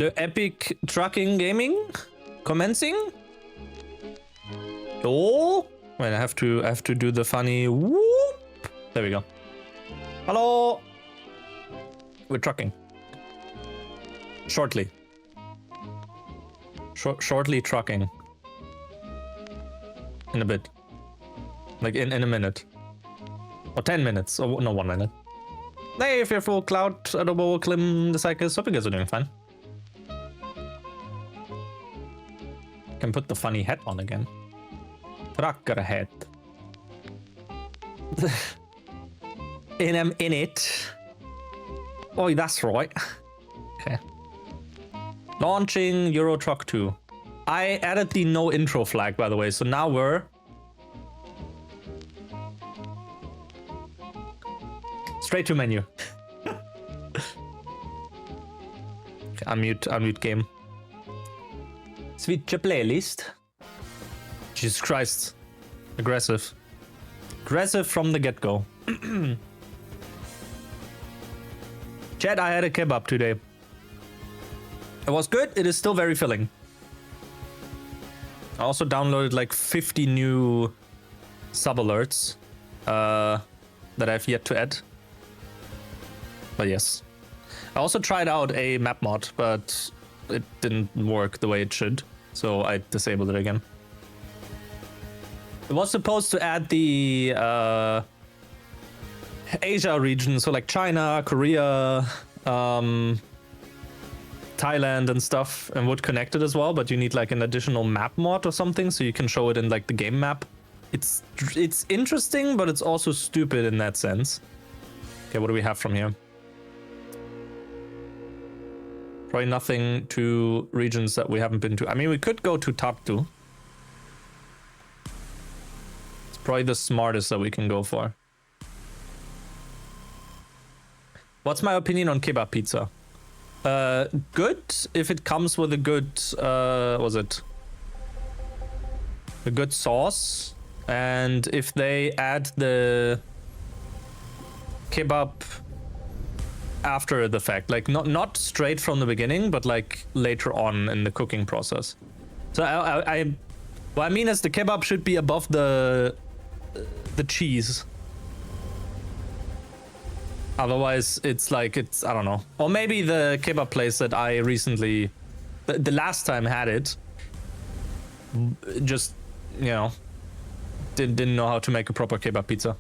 The epic trucking gaming commencing. Oh, wait, I have to do the funny whoop. There we go. Hello. We're trucking. Shortly. Shortly trucking. In a bit. Like in a minute. Or 10 minutes. Or no, 1 minute. Hey, fearful cloud, adobo, Klim, the cyclist. Hope you guys are doing fine. Can put the funny hat on again. Trucker hat. And I'm in it. Oh, that's right. Okay. Launching Euro Truck 2. I added the no intro flag, by the way, so now we're... straight to menu. Okay, unmute game. Switch a playlist. Jesus Christ. Aggressive. Aggressive from the get-go. Chat, I had a kebab today. It was good. It is still very filling. I also downloaded like 50 new sub alerts that I've yet to add. But yes. I also tried out a map mod, but it didn't work the way it should. So I disabled it again. It was supposed to add the Asia region, so like China, Korea, Thailand and stuff, and would connect it as well, but you need like an additional map mod or something so you can show it in like the game map. It's interesting, but it's also stupid in that sense. Okay, what do we have from here? Probably nothing to regions that we haven't been to. I mean, we could go to Tartu. It's probably the smartest that we can go for. What's my opinion on kebab pizza? Good if it comes with a good, was it? A good sauce. And if they add the kebab after the fact, like not straight from the beginning, but like later on in the cooking process. So what I mean is the kebab should be above the cheese. Otherwise, it's like, I don't know. Or maybe the kebab place that I recently, the last time had it, just, you know, didn't know how to make a proper kebab pizza.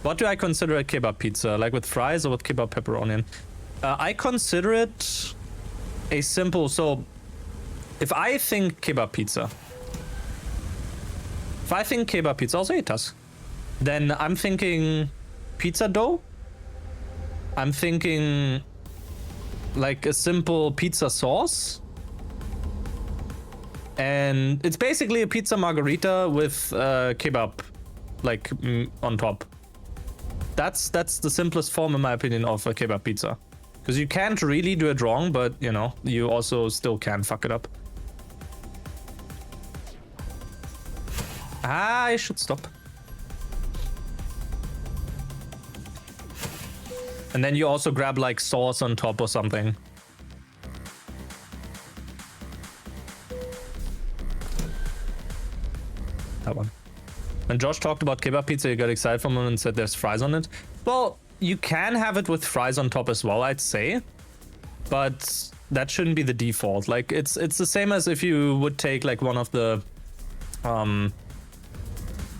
What do I consider a kebab pizza? Like with fries or with kebab pepperoni? I consider it a simple, so if I think kebab pizza, also eat us, then I'm thinking pizza dough. I'm thinking like a simple pizza sauce. And it's basically a pizza margherita with kebab like on top. That's the simplest form, in my opinion, of a kebab pizza. Because you can't really do it wrong, but, you know, you also still can fuck it up. I should stop. And then you also grab, like, sauce on top or something. That one. When Josh talked about kebab pizza, you got excited for a moment and said there's fries on it. Well, you can have it with fries on top as well, I'd say. But that shouldn't be the default. Like, it's the same as if you would take, like, one of the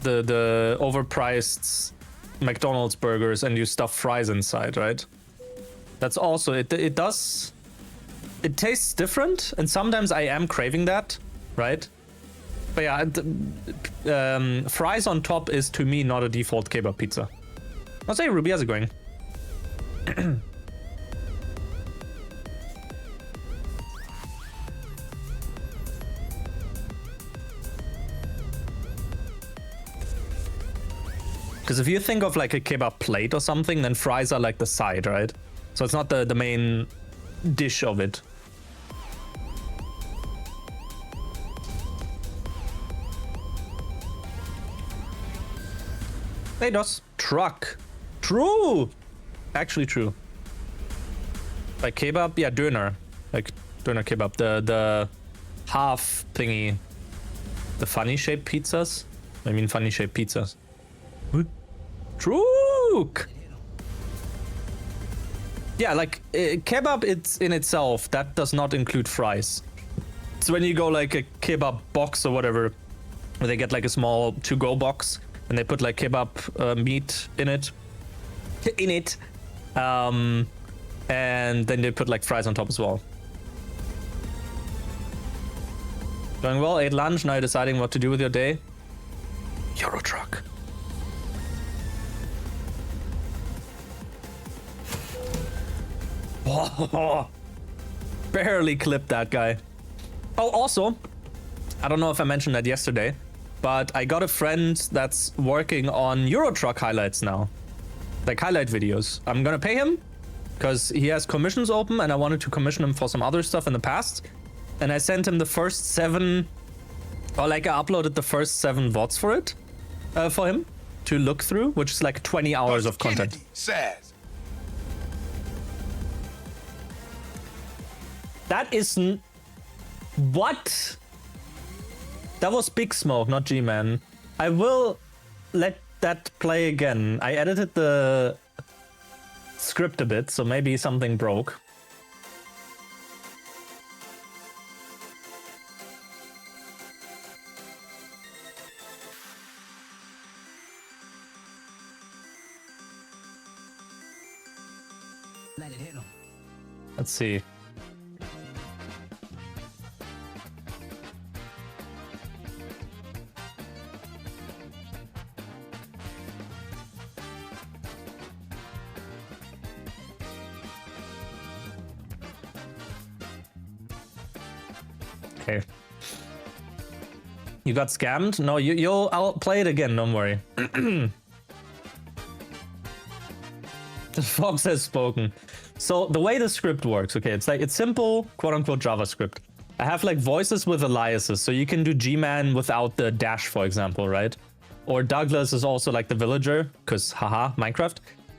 overpriced McDonald's burgers and you stuff fries inside, right? That's also, it tastes different, and sometimes I am craving that, right? But yeah, fries on top is, to me, not a default kebab pizza. I'll say, Ruby, how's it going? Because if you think of like a kebab plate or something, then fries are like the side, right? So it's not the main dish of it. Hey, DOS. Truck. True. Actually true. Like kebab, yeah, döner. Like doner kebab. The half thingy. The funny shaped pizzas. I mean funny shaped pizzas. Truk! Yeah, like kebab, it's in itself, that does not include fries. So when you go like a kebab box or whatever, where they get like a small to-go box and they put like kebab meat in it, and then they put like fries on top as well. Going well, ate lunch, now you're deciding what to do with your day. Euro truck. Oh, barely clipped that guy. Oh, also, I don't know if I mentioned that yesterday, but I got a friend that's working on Euro Truck highlights now. Like highlight videos. I'm gonna pay him because he has commissions open and I wanted to commission him for some other stuff in the past. And I sent him the first 7, or like I uploaded the first 7 VODs for it, for him to look through, which is like 20 hours of content. Says. That isn't... What? That was Big Smoke, not G-Man. I will let that play again. I edited the script a bit, so maybe something broke. Let it hit him. Let's see. Okay. You got scammed? No, I'll play it again, don't worry. The fox has spoken. So the way the script works, okay, it's simple, quote-unquote JavaScript. I have like voices with aliases, so you can do G-Man without the dash, for example, right? Or Douglas is also like the villager, because haha, Minecraft.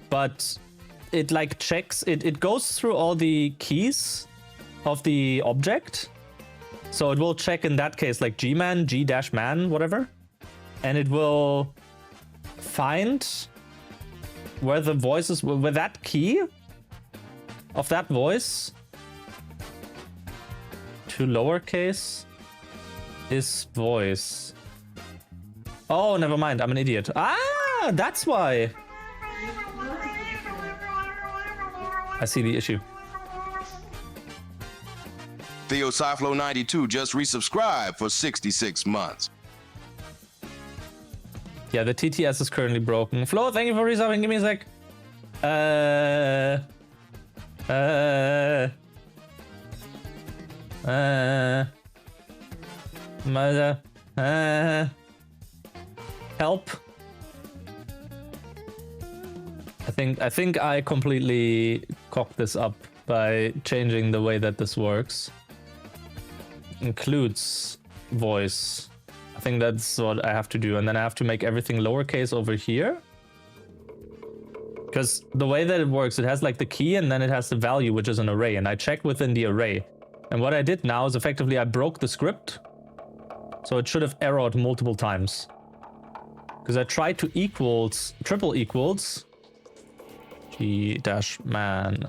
But it like checks, it goes through all the keys of the object. So it will check in that case like G-Man, G-man, whatever. And it will find where the voice is, where that key of that voice to lowercase is voice. Oh, never mind. I'm an idiot. Ah, that's why. I see the issue. Theo Cyflow 92 just resubscribed for 66 months. Yeah, the TTS is currently broken. Flo, thank you for resubbing. Give me a sec. Help. I think I completely cocked this up by changing the way that this works. Includes voice. I think that's what I have to do, and then I have to make everything lowercase over here. Because the way that it works, it has like the key and then it has the value, which is an array, and I check within the array. And what I did now is effectively I broke the script, so it should have errored multiple times. Because I tried to equals, triple equals, G-man,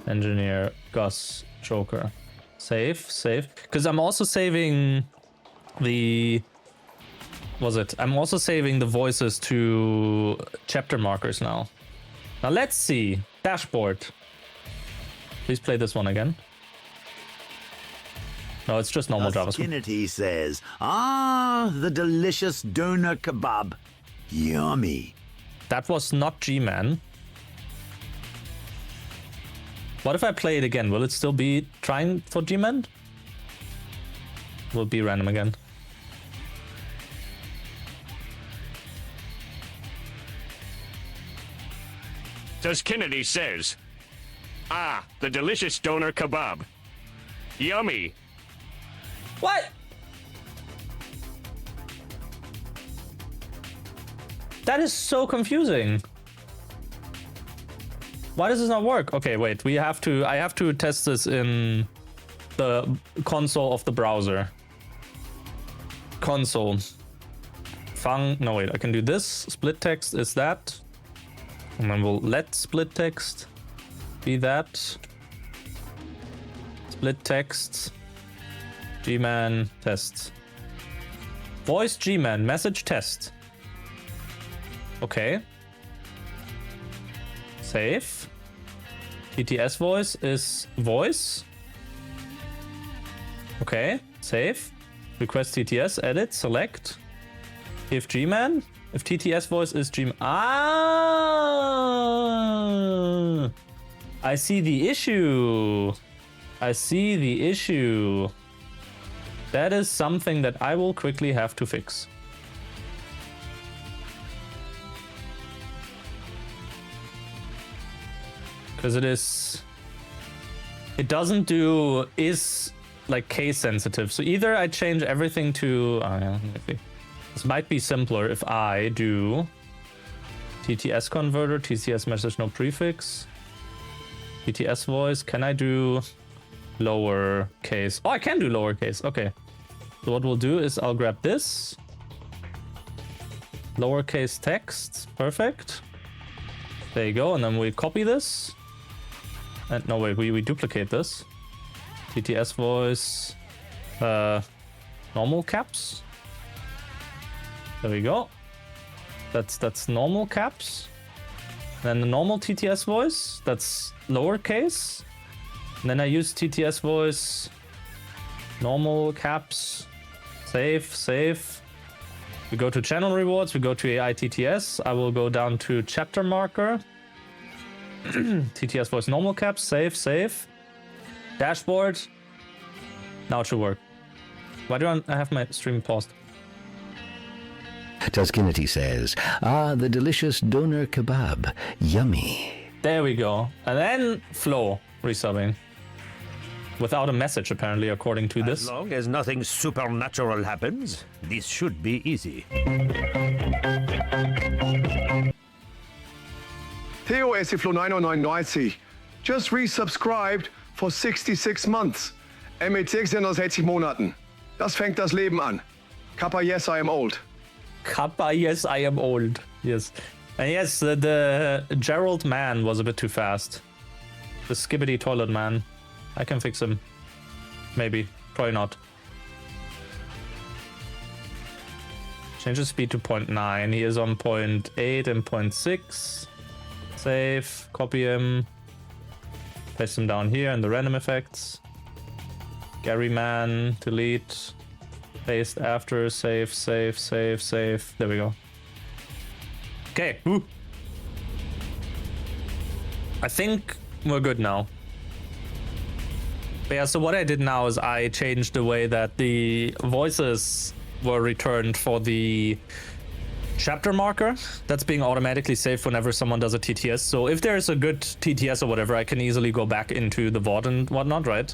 engineer, Gus, Joker. Save. Because I'm also saving the... I'm also saving the voices to chapter markers now. Now let's see. Dashboard. Please play this one again. No, it's just normal JavaScript. Skinity says, ah, the delicious doner kebab. Yummy. That was not G-Man. What if I play it again? Will it still be trying for G-Man? Will it be random again? As Kennedy says, ah, the delicious doner kebab. Yummy. What? That is so confusing. Why does this not work? Okay, wait. I have to test this in the console of the browser. Console. No, wait. I can do this. Split text is that. And then we'll let split text be that. Split text. Gman test. Voice Gman message test. Okay. Save. TTS voice is voice. Okay. Save. Request TTS. Edit. Select. If Gman. If TTS voice is Gman. Ah! I see the issue. I see the issue. That is something that I will quickly have to fix. Because it doesn't do is like case sensitive. So either I change everything to, this might be simpler if I do TTS converter, TTS message no prefix, TTS voice. Can I do lowercase? Oh, I can do lowercase. Okay. So what we'll do is I'll grab this. Lowercase text. Perfect. There you go. And then we copy this. And no, wait, we duplicate this. TTS voice. Normal caps. There we go. That's normal caps. Then the normal TTS voice. That's lowercase. And then I use TTS voice, normal caps, save. We go to channel rewards, we go to AI TTS. I will go down to chapter marker. TTS voice, normal caps, save. Dashboard. Now it should work. Why do I have my stream paused? Tuskinity says, the delicious doner kebab. Yummy. There we go. And then Flow resubbing. Without a message, apparently, according to this. As long as nothing supernatural happens, this should be easy. Theo SFlow 999 just resubscribed for 66 months. MET 660 Monaten. Das fängt das Leben an. Kappa, yes, I am old. Kappa, yes, I am old. Yes. And yes, the Gerald man was a bit too fast. The skibbity toilet man. I can fix him. Maybe. Probably not. Change the speed to 0.9. He is on 0.8 and 0.6. Save. Copy him. Paste him down here in the random effects. Gary man. Delete. Paste after. Save. There we go. Okay. Woo. I think we're good now. But yeah, so what I did now is I changed the way that the voices were returned for the chapter marker. That's being automatically saved whenever someone does a TTS. So if there's a good TTS or whatever, I can easily go back into the VOD and whatnot, right?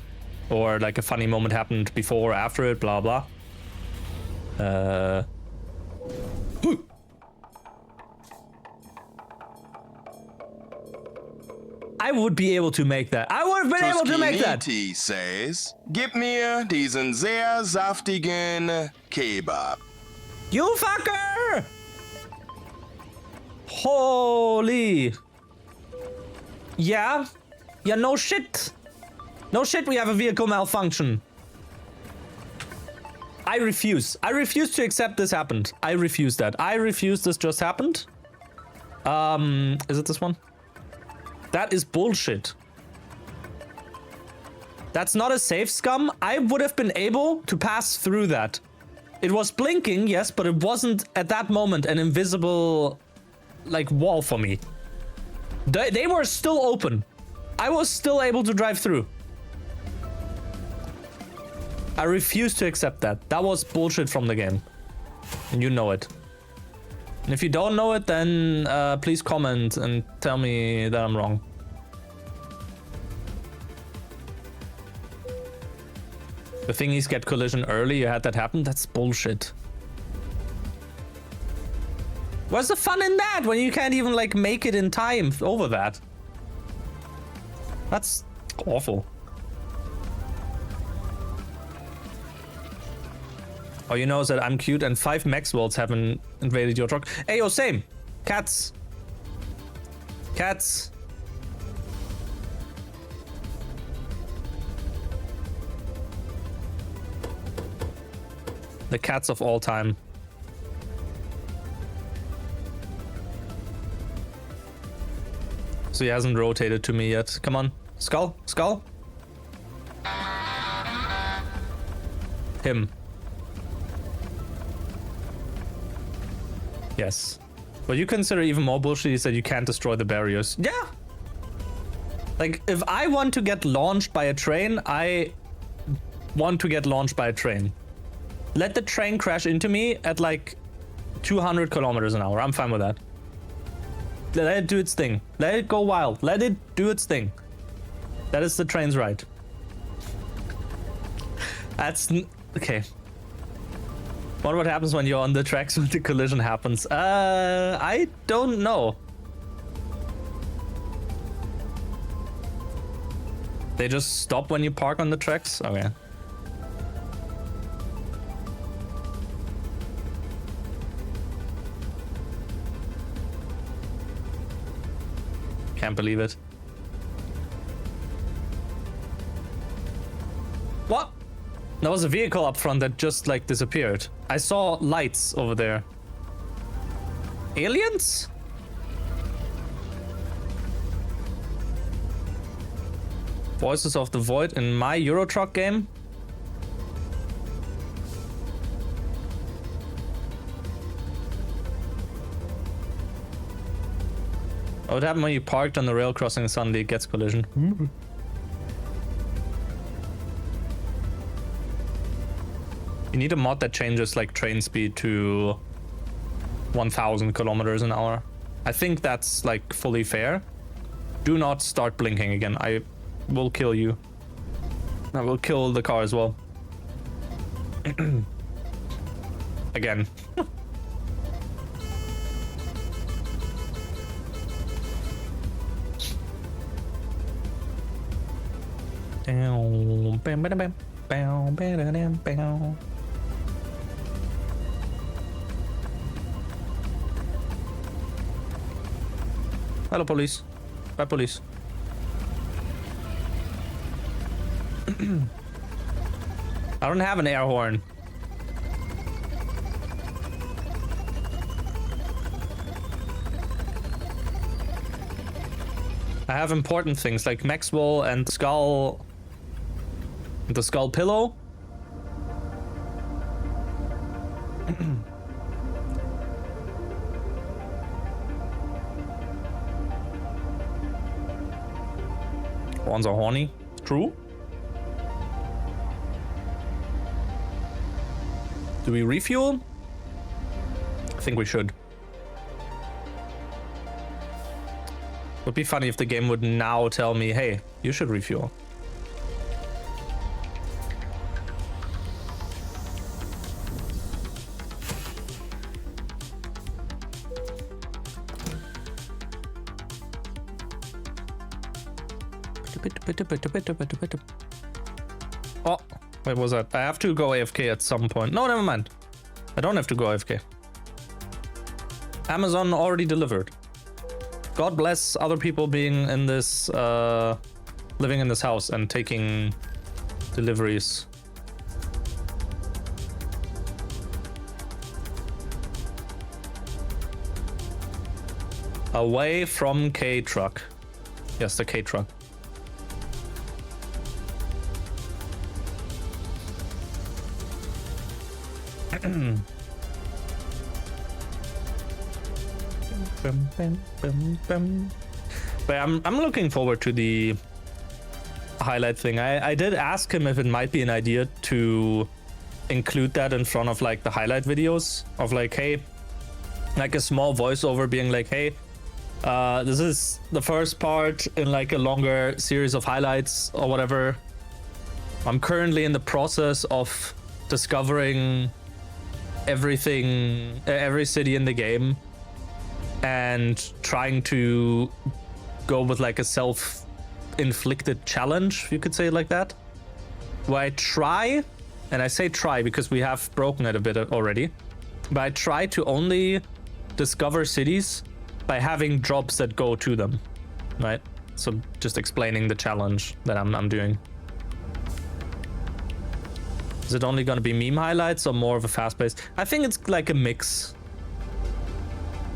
Or like a funny moment happened before or after it, blah, blah. I would be able to make that. I would have been able to make that. Tuskinity says, gib mir diesen sehr saftigen Kebab. You fucker! Holy. Yeah, no shit. No shit, we have a vehicle malfunction. I refuse. I refuse to accept this happened. I refuse that. I refuse this just happened. Is it this one? That is bullshit. That's not a safe scum. I would have been able to pass through that. It was blinking, yes, but it wasn't at that moment an invisible, like, wall for me. They were still open. I was still able to drive through. I refuse to accept that. That was bullshit from the game. And you know it. And if you don't know it, then please comment and tell me that I'm wrong. The thingies get collision early, you had that happen? That's bullshit. What's the fun in that when you can't even like make it in time over that? That's awful. All you know is that I'm cute and 5 Maxwells haven't invaded your truck. Hey, yo, same. Cats. Cats. The cats of all time. So he hasn't rotated to me yet. Come on. Skull? Skull? Him. Yes. What you consider even more bullshit is that you can't destroy the barriers. Yeah! Like, if I want to get launched by a train, I want to get launched by a train. Let the train crash into me at like 200 kilometers an hour. I'm fine with that. Let it do its thing. Let it go wild. Let it do its thing. That is the train's right. That's... okay. Wonder what happens when you're on the tracks when the collision happens. I don't know. They just stop when you park on the tracks? Okay. Can't believe it. What? There was a vehicle up front that just like disappeared. I saw lights over there. Aliens? Voices of the Void in my Euro Truck game? What would happen when you parked on the rail crossing and suddenly it gets collision? You need a mod that changes like train speed to 1000 kilometers an hour. I think that's like fully fair. Do not start blinking again. I will kill you. I will kill the car as well. Again. Hello, police. Bye, police. I don't have an air horn. I have important things like Maxwell and Skull. The skull pillow. Horns are horny. True. Do we refuel? I think we should. Would be funny if the game would now tell me, hey, you should refuel. Oh, wait, what was that? I have to go AFK at some point. No, never mind. I don't have to go AFK. Amazon already delivered. God bless other people being in this, living in this house and taking deliveries. Away from K-Truck. Yes, the K-Truck. But I'm looking forward to the highlight thing. I did ask him if it might be an idea to include that in front of like the highlight videos of like, hey, like a small voiceover being like, hey, this is the first part in like a longer series of highlights or whatever. I'm currently in the process of discovering everything, every city in the game, and trying to go with like a self-inflicted challenge, you could say it like that, where I try, and I say try because we have broken it a bit already, but I try to only discover cities by having jobs that go to them, right? So just explaining the challenge that I'm doing. Is it only gonna be meme highlights or more of a fast pace? I think it's like a mix.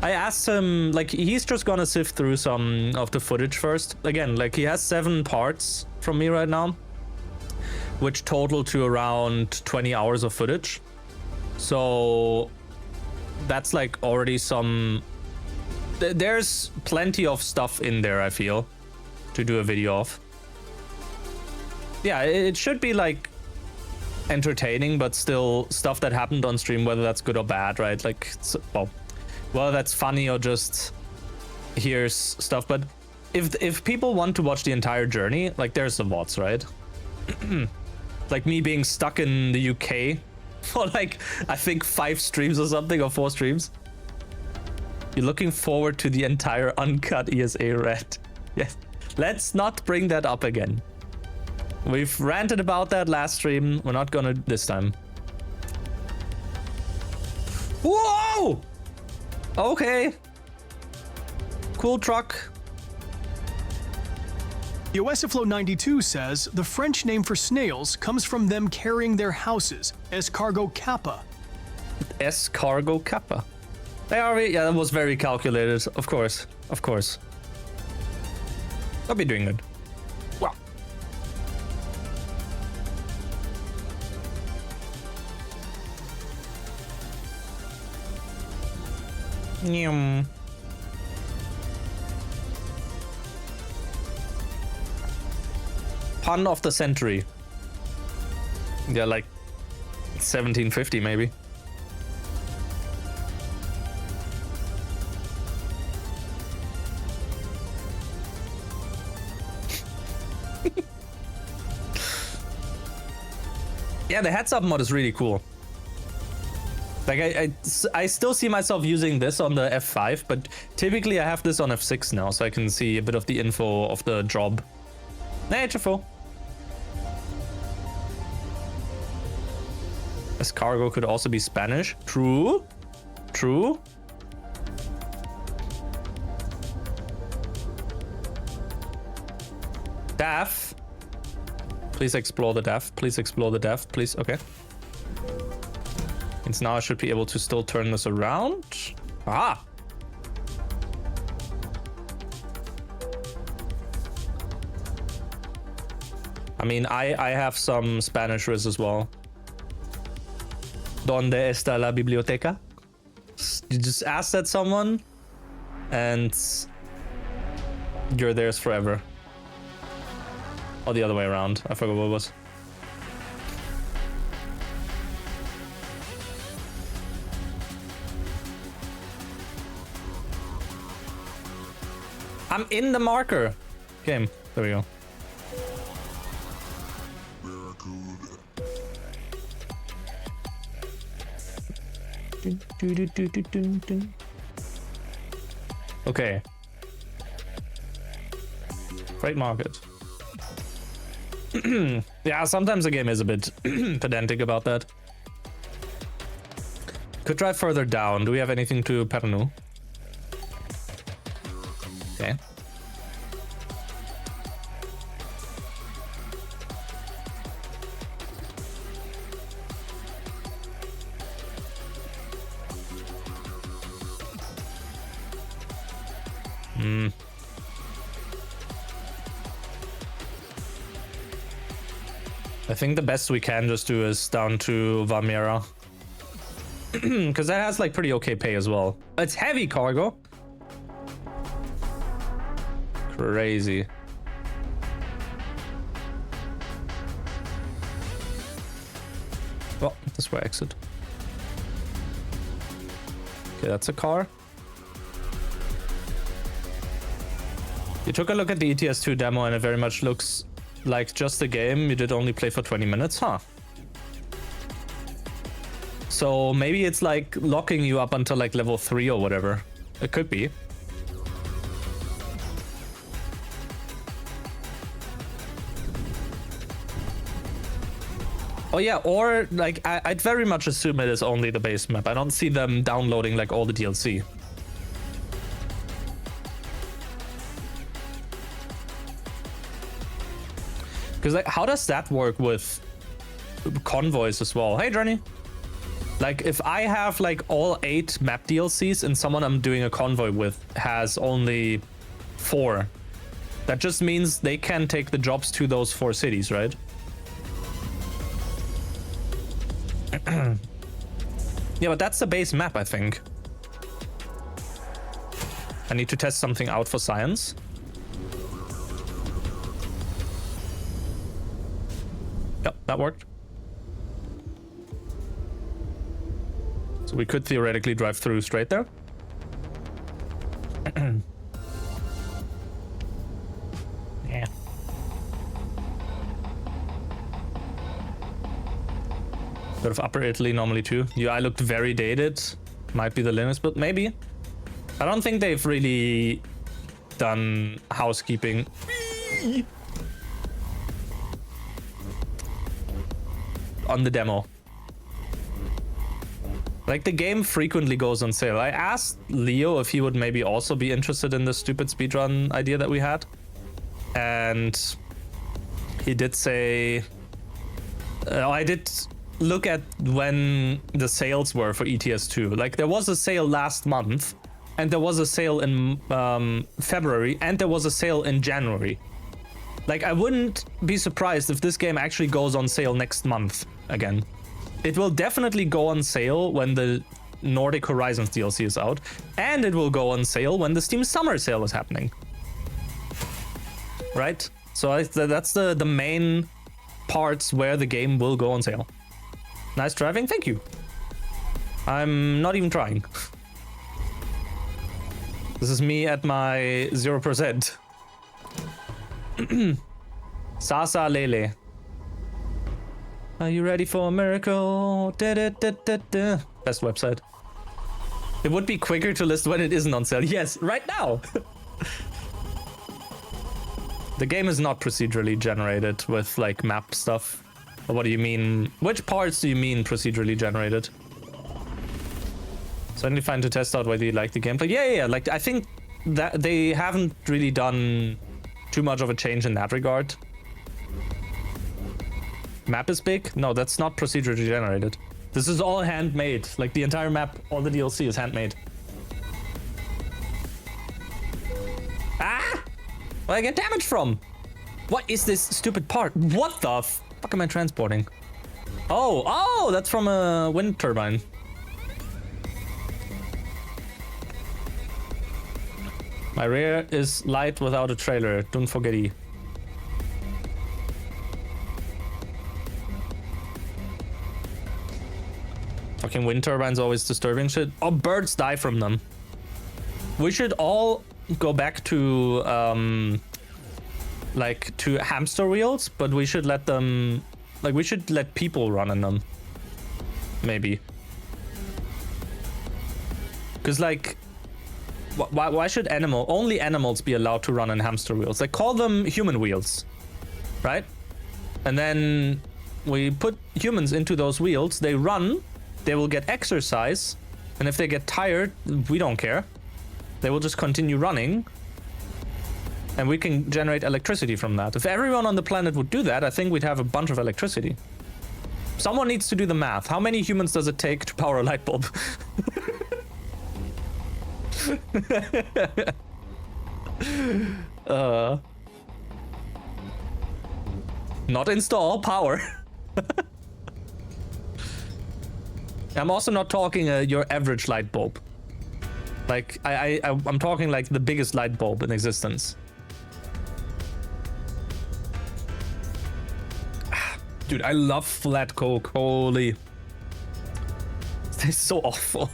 I asked him, like, he's just gonna sift through some of the footage first. Again, like, he has 7 parts from me right now, which total to around 20 hours of footage. So that's like already some... There's plenty of stuff in there, I feel, to do a video of. Yeah, it should be like entertaining, but still stuff that happened on stream, whether that's good or bad, right? Like, well, whether that's funny or just here's stuff. But if people want to watch the entire journey, like, there's the VODs, right? Like me being stuck in the UK for like, I think 5 streams or something, or 4 streams. You're looking forward to the entire uncut ESA red. Yes, let's not bring that up again. We've ranted about that last stream. We're not gonna this time. Whoa! Okay. Cool truck. Yoesiflow92 says the French name for snails comes from them carrying their houses, escargot kappa. Escargot kappa. They are, yeah, that was very calculated. Of course, of course. I'll be doing good. Wow. Nyum. Pun of the century. Yeah, like 1750 maybe. Yeah, the heads up mod is really cool. Like I still see myself using this on the F5, but typically I have this on F6 now, so I can see a bit of the info of the job. Natureful. Escargot could also be Spanish. True. True. Daff. Please explore the death. Please explore the death. Please. Okay. Means now I should be able to still turn this around. Ah. I mean, I have some Spanish riz as well. ¿Dónde está la biblioteca? You just ask that someone, and you're theirs forever. Or the other way around. I forgot what it was. I'm in the marker. Game. There we go. Okay. Freight market. Yeah, sometimes the game is a bit pedantic about that. Could drive further down. Do we have anything to Pernu? Okay. I think the best we can just do is down to Valmiera. Because that has like pretty okay pay as well. It's heavy cargo. Crazy. Well, this way exit. Okay, that's a car. You took a look at the ETS2 demo and it very much looks like just a game you did only play for 20 minutes, huh? So maybe it's like locking you up until like level 3 or whatever. It could be. Oh yeah, or like I'd very much assume it is only the base map. I don't see them downloading like all the DLC. Because like, how does that work with convoys as well? Hey, Journey. Like, if I have like all 8 map DLCs and someone I'm doing a convoy with has only 4, that just means they can take the jobs to those 4 cities, right? Yeah, but that's the base map, I think. I need to test something out for science. Yep, that worked. So we could theoretically drive through straight there. Yeah. Bit of Upper Italy normally too. UI looked very dated. Might be the Linux build, maybe. I don't think they've really done housekeeping. On the demo. Like, the game frequently goes on sale. I asked Leo if he would maybe also be interested in the stupid speedrun idea that we had. And he did say... I did look at when the sales were for ETS2. Like, there was a sale last month, and there was a sale in February, and there was a sale in January. Like, I wouldn't be surprised if this game actually goes on sale next month again. It will definitely go on sale when the Nordic Horizons DLC is out, and it will go on sale when the Steam Summer Sale is happening. Right? So that's the main parts where the game will go on sale. Nice driving, thank you. I'm not even trying. This is me at my 0%. Sasa Lele. Are you ready for a miracle? Da, da, da, da, da. Best website. It would be quicker to list when it isn't on sale. Yes, right now. The game is not procedurally generated with like map stuff. Or what do you mean? Which parts do you mean procedurally generated? Certainly fine to test out whether you like the gameplay. Yeah. Like, I think that they haven't really done too much of a change in that regard. Map is big? No, that's not procedurally generated. This is all handmade. Like, the entire map, all the DLC is handmade. Ah! Where I get damage from? What is this stupid part? What the fuck am I transporting? Oh, that's from a wind turbine. My rear is light without a trailer. Don't forget it. Fucking wind turbines always disturbing shit. Oh, birds die from them. We should all go back to like to hamster wheels, but we should let them, like, we should let people run in them. Maybe. Because like, why should only animals be allowed to run in hamster wheels? Like, call them human wheels, right? And then we put humans into those wheels, they run, they will get exercise, and if they get tired, we don't care. They will just continue running, and we can generate electricity from that. If everyone on the planet would do that, I think we'd have a bunch of electricity. Someone needs to do the math. How many humans does it take to power a light bulb? Not install, power. I'm also not talking your average light bulb. Like, I'm talking like the biggest light bulb in existence. Dude, I love flat Coke. Holy. It tastes so awful.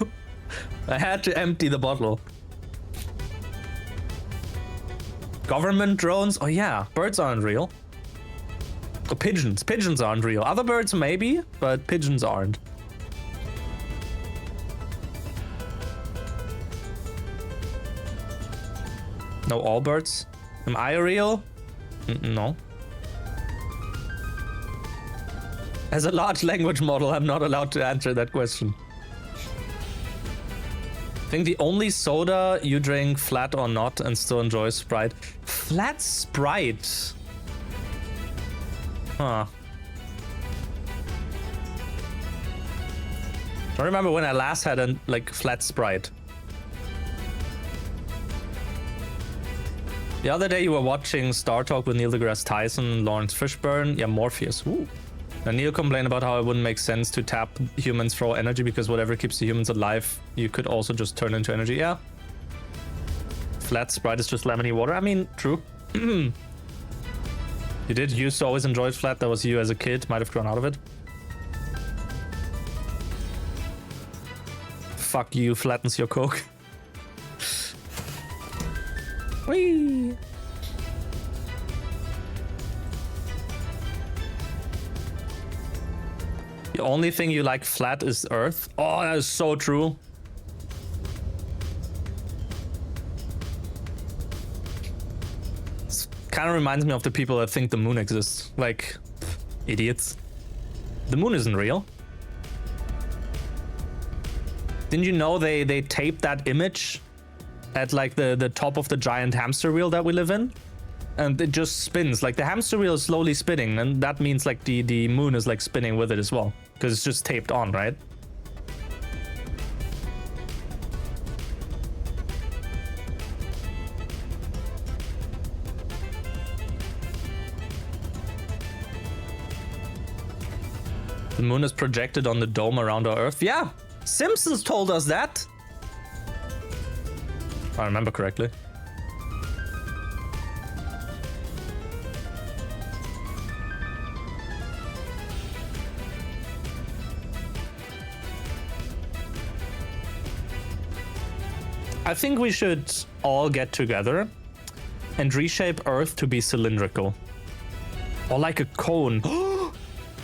I had to empty the bottle. Government drones? Oh yeah, birds aren't real. Oh, pigeons. Pigeons aren't real. Other birds maybe, but pigeons aren't. No, all birds? Am I real? No. As a large language model, I'm not allowed to answer that question. I think the only soda you drink, flat or not, and still enjoy Sprite. Flat Sprite? Huh. I remember when I last had a like flat Sprite. The other day you were watching Star Talk with Neil deGrasse Tyson, Lawrence Fishburne, yeah, Morpheus. Ooh. And Neil complained about how it wouldn't make sense to tap humans for energy because whatever keeps the humans alive, you could also just turn into energy. Yeah. Flat Sprite is just lemony water. I mean, true. You used to always enjoy flat. That was you as a kid. Might have grown out of it. Fuck you, flattens your Coke. Whee! The only thing you like flat is Earth. Oh, that is so true. This kind of reminds me of the people that think the moon exists. Like, idiots. The moon isn't real. Didn't you know they taped that image at like the top of the giant hamster wheel that we live in? And it just spins. Like the hamster wheel is slowly spinning, and that means like the moon is like spinning with it as well. Because it's just taped on, right? The moon is projected on the dome around our Earth. Yeah, Simpsons told us that. If I remember correctly. I think we should all get together and reshape Earth to be cylindrical. Or like a cone.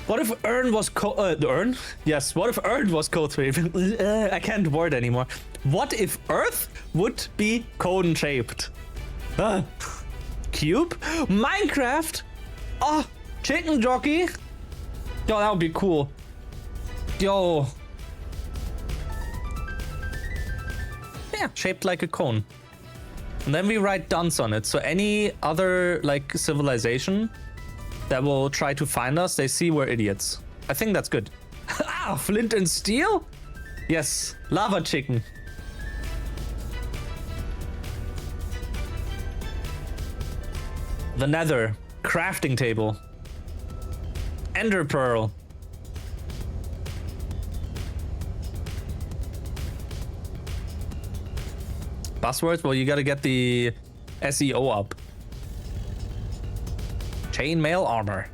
What if Ern was Ern? Yes, what if Ern was Code 3? I can't word anymore. What if Earth would be cone-shaped? Cube? Minecraft? Oh, chicken jockey? Yo, that would be cool. Yo. Yeah, shaped like a cone. And then we write dunce on it. So any other like civilization that will try to find us, they see we're idiots. I think that's good. Ah, flint and steel? Yes, lava chicken. The nether, crafting table. Ender pearl. Buzzwords? Well, you gotta get the SEO up. Chainmail armor.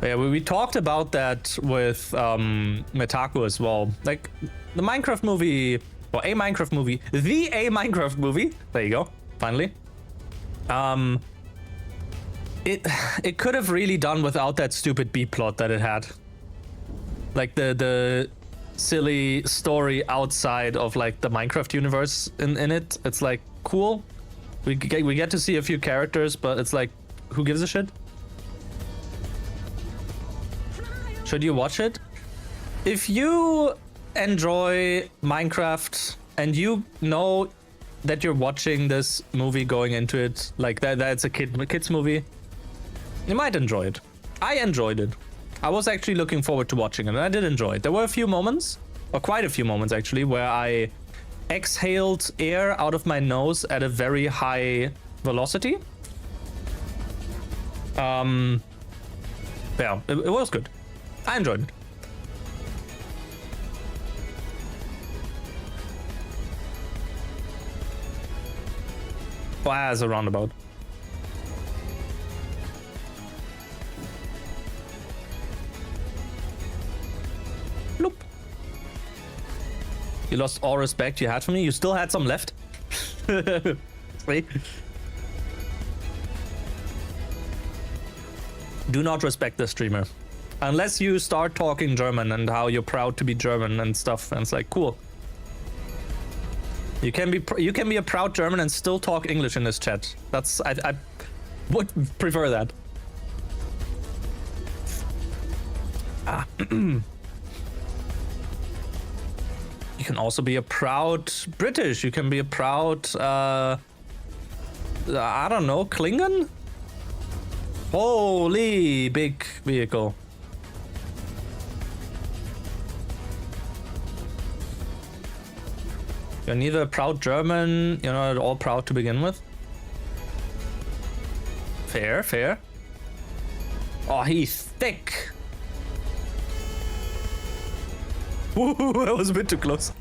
Yeah, we talked about that with Metaku as well. Like the Minecraft movie, or a Minecraft movie, the Minecraft movie. There you go. Finally. It could have really done without that stupid B plot that it had. Like the silly story outside of like the Minecraft universe in it. It's like cool. We get to see a few characters, but it's like, who gives a shit? Should you watch it? If you enjoy Minecraft and you know that you're watching this movie going into it, like that's a kids movie, you might enjoy it. I enjoyed it. I was actually looking forward to watching it, and I did enjoy it. There were a few moments, or quite a few moments actually, where I exhaled air out of my nose at a very high velocity. Yeah, it was good. I enjoyed it. Well, as a roundabout. Bloop. You lost all respect you had for me. You still had some left. Wait. Do not respect the streamer. Unless you start talking German and how you're proud to be German and stuff. And it's like, cool. You can be a proud German and still talk English in this chat. I would prefer that. You can also be a proud British. You can be a proud I don't know, Klingon? Holy big vehicle. You're neither a proud German, you're not at all proud to begin with. Fair, fair. Oh, he's thick. Woo, that was a bit too close.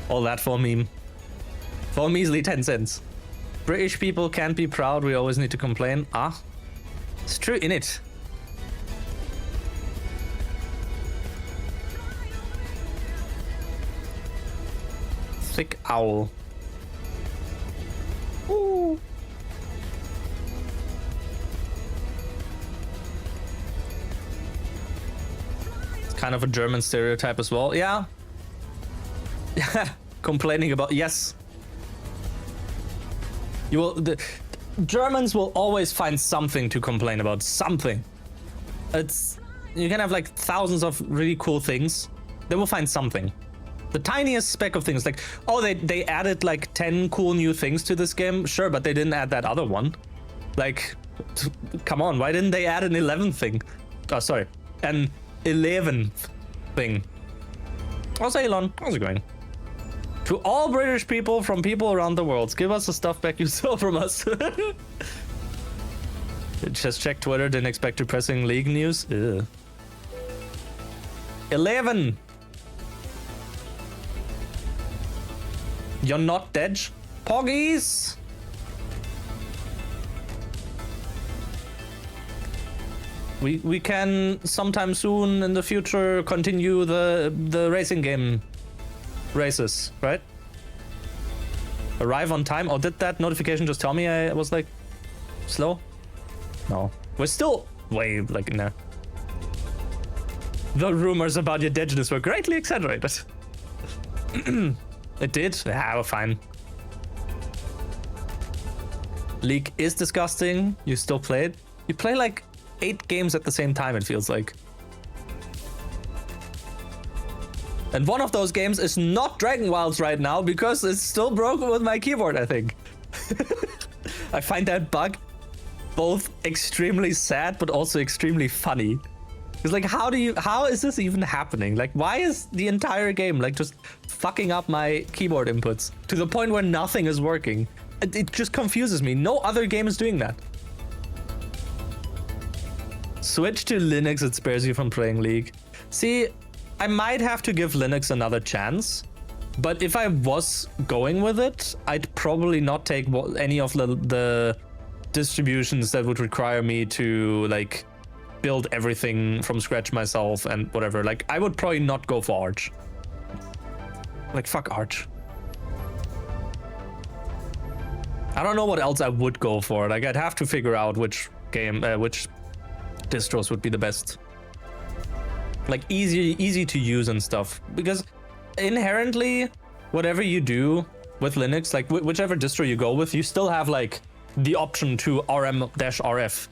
All that for a meme. For a measly 10 cents. British people can't be proud, we always need to complain. Ah, it's true, innit? Thick owl. Ooh. It's kind of a German stereotype as well. Yeah. Complaining about, yes. You will, the Germans will always find something to complain about. Something. It's, you can have like thousands of really cool things. They will find something. The tiniest speck of things, like, oh, they added like 10 cool new things to this game. Sure, but they didn't add that other one. Like, come on, why didn't they add an 11th thing? Oh, sorry, an 11th thing. Also, Elon, how's it going? To all British people from people around the world, give us the stuff back you stole from us. Just check Twitter, didn't expect depressing league news. Ugh. 11! You're not dead, Poggies! We can sometime soon in the future continue the racing game races, right? Arrive on time. Oh, did that notification just tell me I was like slow? No, we're still way like in there. The rumors about your deadness were greatly exaggerated. It did? Yeah, we're fine. League is disgusting. You still play it? You play like 8 games at the same time, it feels like. And one of those games is not Dragon Wilds right now because it's still broken with my keyboard, I think. I find that bug both extremely sad but also extremely funny. It's like, how is this even happening? Like, why is the entire game like just fucking up my keyboard inputs to the point where nothing is working? It just confuses me. No other game is doing that. Switch to Linux, it spares you from playing League. See, I might have to give Linux another chance, but if I was going with it, I'd probably not take any of the distributions that would require me to like build everything from scratch myself and whatever. Like, I would probably not go for Arch. Like, fuck Arch. I don't know what else I would go for. Like, I'd have to figure out which distros would be the best. Like, easy to use and stuff. Because inherently, whatever you do with Linux, like whichever distro you go with, you still have like the option to rm-rf.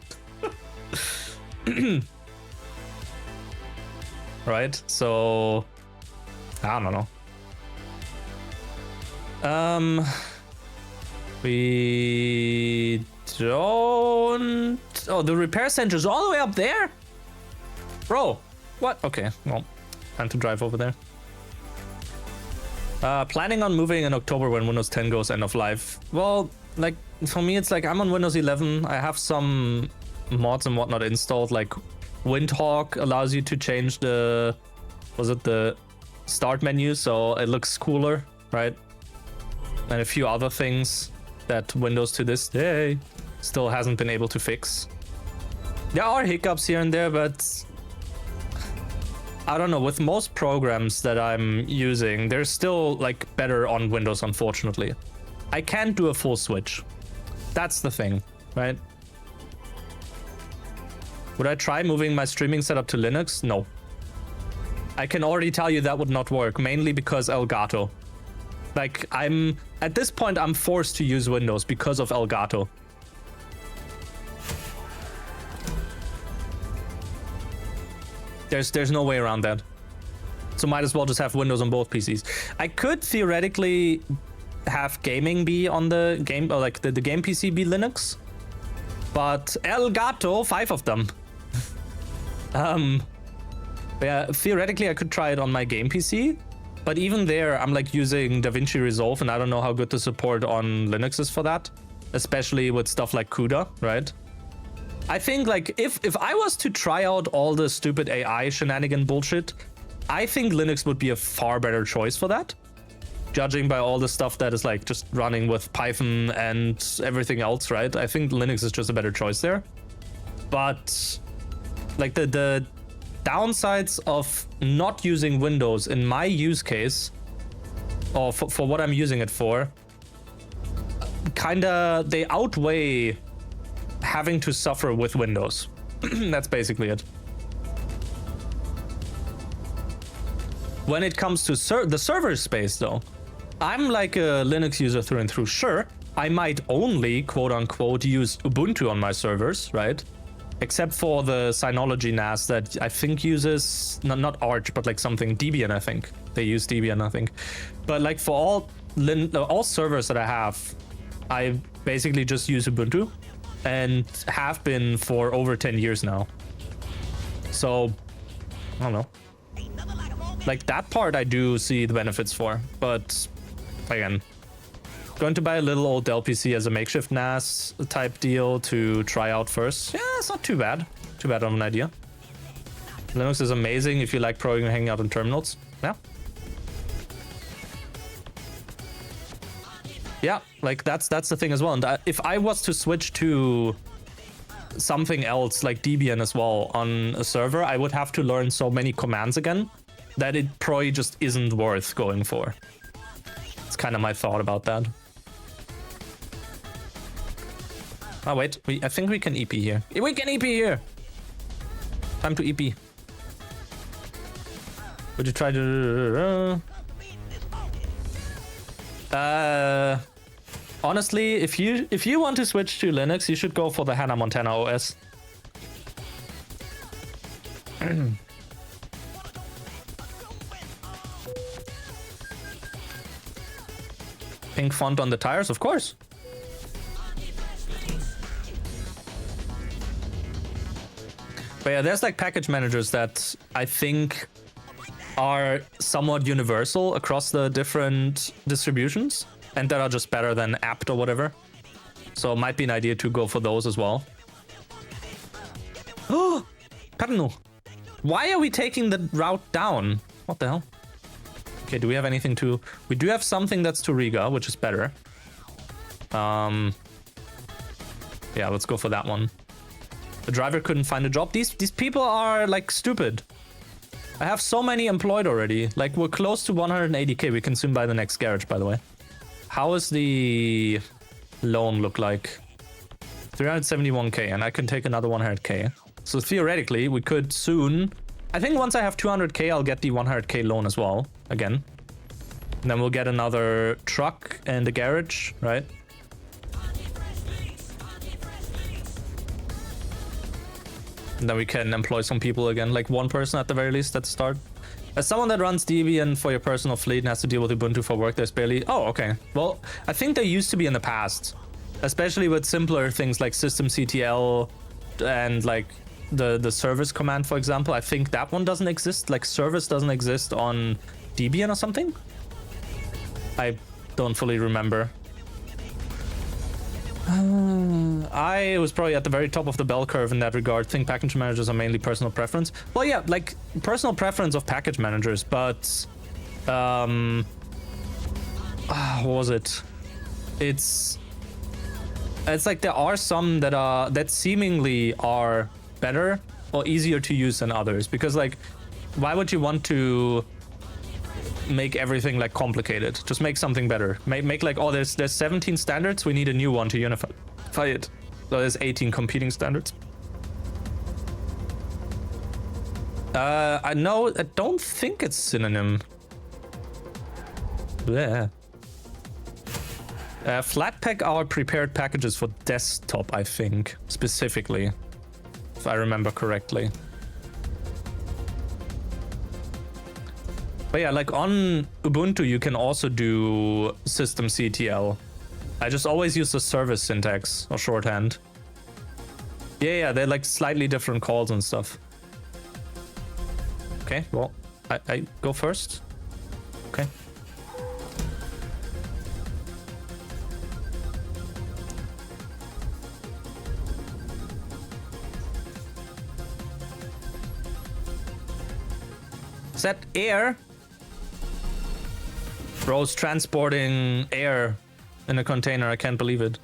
Right? So I don't know. We don't. Oh, the repair center's all the way up there? Bro, what? Okay, well, time to drive over there. Planning on moving in October when Windows 10 goes end of life. Well, like, for me, it's like I'm on Windows 11. I have some mods and whatnot installed, like Windhawk allows you to change the start menu so it looks cooler, right? And a few other things that Windows to this day still hasn't been able to fix. There are hiccups here and there, but I don't know, with most programs that I'm using, they're still like better on Windows, unfortunately. I can't do a full switch. That's the thing, right? Would I try moving my streaming setup to Linux? No. I can already tell you that would not work, mainly because Elgato. Like, at this point, I'm forced to use Windows because of Elgato. There's no way around that. So might as well just have Windows on both PCs. I could theoretically have gaming be on the game, or like the game PC be Linux, but Elgato, 5 of them. Yeah, theoretically I could try it on my game PC, but even there I'm like using DaVinci Resolve, and I don't know how good the support on Linux is for that, especially with stuff like CUDA, right? I think like if I was to try out all the stupid AI shenanigan bullshit, I think Linux would be a far better choice for that. Judging by all the stuff that is like just running with Python and everything else, right? I think Linux is just a better choice there. But like the downsides of not using Windows in my use case, or for what I'm using it for, kinda they outweigh having to suffer with Windows. That's basically it. When it comes to the server space though, I'm like a Linux user through and through. Sure, I might only quote unquote use Ubuntu on my servers, right? Except for the Synology NAS that I think uses not Arch, but like something Debian. I think they use Debian. I think, but like for all servers that I have, I basically just use Ubuntu, and have been for over 10 years now. So I don't know. Like that part I do see the benefits for, but again, going to buy a little old Dell PC as a makeshift NAS type deal to try out first. Yeah, it's not too bad. Too bad of an idea. Linux is amazing if you like programming hanging out on terminals. Yeah. Yeah, like that's the thing as well. And if I was to switch to something else like Debian as well on a server, I would have to learn so many commands again that it probably just isn't worth going for. It's kind of my thought about that. Oh wait, I think we can EP here. We can EP here! Time to EP. Would you try to... honestly, if you want to switch to Linux, you should go for the Hannah Montana OS. Pink font on the tires, of course. But yeah, there's like package managers that I think are somewhat universal across the different distributions, and that are just better than apt or whatever. So it might be an idea to go for those as well. Oh, Perno. Why are we taking the route down? What the hell? Okay, do we have anything to... We do have something that's to Riga, which is better. Yeah, let's go for that one. The driver couldn't find a job. These people are, like, stupid. I have so many employed already. Like, we're close to 180k. We can soon buy the next garage, by the way. How is the loan look like? 371k, and I can take another 100k. So theoretically, we could soon... I think once I have 200k, I'll get the 100k loan as well, again. And then we'll get another truck and a garage, right? And then we can employ some people again, like one person at the very least at the start. As someone that runs Debian for your personal fleet and has to deal with Ubuntu for work, there's barely... Oh, okay. Well, I think there used to be in the past, especially with simpler things like systemctl and like the service command, for example. I think that one doesn't exist. Like service doesn't exist on Debian or something. I don't fully remember. I was probably at the very top of the bell curve in that regard. Think package managers are mainly personal preference. Well, yeah, like personal preference of package managers, but what was it? It's like there are some that seemingly are better or easier to use than others, because like why would you want to make everything like complicated? Just make something better. Make like, oh, there's 17 standards, we need a new one to unify it. So there's 18 competing standards. I don't think it's synonym. Bleh. Flatpak are prepared packages for desktop, I think, specifically, if I remember correctly. But yeah, like on Ubuntu, you can also do systemctl. I just always use the service syntax or shorthand. Yeah, they're like slightly different calls and stuff. Okay, well, I go first. Okay. Is that air? Bro's transporting air in a container. I can't believe it.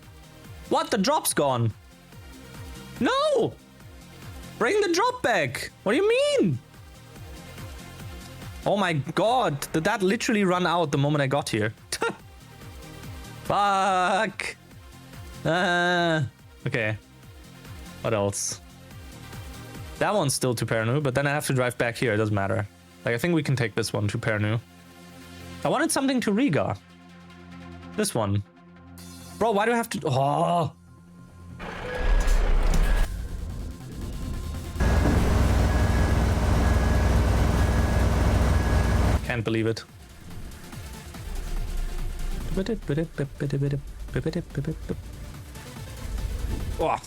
What? The drop's gone. No! Bring the drop back. What do you mean? Oh my god. Did that literally run out the moment I got here? Fuck. Okay. What else? That one's still to Pernu, but then I have to drive back here. It doesn't matter. Like, I think we can take this one to Pernu. I wanted something to Riga. This one. Bro, why do I have to... Oh. Can't believe it. Oh.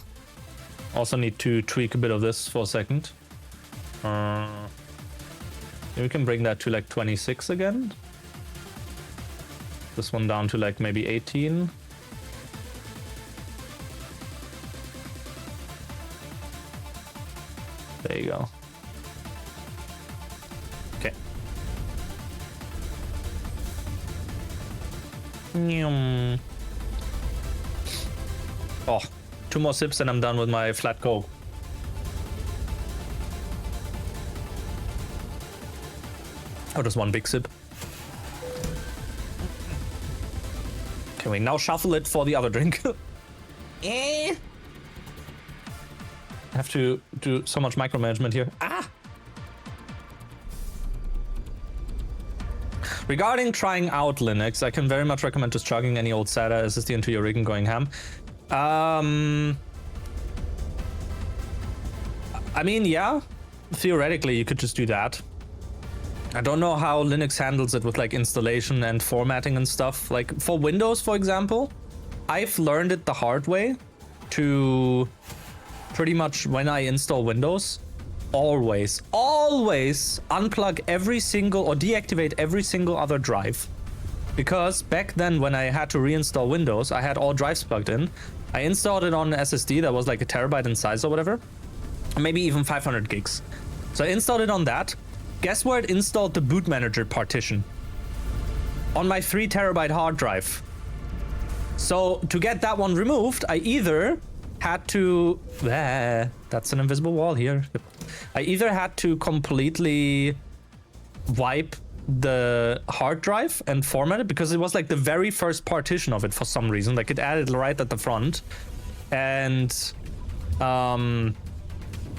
Also need to tweak a bit of this for a second. We can bring that to like 26 again. This one down to like maybe 18. There you go. Okay. Oh, 2 more sips and I'm done with my flat coke. Oh, just 1 big sip. Can we now shuffle it for the other drink? I have to do so much micromanagement here. Ah! Regarding trying out Linux, I can very much recommend just chugging any old SATA SSD into your rig and going ham. I mean, yeah, theoretically you could just do that. I don't know how Linux handles it with like installation and formatting and stuff. Like for Windows, for example, I've learned it the hard way to pretty much when I install Windows, always unplug every single or deactivate every single other drive. Because back then when I had to reinstall Windows, I had all drives plugged in. I installed it on an SSD that was like 1 terabyte in size or whatever, maybe even 500 gigs. So I installed it on that. Guess where it installed the boot manager partition? On my 3 terabyte hard drive. So to get that one removed, I either had to... that's an invisible wall here. I either had to completely wipe the hard drive and format it, because it was like the very first partition of it for some reason. Like it added right at the front. And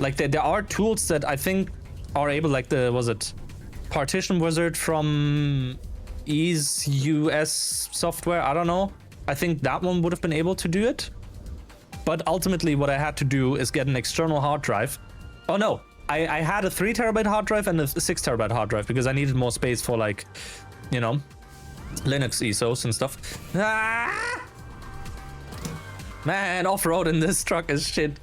like there are tools that I think are able, like Partition Wizard from Ease US software, I don't know. I think that one would have been able to do it. But ultimately what I had to do is get an external hard drive. Oh no, I had a 3 terabyte hard drive and a 6 terabyte hard drive because I needed more space for like, you know, Linux ESOs and stuff. Ah! Man, off-road in this truck is shit.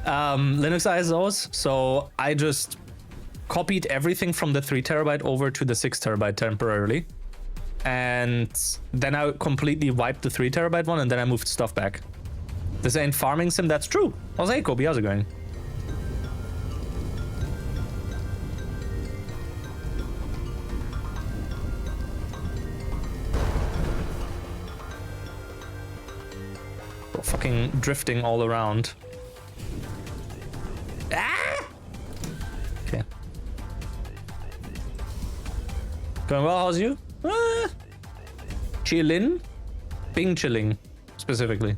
Linux ISOs, so I just copied everything from the 3 terabyte over to the 6 terabyte temporarily. And then I completely wiped the 3 terabyte one and then I moved stuff back. This ain't farming sim, that's true. Oh, hey, Kobe, how's it going? Fucking drifting all around. Ah! Okay. Going well, how's you? Chillin'? Bing chilling, specifically.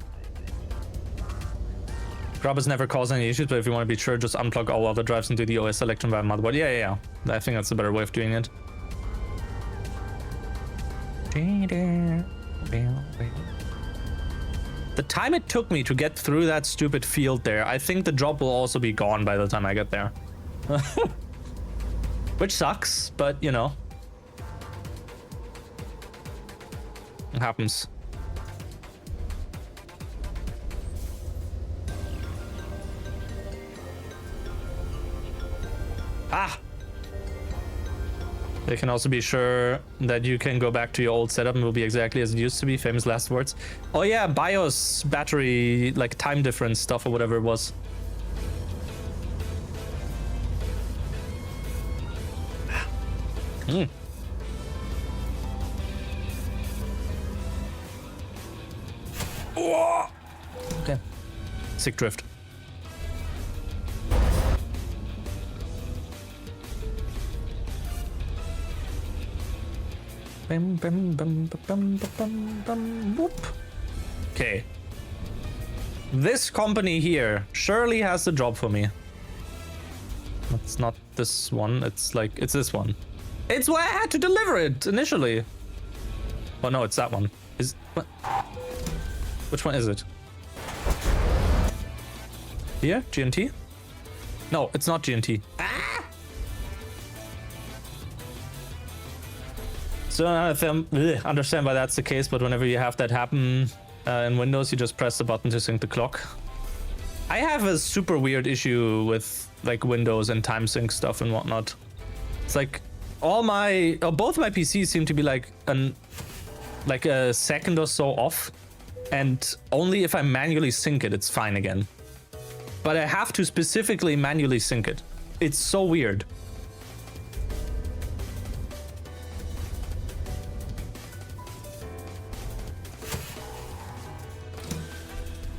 Grubbers never cause any issues, but if you want to be sure, just unplug all other drives and do the OS selection via motherboard. Yeah. I think that's a better way of doing it. The time it took me to get through that stupid field there, I think the drop will also be gone by the time I get there. Which sucks, but you know. It happens. Ah! They can also be sure that you can go back to your old setup and will be exactly as it used to be. Famous last words. Oh yeah, BIOS battery, like time difference stuff or whatever it was. Hmm. Okay. Sick drift. Okay. This company here surely has the job for me. It's not this one. It's like, it's this one. It's where I had to deliver it initially. Oh no, it's that one. Is what? Which one is it? Here? GNT? No, it's not GNT. Ah! So I don't understand why that's the case, but whenever you have that happen in Windows, you just press the button to sync the clock. I have a super weird issue with like Windows and time sync stuff and whatnot. It's like all my, both my PCs seem to be like a second or so off, and only if I manually sync it, it's fine again. But I have to specifically manually sync it. It's so weird.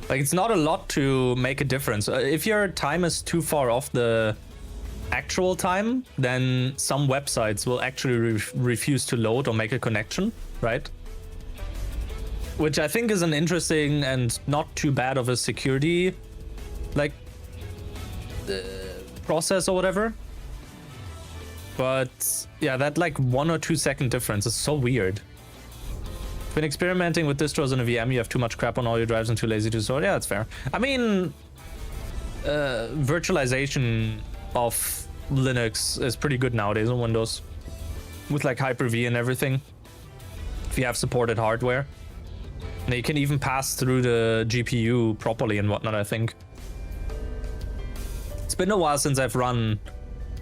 Like, it's not a lot to make a difference. If your time is too far off the actual time, then some websites will actually refuse to load or make a connection, right? Which I think is an interesting and not too bad of a security, like, process or whatever. But yeah, that like 1 or 2 second difference is so weird. Been experimenting with distros in a VM, you have too much crap on all your drives and too lazy to sort. Yeah, that's fair. I mean, virtualization of Linux is pretty good nowadays on Windows, with like Hyper-V and everything, if you have supported hardware. And you can even pass through the GPU properly and whatnot, I think. It's been a while since I've run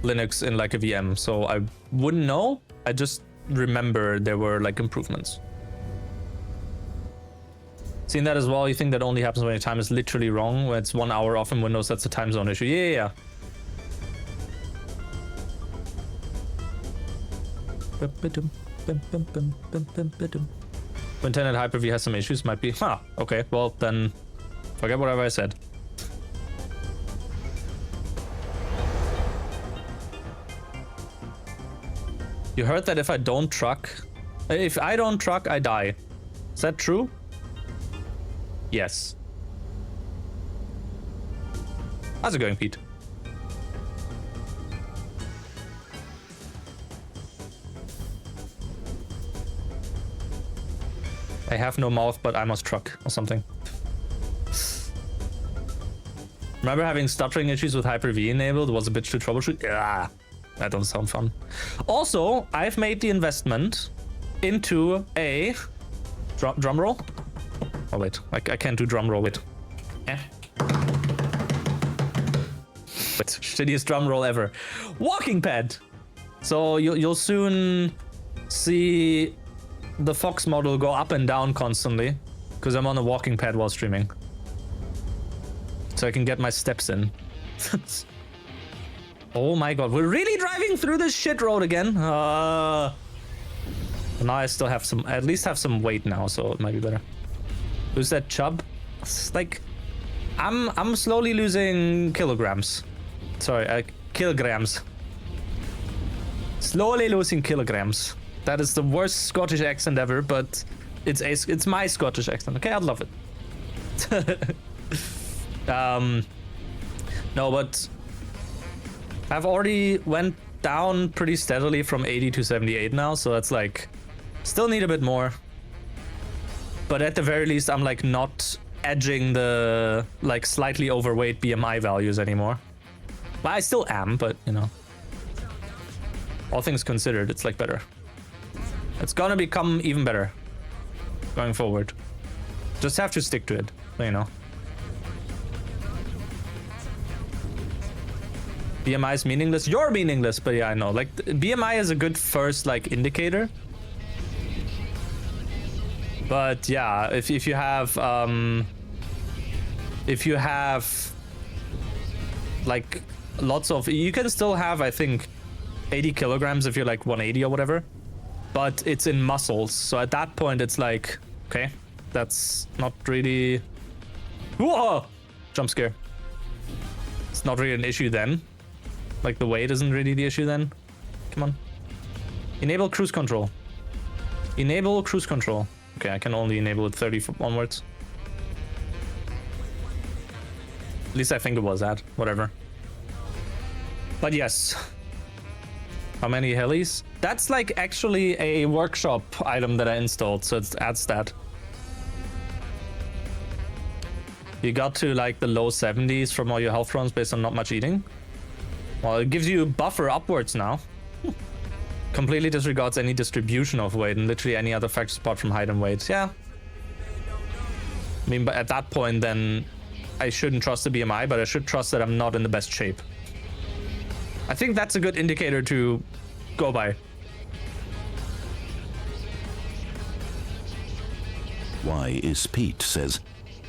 Linux in like a VM, so I wouldn't know. I just remember there were like improvements. Seen that as well. You think that only happens when your time is literally wrong, when it's 1 hour off in Windows, that's a time zone issue. Yeah. When Tenet Hyper-V has some issues, might be. Huh, okay, well then, forget whatever I said. You heard that if I don't truck, I die. Is that true? Yes. How's it going, Pete? I have no mouth, but I must truck or something. Remember having stuttering issues with Hyper-V enabled? It was a bitch to troubleshoot. Yeah, that doesn't sound fun. Also, I've made the investment into a drum roll. Oh wait, I can't do drum roll. Wait. Shittiest drum roll ever. Walking pad. So you'll soon see the Fox model go up and down constantly, because I'm on a walking pad while streaming, so I can get my steps in. Oh my god, we're really driving through this shit road again. Now I still have some, at least have some weight now, so it might be better. Who's that chub? It's like, I'm slowly losing kilograms. Sorry, kilograms. Slowly losing kilograms. That is the worst Scottish accent ever, but it's my Scottish accent. Okay, I'd love it. No, but I've already went down pretty steadily from 80 to 78 now, so that's like, still need a bit more. But at the very least, I'm like not edging the like slightly overweight BMI values anymore. But I still am, but you know, all things considered, it's like better. It's gonna become even better going forward. Just have to stick to it, you know. BMI is meaningless. You're meaningless, but yeah, I know. Like BMI is a good first like indicator. But yeah, if you have like lots of, you can still have, I think, 80 kilograms if you're like 180 or whatever, but it's in muscles. So at that point, it's like, okay, that's not really, whoa, jump scare. It's not really an issue then. Like the weight isn't really the issue then. Come on. Enable cruise control. Enable cruise control. Okay, I can only enable it 30 onwards. At least I think it was that. Whatever. But yes. How many helis? That's like actually a workshop item that I installed, so it adds that. You got to like the low 70s from all your health runs based on not much eating. Well, it gives you buffer upwards now. Completely disregards any distribution of weight and literally any other factors apart from height and weight. Yeah. I mean, but at that point, then I shouldn't trust the BMI, but I should trust that I'm not in the best shape. I think that's a good indicator to go by. Why is Pete says,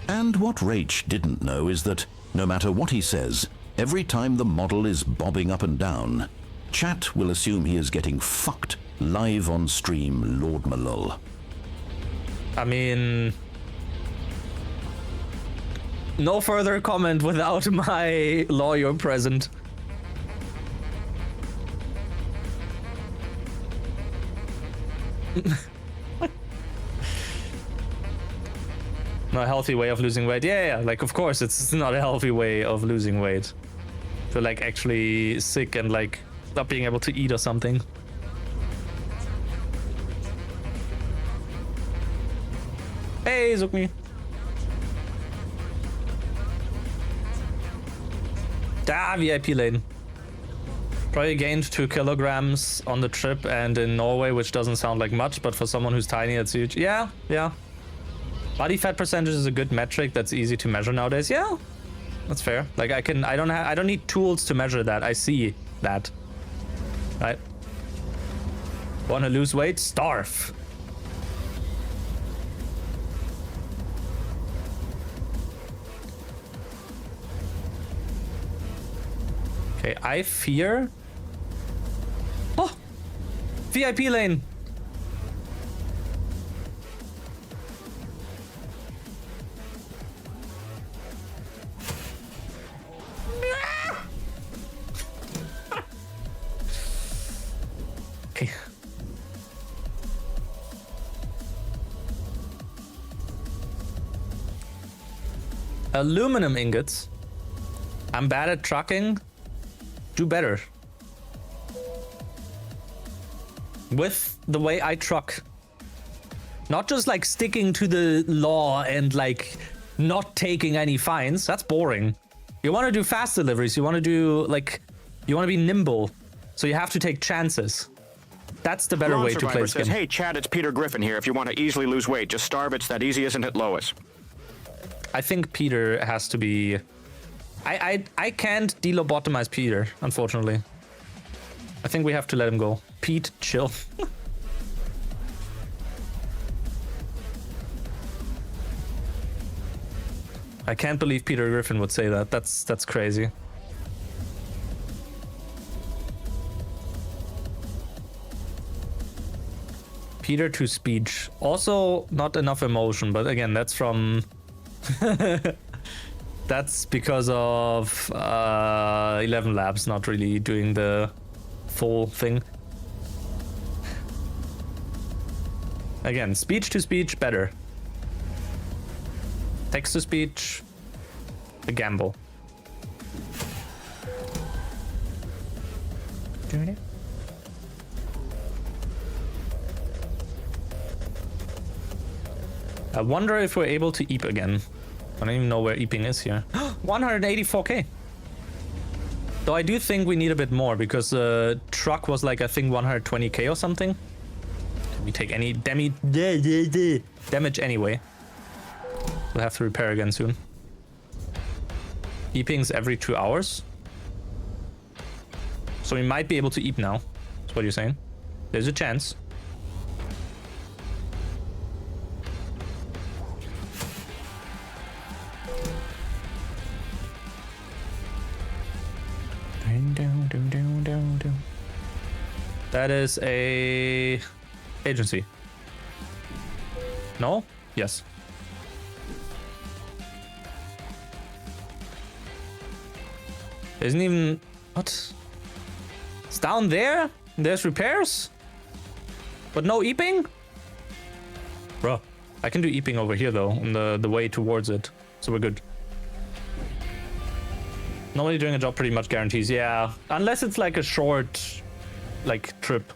and what Raych didn't know is that no matter what he says, every time the model is bobbing up and down, chat will assume he is getting fucked live on stream, Lord Malul. I mean, no further comment without my lawyer present. Not a healthy way of losing weight. Yeah, like of course it's not a healthy way of losing weight. Feel like actually sick and like not being able to eat or something. Hey, Zukmi. Ah, VIP lane. Probably gained 2 kilograms on the trip and in Norway, which doesn't sound like much, but for someone who's tiny, it's huge. Yeah. Body fat percentage is a good metric that's easy to measure nowadays. Yeah, that's fair. Like I don't need tools to measure that. I see that. Right. Want to lose weight? Starve. Okay, I fear. Oh, VIP lane. Okay. Aluminum ingots. I'm bad at trucking. Do better. With the way I truck. Not just like sticking to the law and like not taking any fines. That's boring. You want to do fast deliveries. You want to do like, you want to be nimble. So you have to take chances. That's the better way to play says, skin. hey, Chad, it's Peter Griffin here. If you want to easily lose weight, just starve. It's that easy, isn't it, Lois? I think Peter has to be... I can't de-lobotomize Peter, unfortunately. I think we have to let him go. Pete, chill. I can't believe Peter Griffin would say that. That's crazy. Peter to speech. Also, not enough emotion, but again, that's from... That's because of 11 Labs not really doing the full thing. Again, speech to speech, better. Text to speech, a gamble. Doing it? I wonder if we're able to eep again. I don't even know where Eeping is here. 184k. Though I do think we need a bit more because the truck was like, I think 120k or something. Can we take any damage anyway? We'll have to repair again soon. Eeping's every 2 hours. So we might be able to eep now. That's what you're saying. There's a chance. That is a agency. No? Yes. Isn't even... What? It's down there? There's repairs? But no eeping? Bro, I can do eeping over here though, on the way towards it. So we're good. Normally doing a job pretty much guarantees, yeah. Unless it's like a short, like, trip.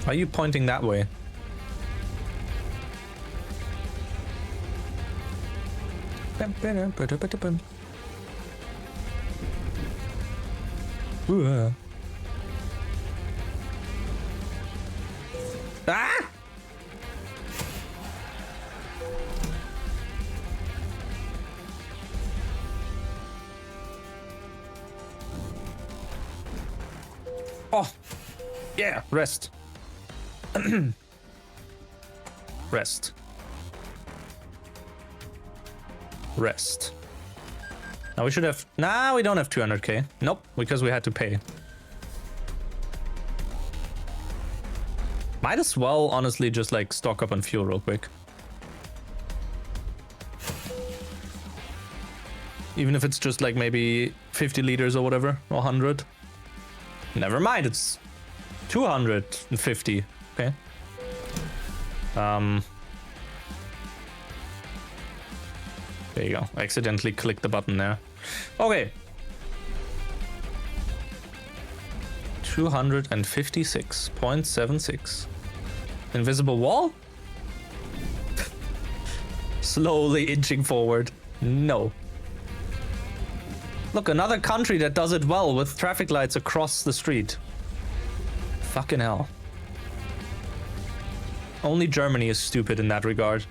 Why are you pointing that way? Ooh. Ah! Oh, yeah, rest. Rest. Rest. Now we should have... Nah, we don't have 200k. Nope, because we had to pay. Might as well, honestly, just like stock up on fuel real quick. Even if it's just like maybe 50 liters or whatever, or 100. Never mind, it's 250. Okay. There you go. I accidentally clicked the button there. Okay. 256.76. Invisible wall? Slowly inching forward. No. Look, another country that does it well with traffic lights across the street. Fucking hell. Only Germany is stupid in that regard.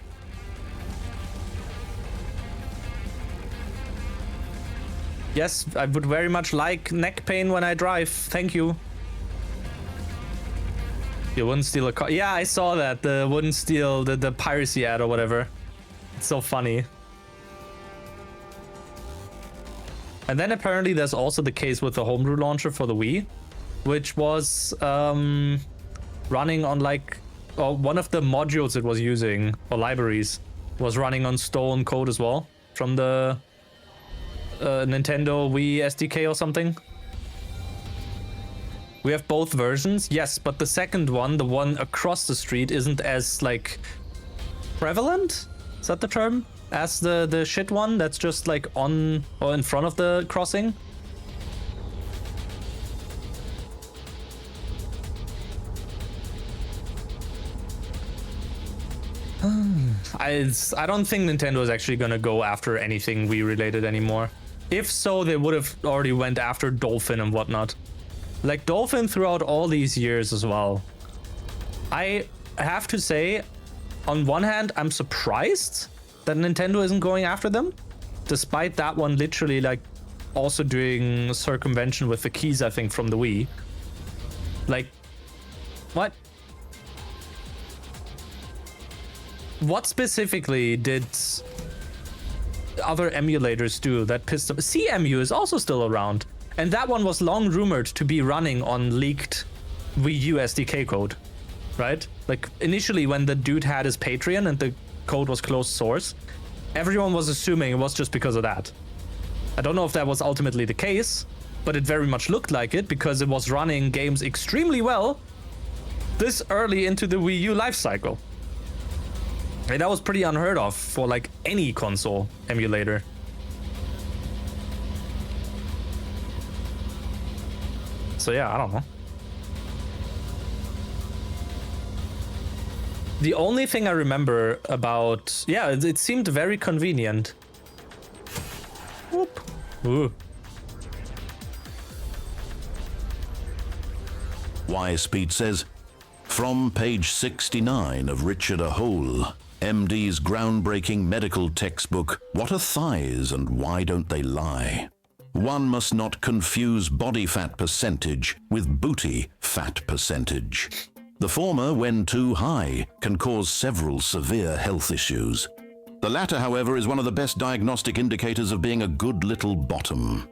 Yes, I would very much like neck pain when I drive. Thank you. You wouldn't steal a car. Yeah, I saw that. The wouldn't steal the piracy ad or whatever. It's so funny. And then apparently there's also the case with the homebrew launcher for the Wii, which was running on like, or one of the modules it was using, or libraries, was running on stolen code as well from the Nintendo Wii SDK or something. We have both versions, yes, but the second one, the one across the street, isn't as like prevalent? Is that the term? As the shit one that's just like on or in front of the crossing. I don't think Nintendo is actually gonna go after anything Wii related anymore. If so, they would have already went after Dolphin and whatnot. Like Dolphin throughout all these years as well. I have to say, on one hand, I'm surprised that Nintendo isn't going after them, despite that one literally like also doing circumvention with the keys, I think, from the Wii. Like, what? What specifically did other emulators do that pissed them? CMU is also still around, and that one was long rumored to be running on leaked Wii U SDK code, right? Like initially when the dude had his Patreon and the code was closed source, everyone was assuming it was just because of that. I don't know if that was ultimately the case, but it very much looked like it because it was running games extremely well this early into the Wii U life cycle. And that was pretty unheard of for like any console emulator. So yeah, I don't know. The only thing I remember about... Yeah, it seemed very convenient. Whoop. Ooh. Y-Speed says, from page 69 of Richard A. Hole, MD's groundbreaking medical textbook, What Are Thighs and Why Don't They Lie? One must not confuse body fat percentage with booty fat percentage. The former, when too high, can cause several severe health issues. The latter, however, is one of the best diagnostic indicators of being a good little bottom.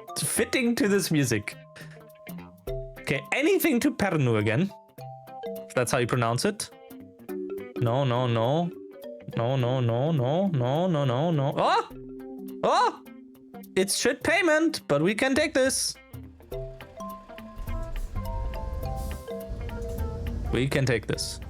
It's fitting to this music. Okay, anything to Pernu again. If that's how you pronounce it. No, no, no. No, no, no, no, no, no, no, no. Oh! Oh! It's shit payment, but we can take this. We can take this.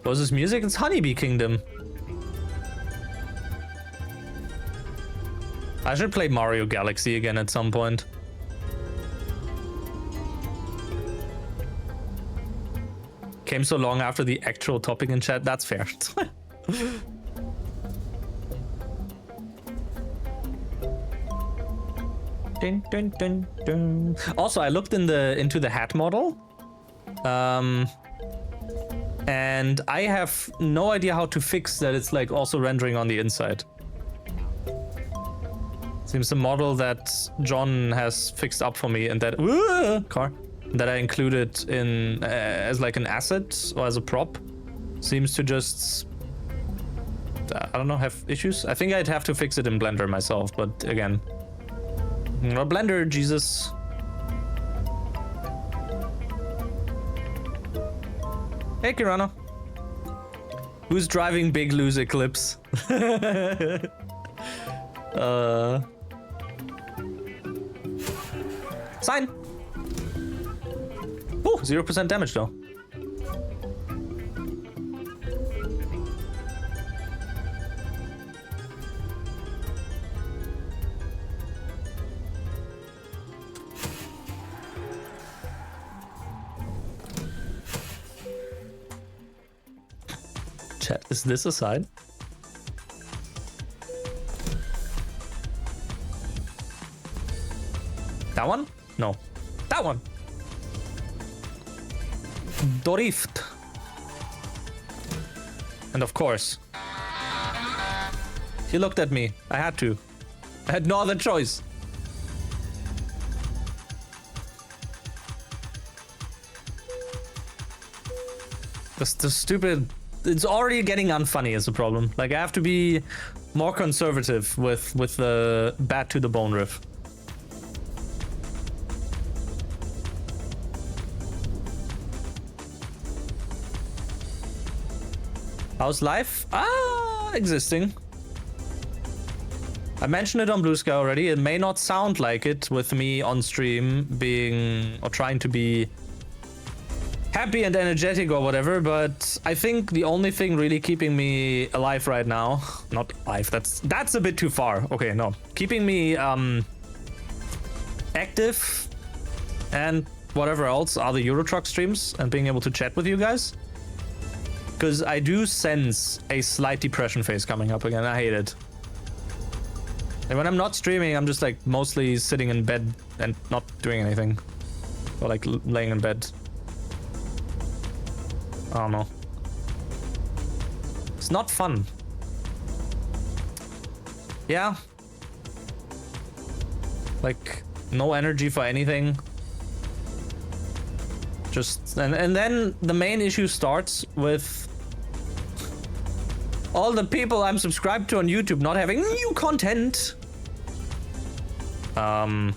What's this music? It's Honeybee Kingdom. I should play Mario Galaxy again at some point. Came so long after the actual topic in chat. That's fair. Dun, dun, dun, dun. Also, I looked into the hat model, and I have no idea how to fix that. It's like also rendering on the inside. Seems a model that John has fixed up for me, and that car that I included in as like an asset or as a prop seems to just, I don't know, have issues. I think I'd have to fix it in Blender myself, but again, Blender, Jesus. Hey, Kirana. Who's driving Big Lose Eclipse? Sign. Ooh, 0% damage though. Chat, is this a sign? That one? No. That one! Dorift. And of course, he looked at me. I had to. I had no other choice. The stupid... It's already getting unfunny is the problem. Like, I have to be more conservative with the bat to the bone riff. How's life? Existing. I mentioned it on Blue Sky already. It may not sound like it with me on stream being or trying to be happy and energetic or whatever, but I think the only thing really keeping me alive right now, not alive, that's a bit too far. Okay, no. Keeping me active and whatever else are the Euro Truck streams and being able to chat with you guys. Because I do sense a slight depression phase coming up again. I hate it. And when I'm not streaming, I'm just like mostly sitting in bed and not doing anything. Or like laying in bed. I don't know. It's not fun. Yeah. Like, no energy for anything. Just, and then the main issue starts with all the people I'm subscribed to on YouTube not having new content. How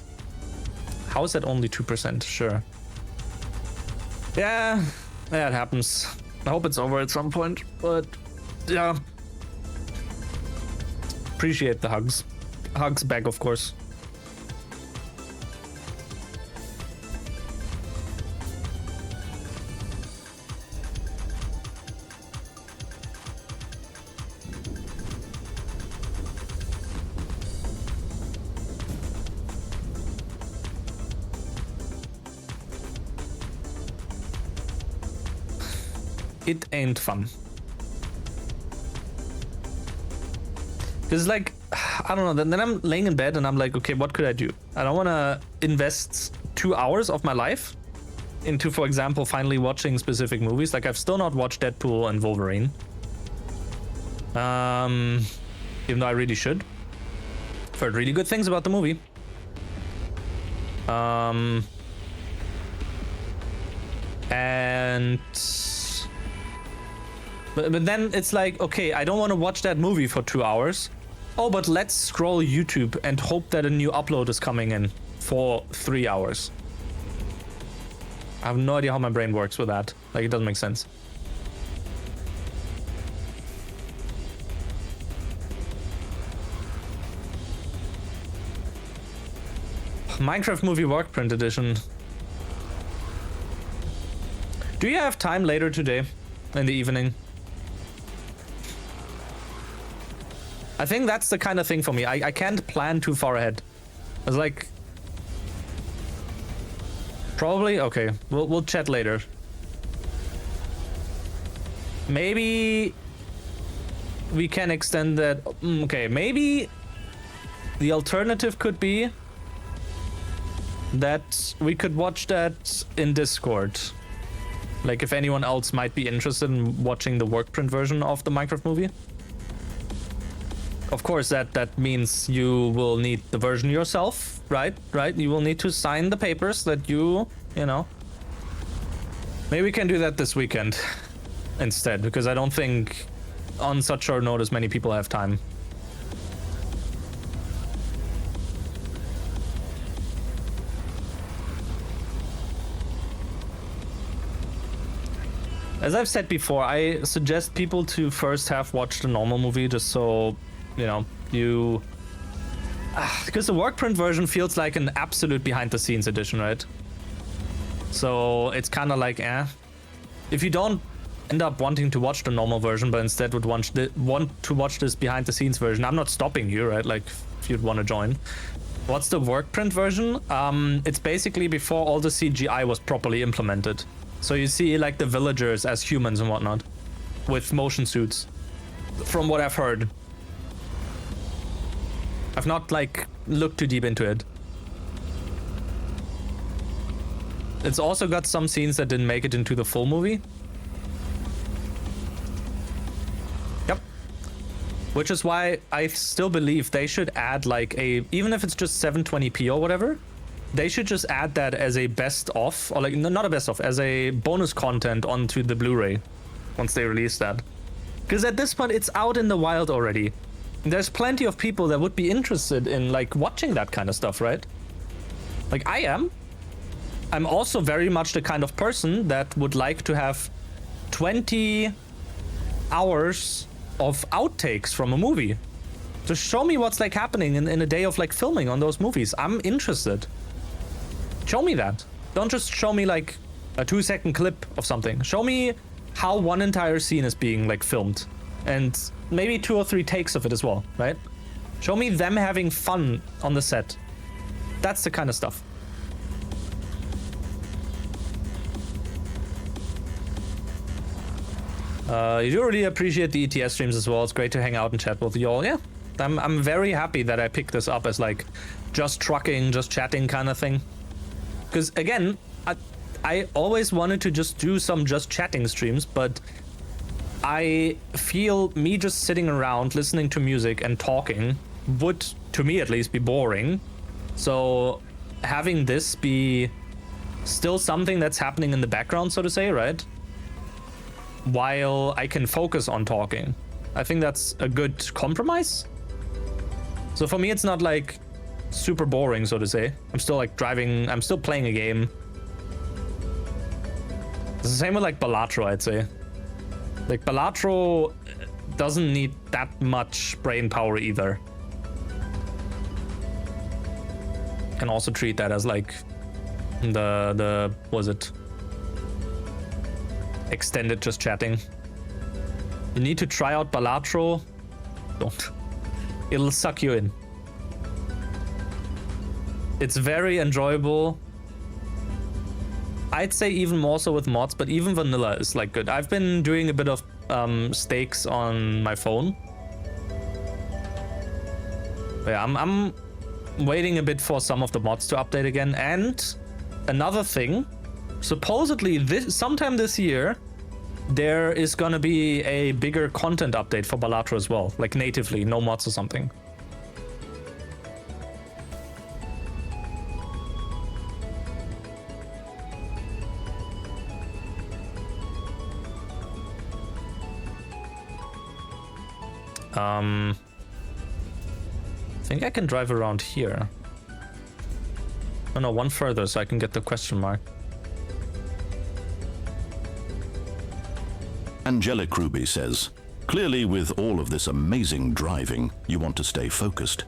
is that only 2%? Sure. Yeah, it happens. I hope it's over at some point, but yeah. Appreciate the hugs. Hugs back, of course. It ain't fun. Because, like, I don't know, then I'm laying in bed and I'm like, okay, what could I do? I don't want to invest 2 hours of my life into, for example, finally watching specific movies. Like, I've still not watched Deadpool and Wolverine. Even though I really should. I've heard really good things about the movie. And... But then it's like, okay, I don't want to watch that movie for 2 hours. Oh, but let's scroll YouTube and hope that a new upload is coming in for 3 hours. I have no idea how my brain works with that. Like, it doesn't make sense. Minecraft Movie Work Print Edition. Do you have time later today in the evening? I think that's the kind of thing for me. I can't plan too far ahead. It's like... Probably? Okay. We'll chat later. Maybe... we can extend that... Okay, maybe... the alternative could be... that we could watch that in Discord. Like, if anyone else might be interested in watching the work print version of the Minecraft movie. Of course, that means you will need the version yourself, right? Right? You will need to sign the papers that you know. Maybe we can do that this weekend instead, because I don't think on such short notice many people have time. As I've said before, I suggest people to first have watched the normal movie, just so, you know, you... because the work print version feels like an absolute behind-the-scenes edition, right? So it's kind of like, if you don't end up wanting to watch the normal version, but instead would want to watch this behind-the-scenes version, I'm not stopping you, right? Like, if you'd want to join. What's the work print version? It's basically before all the CGI was properly implemented. So you see, like, the villagers as humans and whatnot, with motion suits, from what I've heard. I've not, like, looked too deep into it. It's also got some scenes that didn't make it into the full movie. Yep. Which is why I still believe they should add, like, even if it's just 720p or whatever, they should just add that as a best of, or like, not a best of, as a bonus content onto the Blu-ray once they release that. Because at this point, it's out in the wild already. There's plenty of people that would be interested in, like, watching that kind of stuff, right? Like, I am. I'm also very much the kind of person that would like to have 20 hours of outtakes from a movie. Just show me what's, like, happening in a day of, like, filming on those movies. I'm interested. Show me that. Don't just show me, like, a 2-second clip of something. Show me how one entire scene is being, like, filmed. And maybe 2 or 3 takes of it as well, right? Show me them having fun on the set. That's the kind of stuff. You do really appreciate the ETS streams as well. It's great to hang out and chat with you all. Yeah, I'm very happy that I picked this up as, like, just trucking, just chatting kind of thing. Because, again, I always wanted to just do some just chatting streams, but I feel me just sitting around listening to music and talking would, to me at least, be boring. So having this be still something that's happening in the background, so to say, right? While I can focus on talking. I think that's a good compromise. So for me, it's not like super boring, so to say. I'm still, like, driving, I'm still playing a game. It's the same with, like, Balatro, I'd say. Like, Balatro doesn't need that much brain power either. Can also treat that as like the was it extended just chatting. You need to try out Balatro. Don't. It'll suck you in. It's very enjoyable. I'd say even more so with mods, but even vanilla is like good. I've been doing a bit of stakes on my phone. But yeah, I'm waiting a bit for some of the mods to update again. And another thing, supposedly sometime this year, there is gonna be a bigger content update for Balatro as well, like natively, no mods or something. I think I can drive around here. Oh no, one further so I can get the question mark. Angelic Ruby says, clearly with all of this amazing driving, you want to stay focused.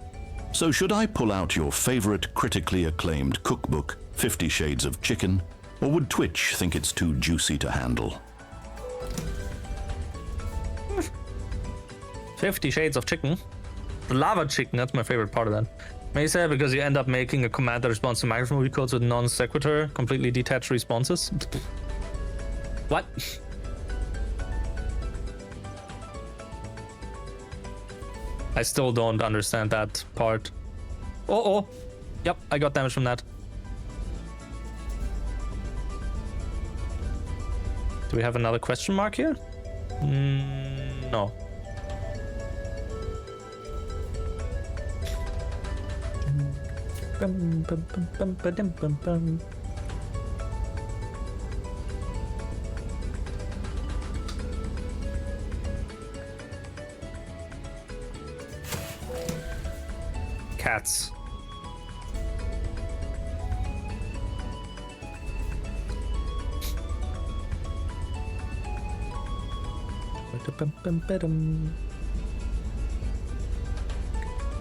So should I pull out your favorite critically acclaimed cookbook, 50 Shades of Chicken, or would Twitch think it's too juicy to handle? 50 Shades of Chicken. The lava chicken, that's my favorite part of that. May say because you end up making a command that responds to microphone movie codes with non sequitur, completely detached responses. What? I still don't understand that part. Oh. Yep, I got damage from that. Do we have another question mark here? No. Cats.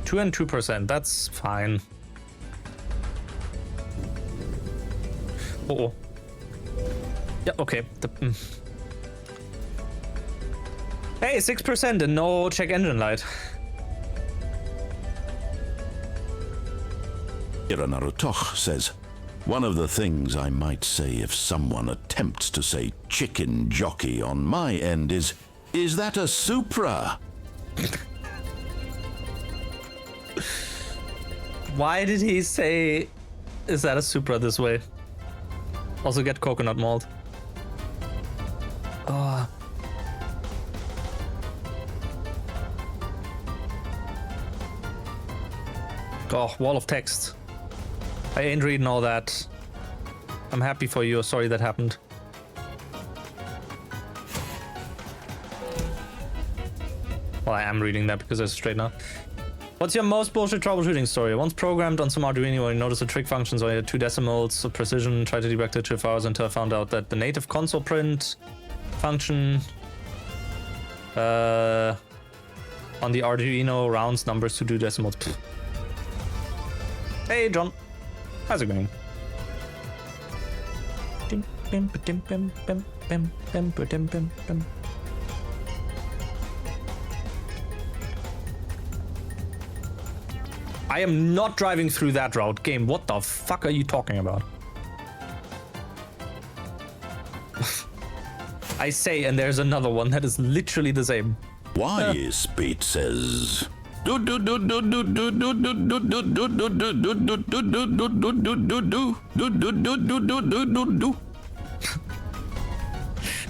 Two and 2%, that's fine. Oh. Yeah, okay. Hey, 6% and no check engine light. Iranarutoch says, one of the things I might say if someone attempts to say chicken jockey on my end is that a Supra? Why did he say, is that a Supra this way? Also get coconut malt. Oh. Oh, wall of text. I ain't reading all that. I'm happy for you. Sorry that happened. Well, I am reading that because it's straight now. What's your most bullshit troubleshooting story? Once programmed on some Arduino where you noticed the trick functions only had 2 decimals of precision, tried to debug the chip for hours until I found out that the native console print function on the Arduino rounds numbers to 2 decimals. Pfft. Hey John, how's it going? I am not driving through that route. Game, what the fuck are you talking about? I say, and there's another one that is literally the same. Why is Pete says...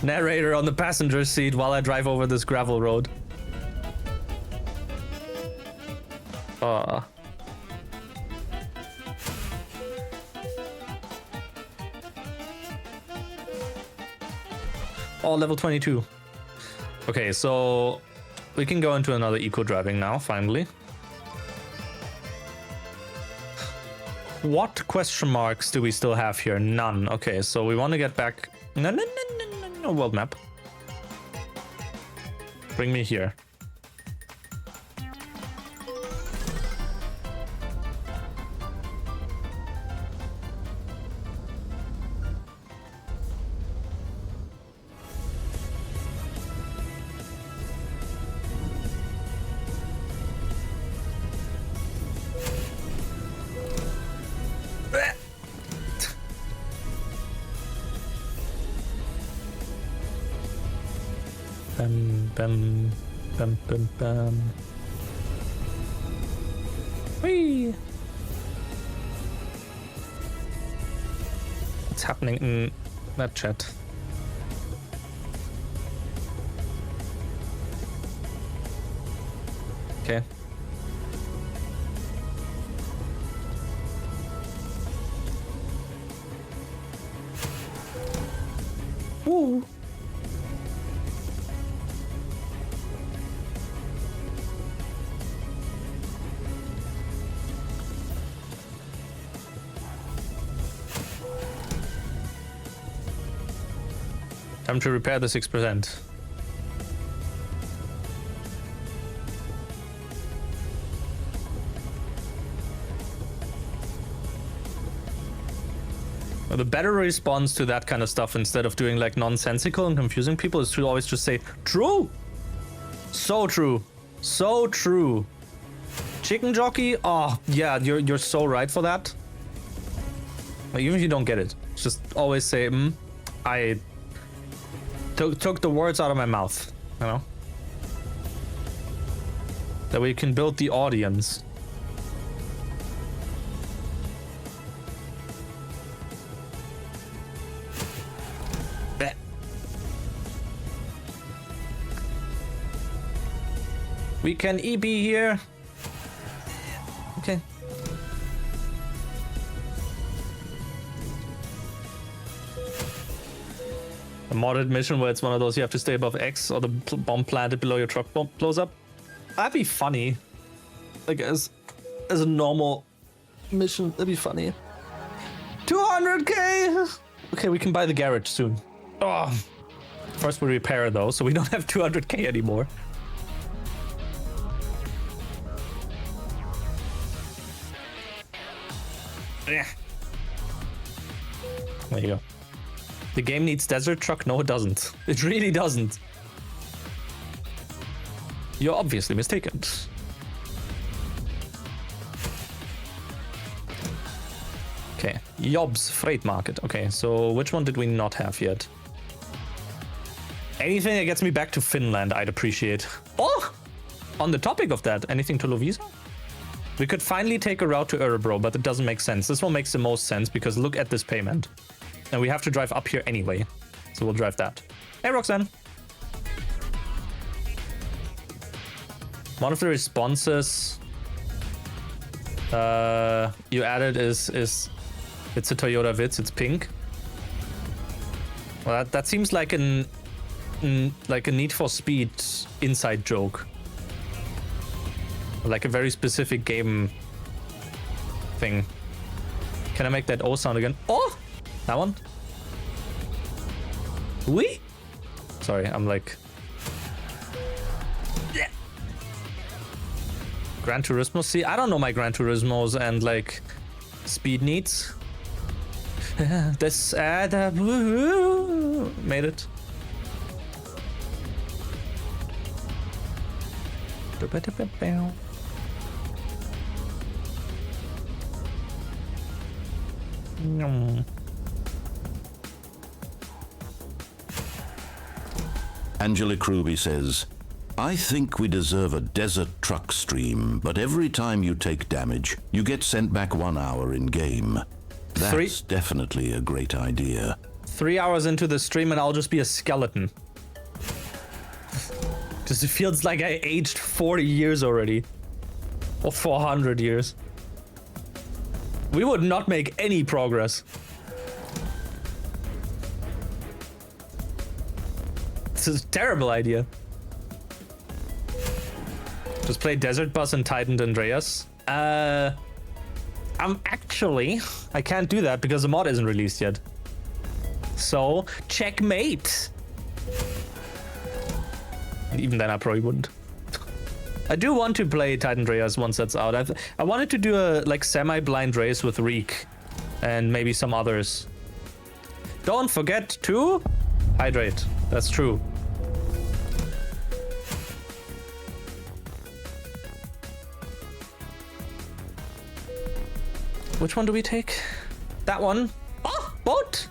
Narrator on the passenger seat while I drive over this gravel road. Oh, level 22. Okay, so we can go into another eco driving now, finally. What question marks do we still have here? None. Okay, so we want to get back. No, world map. Bring me here. bam, bam, bam, bam. Whee! What's happening in that chat? Okay. Woo! Time to repair the 6%. The better response to that kind of stuff, instead of doing like nonsensical and confusing people, is to always just say true. So true. So true. Chicken jockey? Oh yeah, you're so right for that. Like, even if you don't get it, just always say, I took the words out of my mouth, you know? That way you can build the audience. Bleh. We can EP here. Okay. A modded mission where it's one of those you have to stay above X or the bomb planted below your truck blows up. That'd be funny. Like as a normal mission, that'd be funny. 200k! Okay, we can buy the garage soon. Oh. First we repair though, so we don't have 200k anymore. Yeah. There you go. The game needs desert truck? No, it doesn't. It really doesn't. You're obviously mistaken. Okay, Jobs Freight Market. Okay, so which one did we not have yet? Anything that gets me back to Finland, I'd appreciate. Oh! On the topic of that, anything to Lovisa? We could finally take a route to Örebro, but it doesn't make sense. This one makes the most sense because look at this payment. And we have to drive up here anyway. So we'll drive that. Hey, Roxanne. One of the responses you added is it's a Toyota Vitz, it's pink. Well, that seems like a Need for Speed inside joke. Like a very specific game thing. Can I make that O sound again? Oh! That one? Wee? Sorry, I'm like... Yeah. Gran Turismo? See, I don't know my Gran Turismos and like speed needs. This made it. Angela Kruby says, I think we deserve a desert truck stream, but every time you take damage, you get sent back 1 hour in game. That's definitely a great idea. 3 hours into the stream and I'll just be a skeleton. Because it feels like I aged 40 years already. Or 400 years. We would not make any progress. This is a terrible idea. Just play Desert Bus and Titan Andreas. I can't do that because the mod isn't released yet. So, checkmate. Even then I probably wouldn't. I do want to play Titan Andreas once that's out. I wanted to do a like semi-blind race with Raych and maybe some others. Don't forget to hydrate. That's true. Which one do we take? That one. Oh, boat!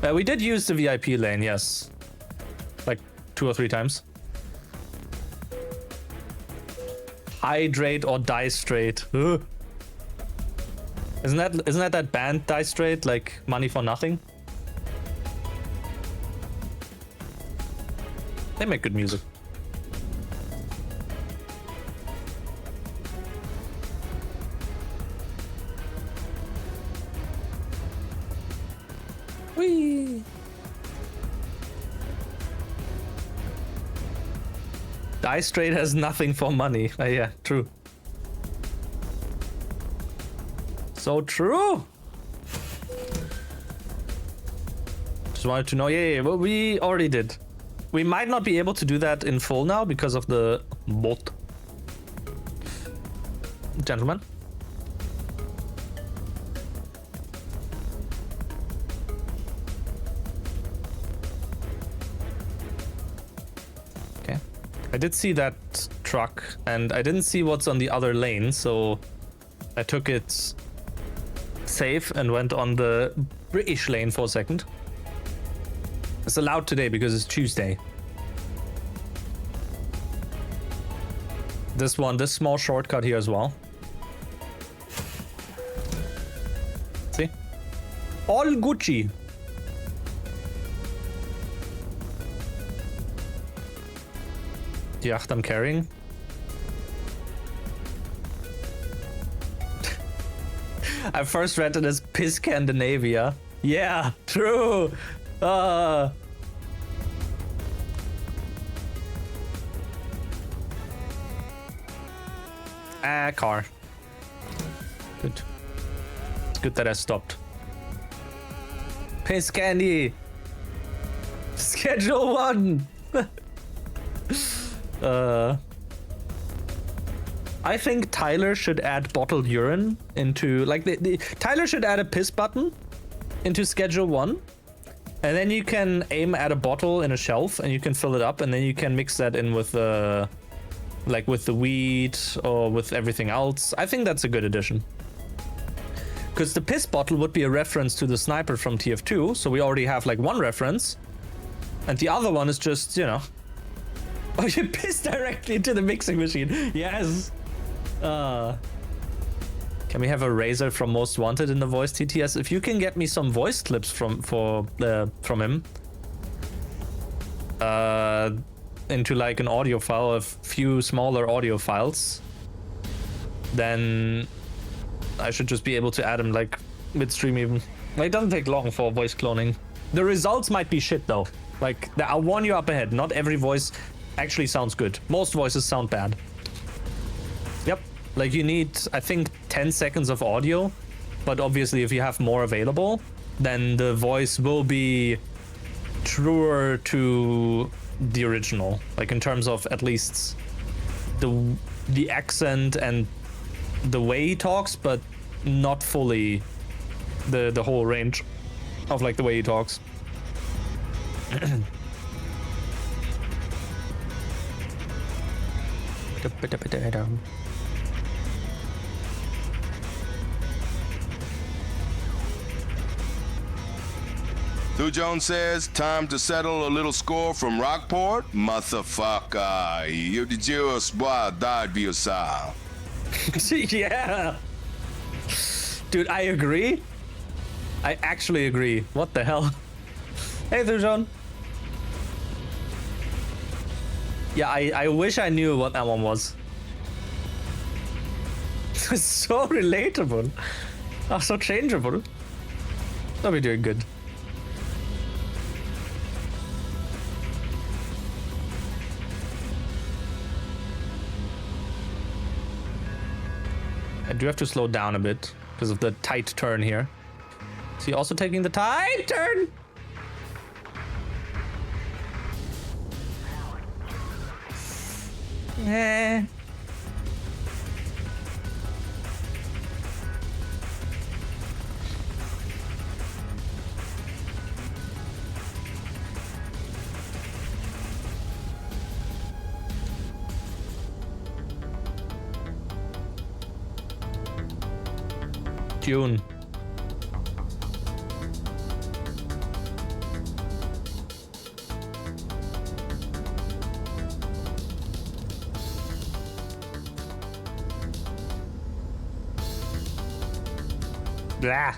We did use the VIP lane, yes. Like 2 or 3 times. Hydrate or die straight. Ugh. Isn't that band, die straight? Like money for nothing? They make good music. Whee! Die straight has nothing for money. Yeah, true. So true. Just wanted to know. Yeah, well, we already did. We might not be able to do that in full now because of the bot. Gentlemen. Okay. I did see that truck and I didn't see what's on the other lane, so I took it safe and went on the British lane for a second. It's allowed today because it's Tuesday. This small shortcut here as well. See? All Gucci. The yacht I'm carrying. I first read it as Piss Scandinavia. Yeah, true. Car. Good. It's good that I stopped. Piss Candy. Schedule 1. I think Tyler should add bottled urine into, like, Tyler should add a piss button into Schedule 1, and then you can aim at a bottle in a shelf and you can fill it up, and then you can mix that in with like with the weed or with everything else. I think that's a good addition. Because the piss bottle would be a reference to the sniper from TF2, so we already have like one reference, and the other one is just, you know, oh, you piss directly into the mixing machine. Yes. Can we have a razor from Most Wanted in the voice TTS? If you can get me some voice clips from him, into like an audio file, a few smaller audio files, then I should just be able to add them like midstream even. Like, it doesn't take long for voice cloning. The results might be shit though. Like, I'll warn you up ahead. Not every voice actually sounds good. Most voices sound bad. Yep. Like, you need, I think, 10 seconds of audio, but obviously if you have more available, then the voice will be truer to the original, like in terms of at least the accent and the way he talks, but not fully the whole range of like the way he talks. Thu Jones says, time to settle a little score from Rockport. Motherfucker, you the Jews, boy, died be yourself. Yeah. Dude, I agree. I actually agree. What the hell? Hey, Thujon. Yeah, I wish I knew what that one was. It's so relatable. Oh, so changeable. I'll be doing good. I do have to slow down a bit because of the tight turn here. Is he also taking the tight turn? Eh. June. Blah.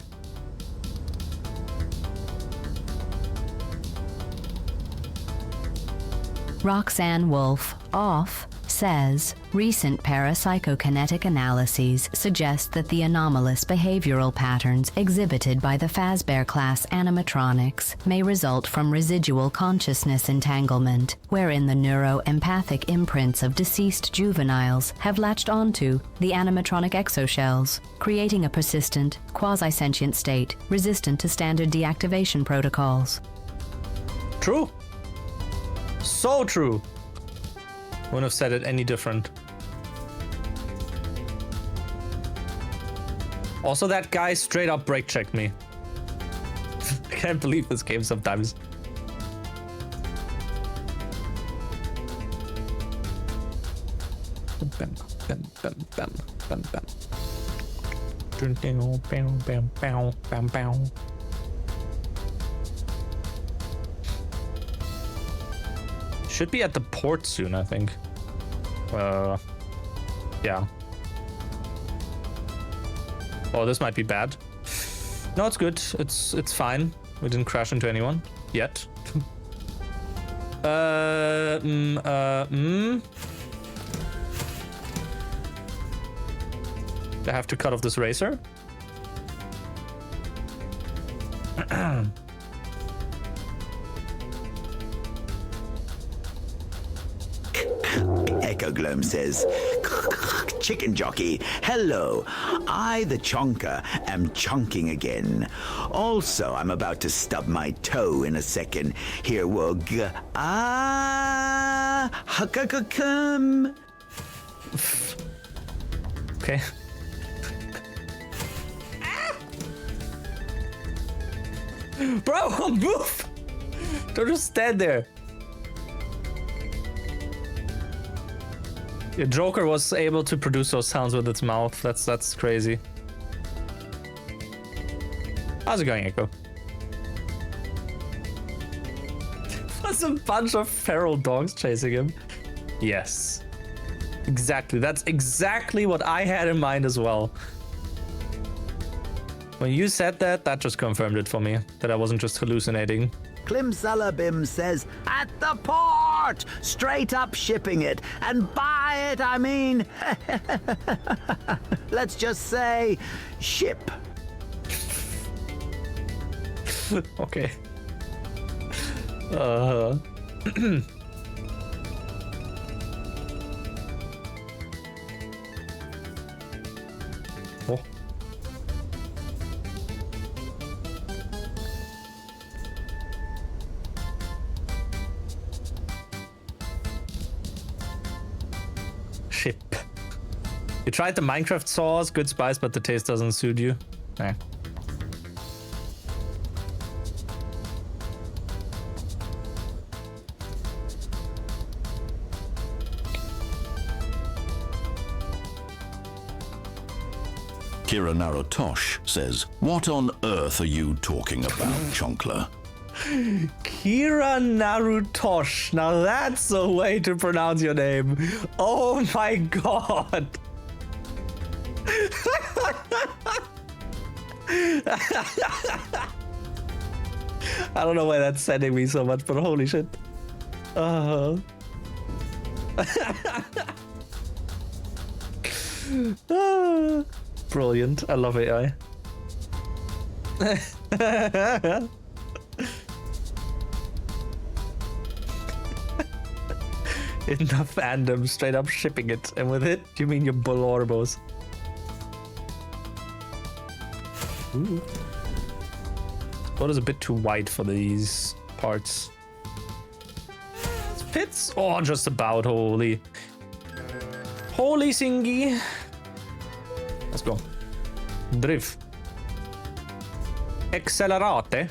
Roxanne Wolf, off, says, recent parapsychokinetic analyses suggest that the anomalous behavioral patterns exhibited by the Fazbear-class animatronics may result from residual consciousness entanglement, wherein the neuroempathic imprints of deceased juveniles have latched onto the animatronic exoshells, creating a persistent, quasi-sentient state resistant to standard deactivation protocols. True. So true. Wouldn't have said it any different. Also, that guy straight up brake checked me. I can't believe this game sometimes. Bam, bam, bam, bam, bam, bam. Bam, bam, bam, bam, bam. Should be at the port soon, I think. Yeah. Oh, this might be bad. No, it's good. It's fine. We didn't crash into anyone yet. I have to cut off this racer. Echo Gloam says, Chicken Jockey, hello. I, the Chonker, am chunking again. Also, I'm about to stub my toe in a second. Here we'll go. Huckakakam. Okay. Bro, move! Don't just stand there. Your Joker was able to produce those sounds with its mouth. That's crazy. How's it going, Echo? There's a bunch of feral dogs chasing him. Yes. Exactly. That's exactly what I had in mind as well. When you said that, that just confirmed it for me. That I wasn't just hallucinating. Klimsalabim says, at the port! Straight up shipping it. And by it, I mean, let's just say, ship. Okay. Oh. Ship. You tried the Minecraft sauce, good spice, but the taste doesn't suit you. Eh. Kira Narutosh says, what on earth are you talking about, Chonkler? Kira Narutosh. Now that's a way to pronounce your name. Oh my god. I don't know why that's sending me so much, but holy shit. Brilliant. I love AI. In the fandom, straight up shipping it. And with it, you mean your bull orbos. Ooh. What is a bit too wide for these parts? It fits. Oh, just about. Holy. Holy singy. Let's go. Drift. Accelerate.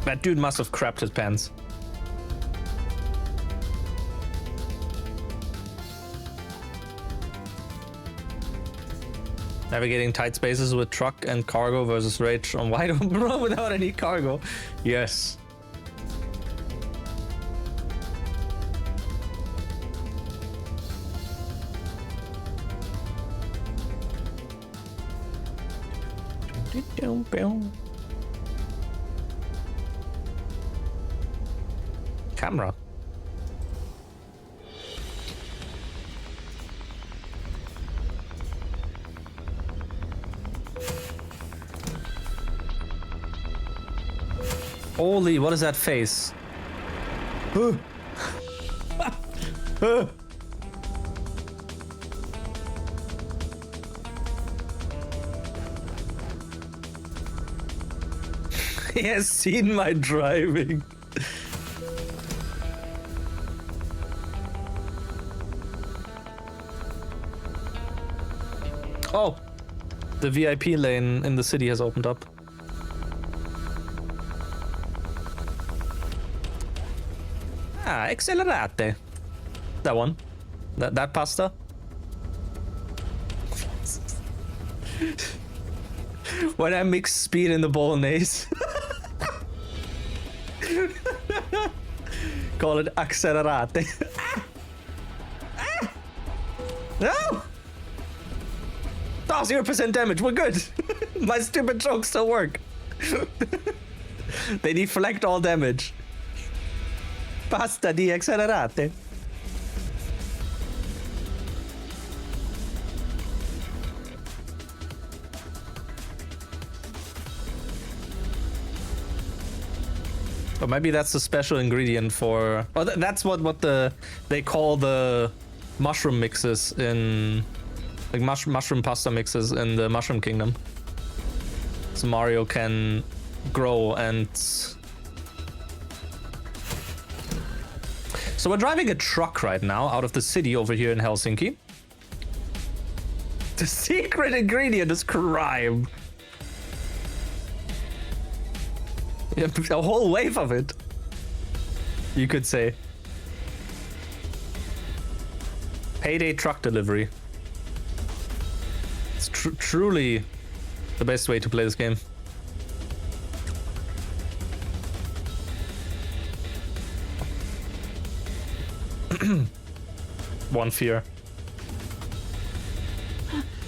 That dude must have crapped his pants. Navigating tight spaces with truck and cargo versus Raych on wide open road without any cargo. Yes. Camera. Holy, what is that face? He has seen my driving. Oh, the VIP lane in the city has opened up. Ah, accelerate. That one. That pasta. When I mix speed in the bolognese. Call it accelerate. No! Oh, 0% damage, we're good. My stupid jokes still work. They deflect all damage. Pasta di accelerate. Or maybe that's the special ingredient for... Oh, that's what they call the mushroom mixes in... Like mushroom pasta mixes in the Mushroom Kingdom. So Mario can grow and... So we're driving a truck right now out of the city over here in Helsinki. The secret ingredient is crime. Yeah, a whole wave of it, you could say. Payday truck delivery. It's truly the best way to play this game. One fear.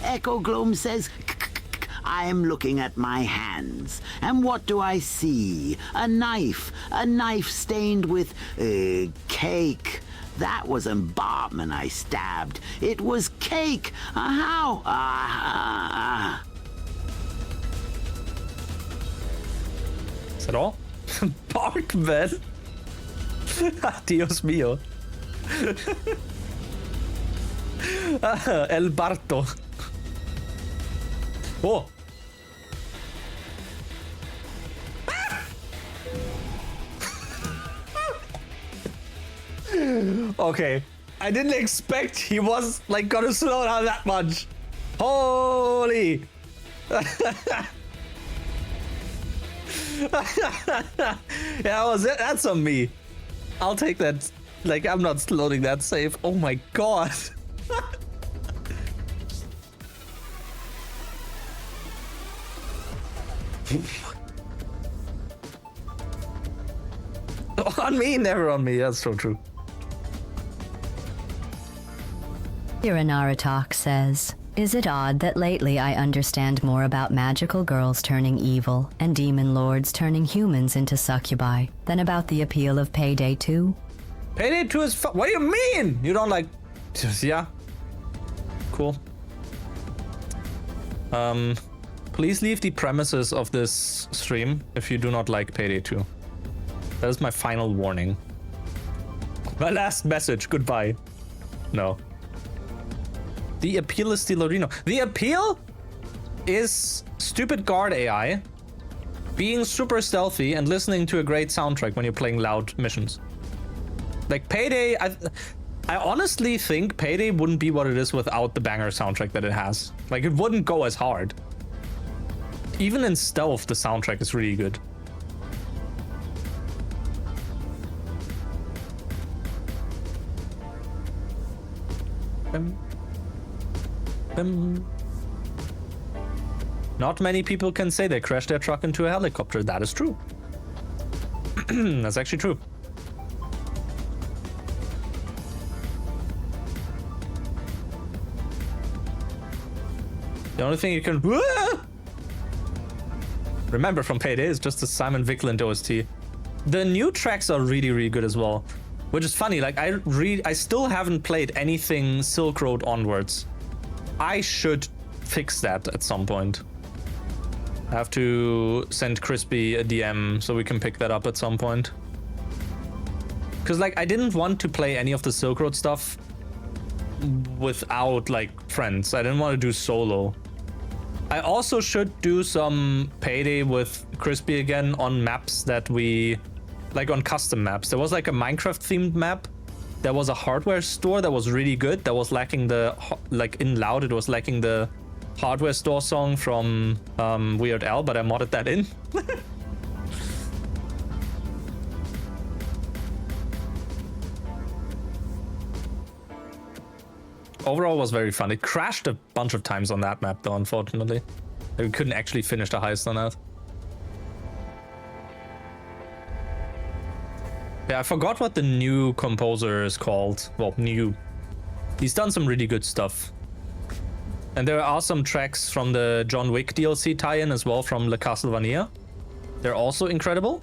Echo Gloom says, I am looking at my hands, and what do I see? A knife stained with cake. That wasn't Bartman I stabbed. It was cake. How? Is that all? Bartman? Dios mío. El Barto. Oh. Okay, I didn't expect he was like gonna slow down that much. Holy. Yeah, that's on me. I'll take that. Like, I'm not loading that safe. Oh my god. On me, never on me. That's so true. Iranaratok says, is it odd that lately I understand more about magical girls turning evil and demon lords turning humans into succubi than about the appeal of Payday 2? Payday 2 is what do you mean? You don't like... Yeah. Cool. Please leave the premises of this stream if you do not like Payday 2. That is my final warning. My last message. Goodbye. No. The appeal is still Lorino. The appeal is stupid guard AI being super stealthy and listening to a great soundtrack when you're playing loud missions. Like Payday, I honestly think Payday wouldn't be what it is without the banger soundtrack that it has. Like, it wouldn't go as hard. Even in stealth, the soundtrack is really good. Not many people can say they crashed their truck into a helicopter. That is true. That's actually true. The only thing you can remember from Payday is just the Simon Vickland OST. The new tracks are really, really good as well. Which is funny, like I still haven't played anything Silk Road onwards. I should fix that at some point. I have to send Crispy a DM so we can pick that up at some point. Because like I didn't want to play any of the Silk Road stuff without like friends. I didn't want to do solo. I also should do some Payday with Crispy again on maps that we... like on custom maps. There was like a Minecraft themed map. There was a hardware store that was really good. That was lacking the... like in Loud it was lacking the hardware store song from Weird Al, but I modded that in. Overall was very fun. It crashed a bunch of times on that map though, unfortunately. We couldn't actually finish the heist on that. Yeah, I forgot what the new composer is called. Well, new. He's done some really good stuff. And there are some tracks from the John Wick DLC tie-in as well from Le Castlevania. They're also incredible.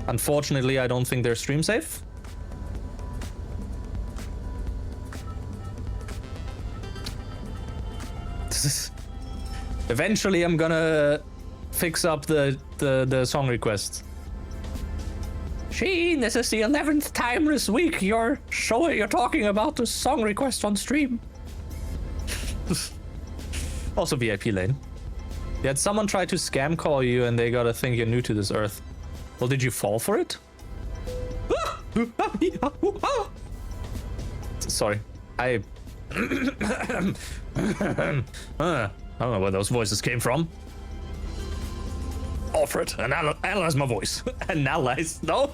Unfortunately, I don't think they're stream safe. Eventually, I'm gonna fix up the song request. Sheen, this is the 11th time this week you're talking about the song request on stream. Also VIP lane. You had someone try to scam call you and they gotta think you're new to this earth. Well, did you fall for it? Sorry. I don't know where those voices came from. Alfred, analyze my voice. Analyze, no?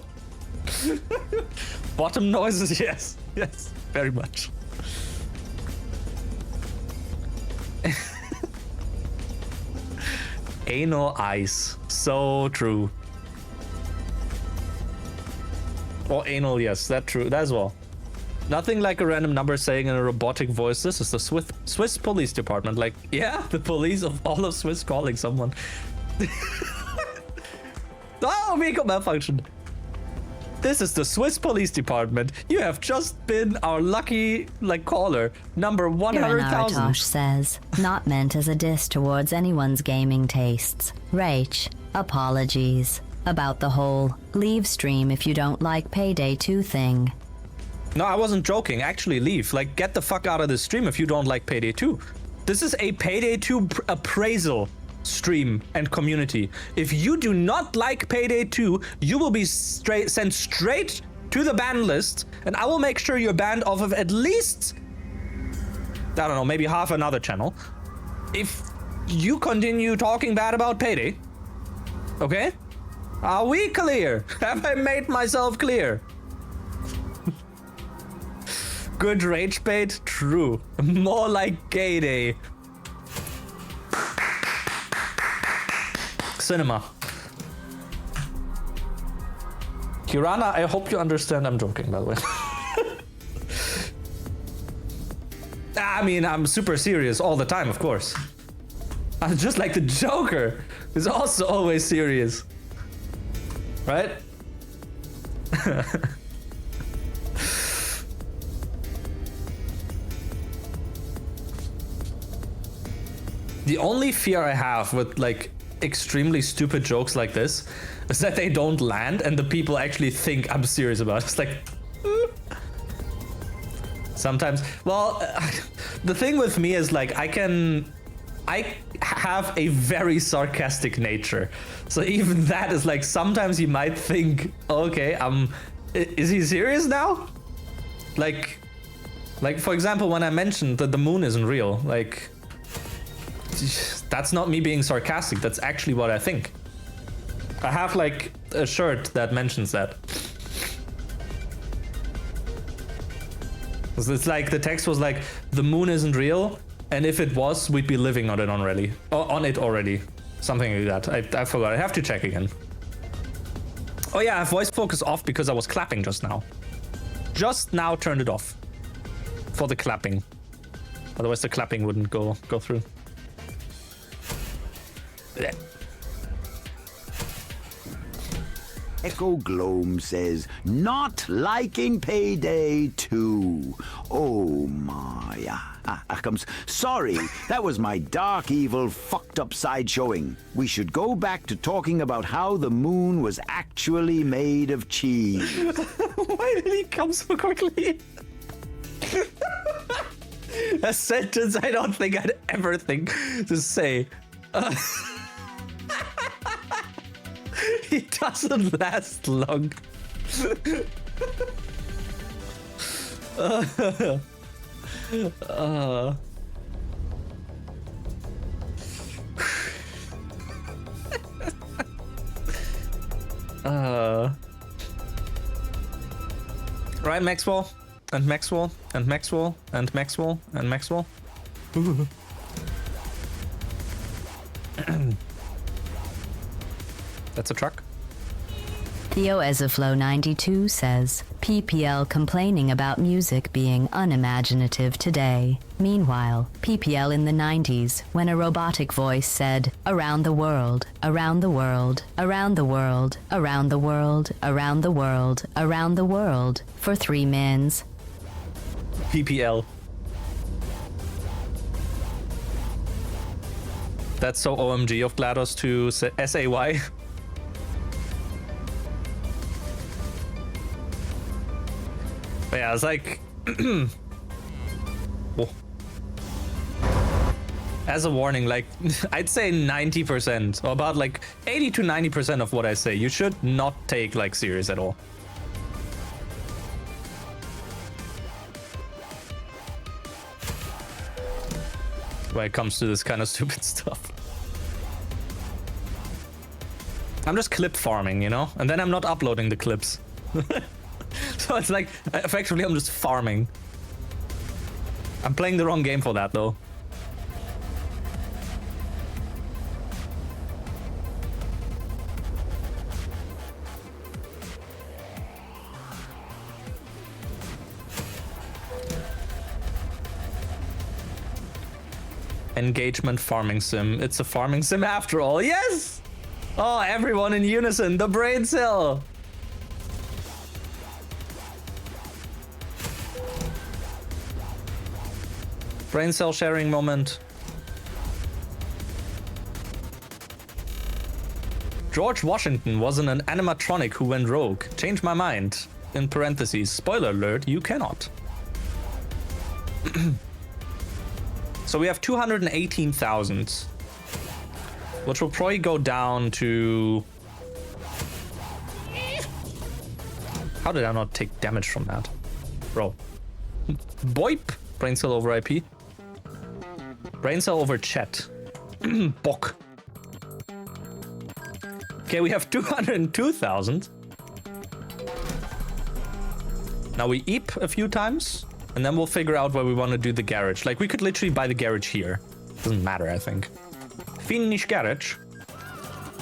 Bottom noises, yes. Yes, very much. Anal ice. So true. Or anal, yes, that's true. That as well. Nothing like a random number saying in a robotic voice, this is the Swiss police department. Like, yeah, the police of all of Swiss calling someone. Oh, vehicle malfunction. This is the Swiss police department. You have just been our lucky, caller. Number 100,000. Aratosh says, not meant as a diss towards anyone's gaming tastes. Raych, apologies. About the whole, leave stream if you don't like Payday 2 thing. No, I wasn't joking. Actually, leave. Get the fuck out of this stream if you don't like Payday 2. This is a Payday 2 appraisal stream and community. If you do not like Payday 2, you will be sent straight to the ban list, and I will make sure you're banned off of at least, I don't know, maybe half another channel. If you continue talking bad about Payday, okay? Are we clear? Have I made myself clear? Good rage bait? True. More like gay day. Cinema. Kirana, I hope you understand I'm joking, by the way. I mean, I'm super serious all the time, of course. I'm just like the Joker, who's also always serious. Right? The only fear I have with extremely stupid jokes like this is that they don't land and the people actually think I'm serious about it. It's like sometimes, well, the thing with me is I have a very sarcastic nature, so even that is sometimes you might think, okay, is he serious now? Like for example, when I mentioned that the moon isn't real, that's not me being sarcastic. That's actually what I think. I have a shirt that mentions that. It's the text was the moon isn't real. And if it was, we'd be living on it already. On it already. Something like that. I forgot. I have to check again. Oh yeah, I have voice focus off because I was clapping just now. Just now turned it off. For the clapping. Otherwise the clapping wouldn't go through. Echo Gloam says, not liking Payday 2. Oh my. Comes. Sorry, that was my dark, evil, fucked up side showing. We should go back to talking about how the moon was actually made of cheese. Why did he come so quickly? A sentence I don't think I'd ever think to say. He doesn't last long. Right, Maxwell, and Maxwell, and Maxwell, and Maxwell, and Maxwell. That's a truck. Theo Ezaflow92 says, PPL complaining about music being unimaginative today. Meanwhile, PPL in the 90s, when a robotic voice said, around the world, around the world, around the world, around the world, around the world, around the world, for 3 mins. PPL. That's so OMG of GLaDOS to SAY. But yeah, it's like... oh. As a warning, like, I'd say 90%, or about like 80 to 90% of what I say, you should not take like serious at all. When it comes to this kind of stupid stuff. I'm just clip farming, you know? And then I'm not uploading the clips. So it's like, effectively, I'm just farming. I'm playing the wrong game for that, though. Engagement farming sim. It's a farming sim after all. Yes! Oh, everyone in unison. The brain cell. Brain cell sharing moment. George Washington wasn't an animatronic who went rogue. Change my mind. In parentheses, spoiler alert, you cannot. So we have 218,000. Which will probably go down to... How did I not take damage from that? Bro. Boip! Brain cell over IP. Brain cell over chat. Bok. Okay, we have 202,000. Now we eep a few times, and then we'll figure out where we want to do the garage. Like, we could literally buy the garage here. Doesn't matter, I think. Finish garage.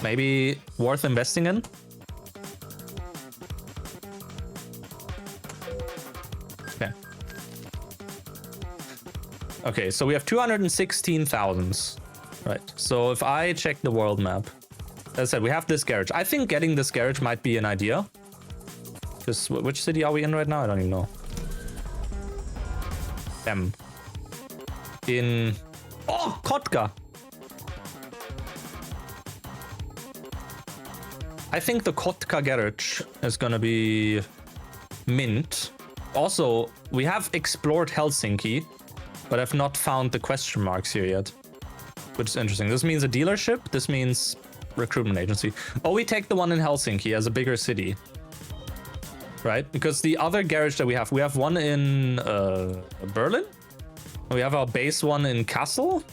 Maybe worth investing in. Okay. Okay, so we have 216,000. Right, so if I check the world map, as I said, we have this garage. I think getting this garage might be an idea. Because which city are we in right now? I don't even know. M. In... Oh, Kotka! I think the Kotka garage is gonna be mint. Also, we have explored Helsinki, but I've not found the question marks here yet. Which is interesting. This means a dealership. This means recruitment agency. Oh, we take the one in Helsinki as a bigger city. Right? Because the other garage that we have one in Berlin. We have our base one in Kassel.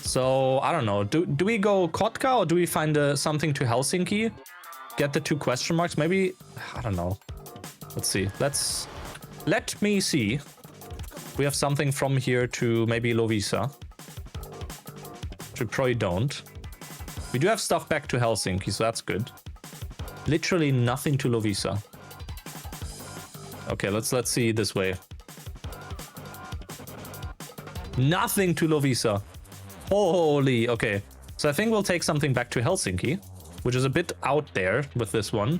So, I don't know. Do we go Kotka or do we find something to Helsinki? Get the 2 question marks? Maybe, I don't know. Let's see. Let me see. We have something from here to maybe Loviisa. Which we probably don't. We do have stuff back to Helsinki, so that's good. Literally nothing to Loviisa. Okay, let's see this way. Nothing to Loviisa. Holy, okay. So I think we'll take something back to Helsinki, which is a bit out there with this one.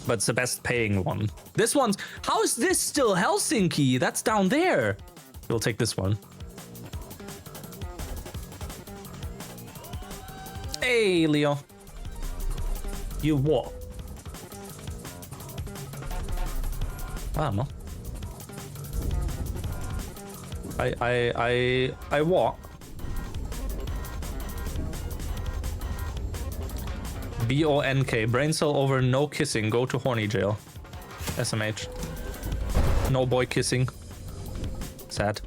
But it's the best paying one. This one's... How is this still Helsinki? That's down there. We'll take this one. Hey, Leo. You what? I don't know. I what? BONK. Brain cell over, no kissing. Go to horny jail. SMH. No boy kissing. Sad.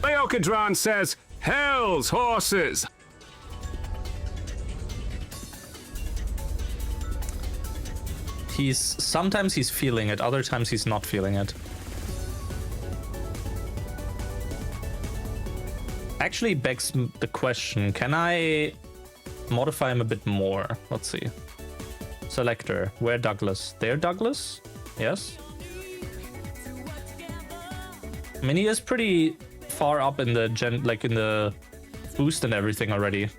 Leokadron says, "Hell's horses." Sometimes he's feeling it, other times he's not feeling it. Actually begs the question, can I modify him a bit more? Let's see. Selector, where Douglas? There Douglas? Yes. I mean, he is pretty far up in the in the boost and everything already.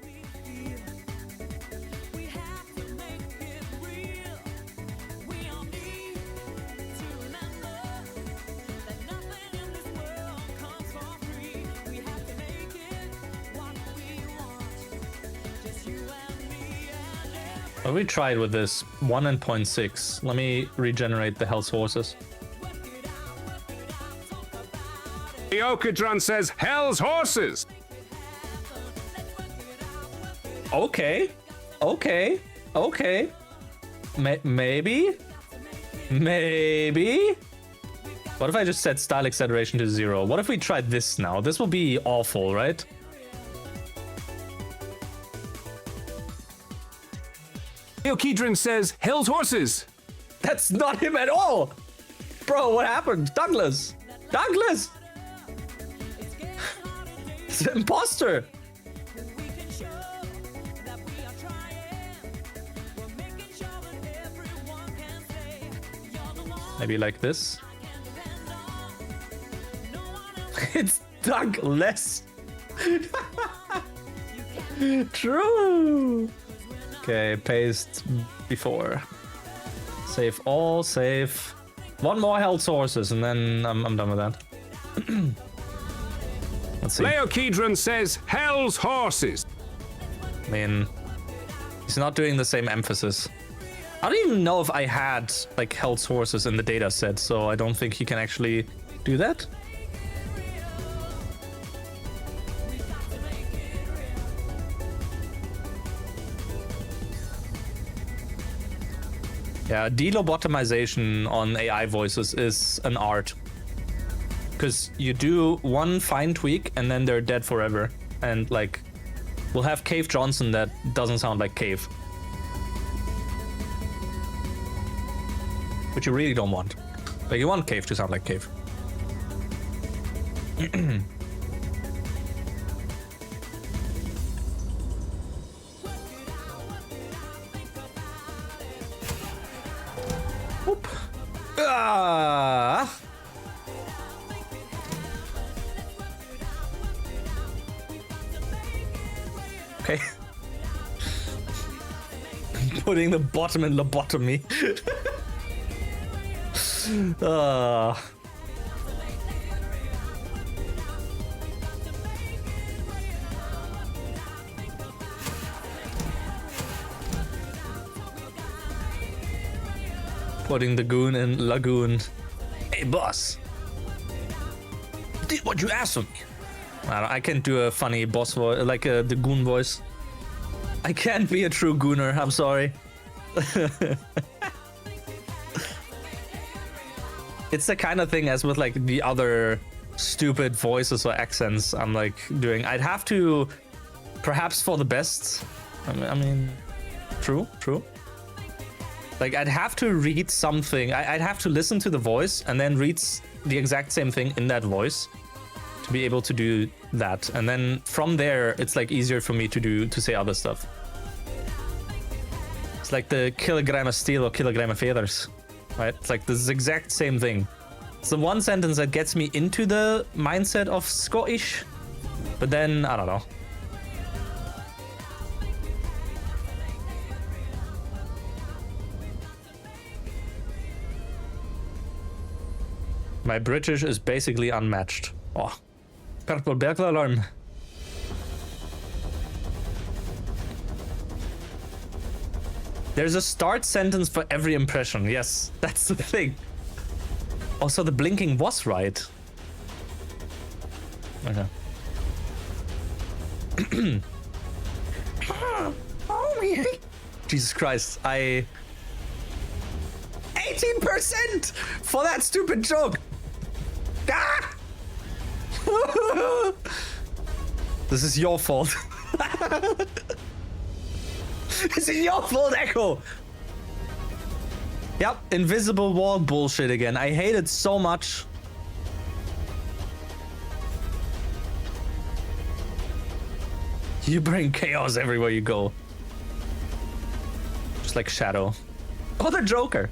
Well, we tried with this 1 and 0.6. Let me regenerate the health horses. Leokadron says, "Hell's horses." Okay. Okay. Okay. Maybe? Maybe? What if I just set style acceleration to 0? What if we tried this now? This will be awful, right? Leokadron says, "Hell's horses." That's not him at all! Bro, what happened? Douglas! Douglas! It's an imposter! Maybe like this? It's Douglas! True! Okay, paste before. Save all, save. One more health sources and then I'm done with that. Let's see. Leokadron says, "Hell's horses." I mean, he's not doing the same emphasis. I don't even know if I had like health sources in the data set, so I don't think he can actually do that. Yeah, de-lobotomization on AI voices is an art. Because you do one fine tweak and then they're dead forever. And like, we'll have Cave Johnson that doesn't sound like Cave. Which you really don't want. Like, you want Cave to sound like Cave. Oop. Ah. Okay. Putting the bottom in lobotomy. Putting the goon in lagoon. Hey, boss. Did what you asked of me. I can't do a funny boss voice, like the goon voice. I can't be a true gooner, I'm sorry. It's the kind of thing as with like the other stupid voices or accents I'm like doing. I'd have to, perhaps for the best. I mean, true. Like I'd have to read something. I'd have to listen to the voice and then read the exact same thing in that voice to be able to do that. And then from there, it's like easier for me to say other stuff. It's like the kilogram of steel or kilogram of feathers, right? It's like this exact same thing. It's the one sentence that gets me into the mindset of Scottish, but then I don't know. My British is basically unmatched. Oh, purple burglar alarm. There's a start sentence for every impression. Yes, that's the thing. Also, the blinking was right. Okay. Jesus Christ, 18% for that stupid joke. Ah! This is your fault. This is your fault, Echo. Yep, invisible wall bullshit again. I hate it so much. You bring chaos everywhere you go. Just like Shadow. Oh, the Joker.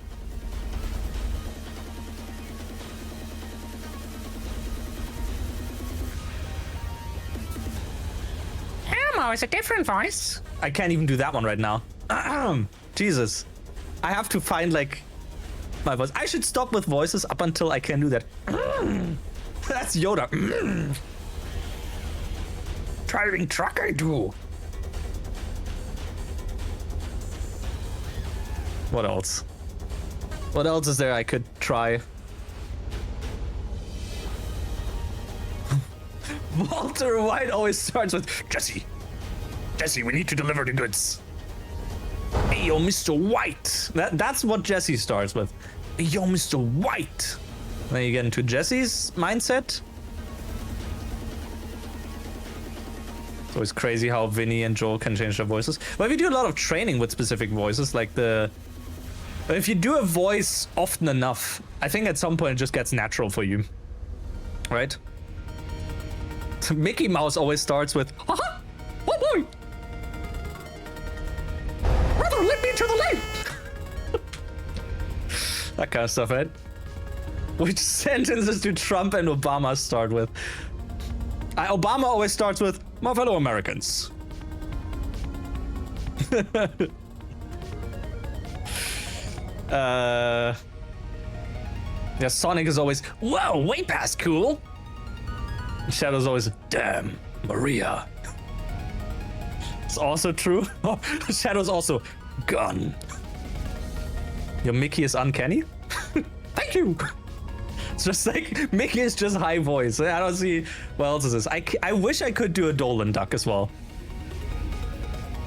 Ammo is a different voice. I can't even do that one right now. Jesus. I have to find like my voice. I should stop with voices up until I can do that. That's Yoda. Driving truck I do. What else? What else is there I could try? Walter White always starts with Jesse. Jesse, we need to deliver the goods. Hey, yo, Mr. White. That's what Jesse starts with. Hey, yo, Mr. White. Then you get into Jesse's mindset. It's always crazy how Vinny and Joel can change their voices. But if you do a lot of training with specific voices, like if you do a voice often enough, I think at some point it just gets natural for you. Right? Mickey Mouse always starts with, haha, oh boy. Brother, let me into the light. That kind of stuff, right? Which sentences do Trump and Obama start with? Obama always starts with, my fellow Americans. Yeah, Sonic is always, whoa, way past cool. Shadow's always, damn, Maria. It's also true. Oh, Shadow's also, gun. Your Mickey is uncanny? Thank you. It's just like, Mickey is just high voice. I don't see what else is this. I wish I could do a Dolan Duck as well.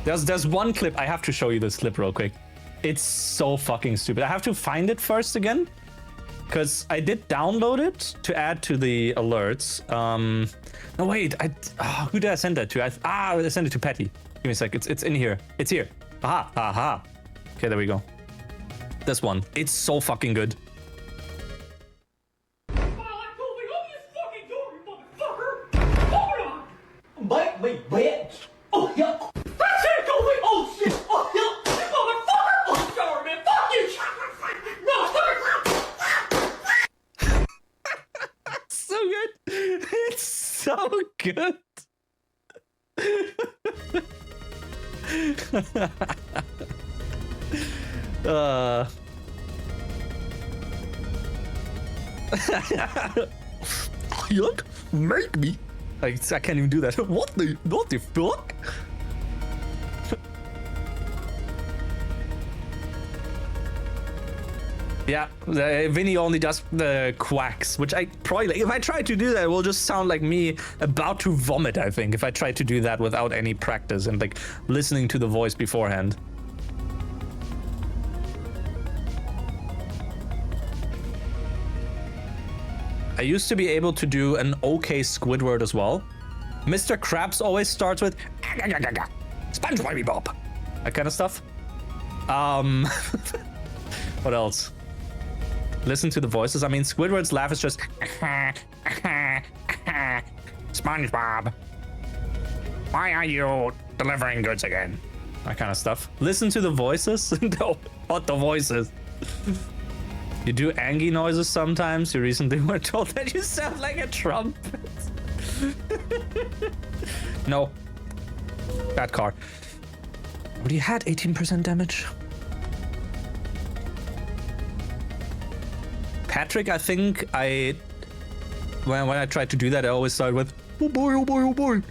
There's one clip. I have to show you this clip real quick. It's so fucking stupid. I have to find it first again. Because I did download it to add to the alerts. No, wait. Who did I send that to? I sent it to Patty. Give me a sec. It's in here. It's here. Aha. Aha. Okay, there we go. This one. It's so fucking good. Wait, bitch. Oh, yeah. That's it, go away. Oh, shit. Oh, yeah. You motherfucker. Oh, sorry, man. Fuck you. No. So good. It's so good. Look, make me. I can't even do that. What the fuck? Yeah, Vinny only does the quacks, which I probably, if I try to do that, it will just sound like me about to vomit, I think, if I try to do that without any practice and like listening to the voice beforehand. I used to be able to do an okay Squidward as well. Mr. Krabs always starts with SpongeBob, that kind of stuff. What else? Listen to the voices. I mean, Squidward's laugh is just SpongeBob, why are you delivering goods again? That kind of stuff. Listen to the voices. No, what the voices. You do Angie noises sometimes. You recently were told that you sound like a trumpet. No. Bad car. But you had 18% damage. Patrick, I think when I tried to do that, I always started with, oh boy, oh boy, oh boy.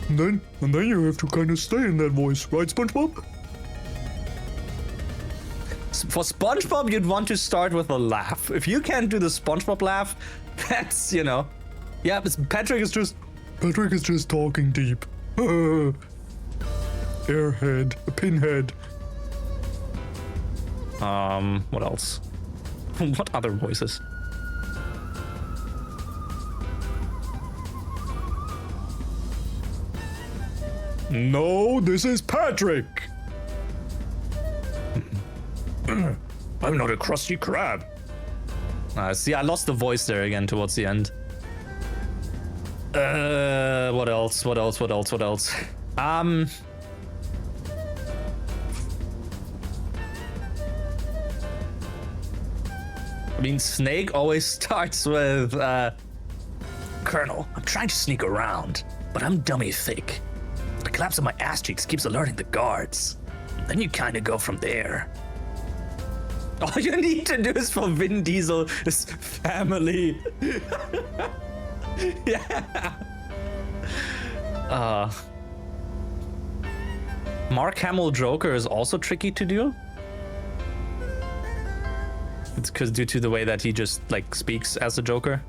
And then you have to kind of stay in that voice, right, SpongeBob? For SpongeBob, you'd want to start with a laugh. If you can't do the SpongeBob laugh, that's, you know. Yeah, but Patrick is just talking deep. Airhead, a pinhead. What else? What other voices? No, this is Patrick. I'm not a Krusty Krab. See, I lost the voice there again towards the end. What else? I mean, Snake always starts with, Colonel, I'm trying to sneak around, but I'm dummy thick. The collapse of my ass cheeks keeps alerting the guards. Then you kind of go from there. All you need to do is for Vin Diesel is family. Yeah. Mark Hamill Joker is also tricky to do. It's because due to the way that he just like speaks as a Joker.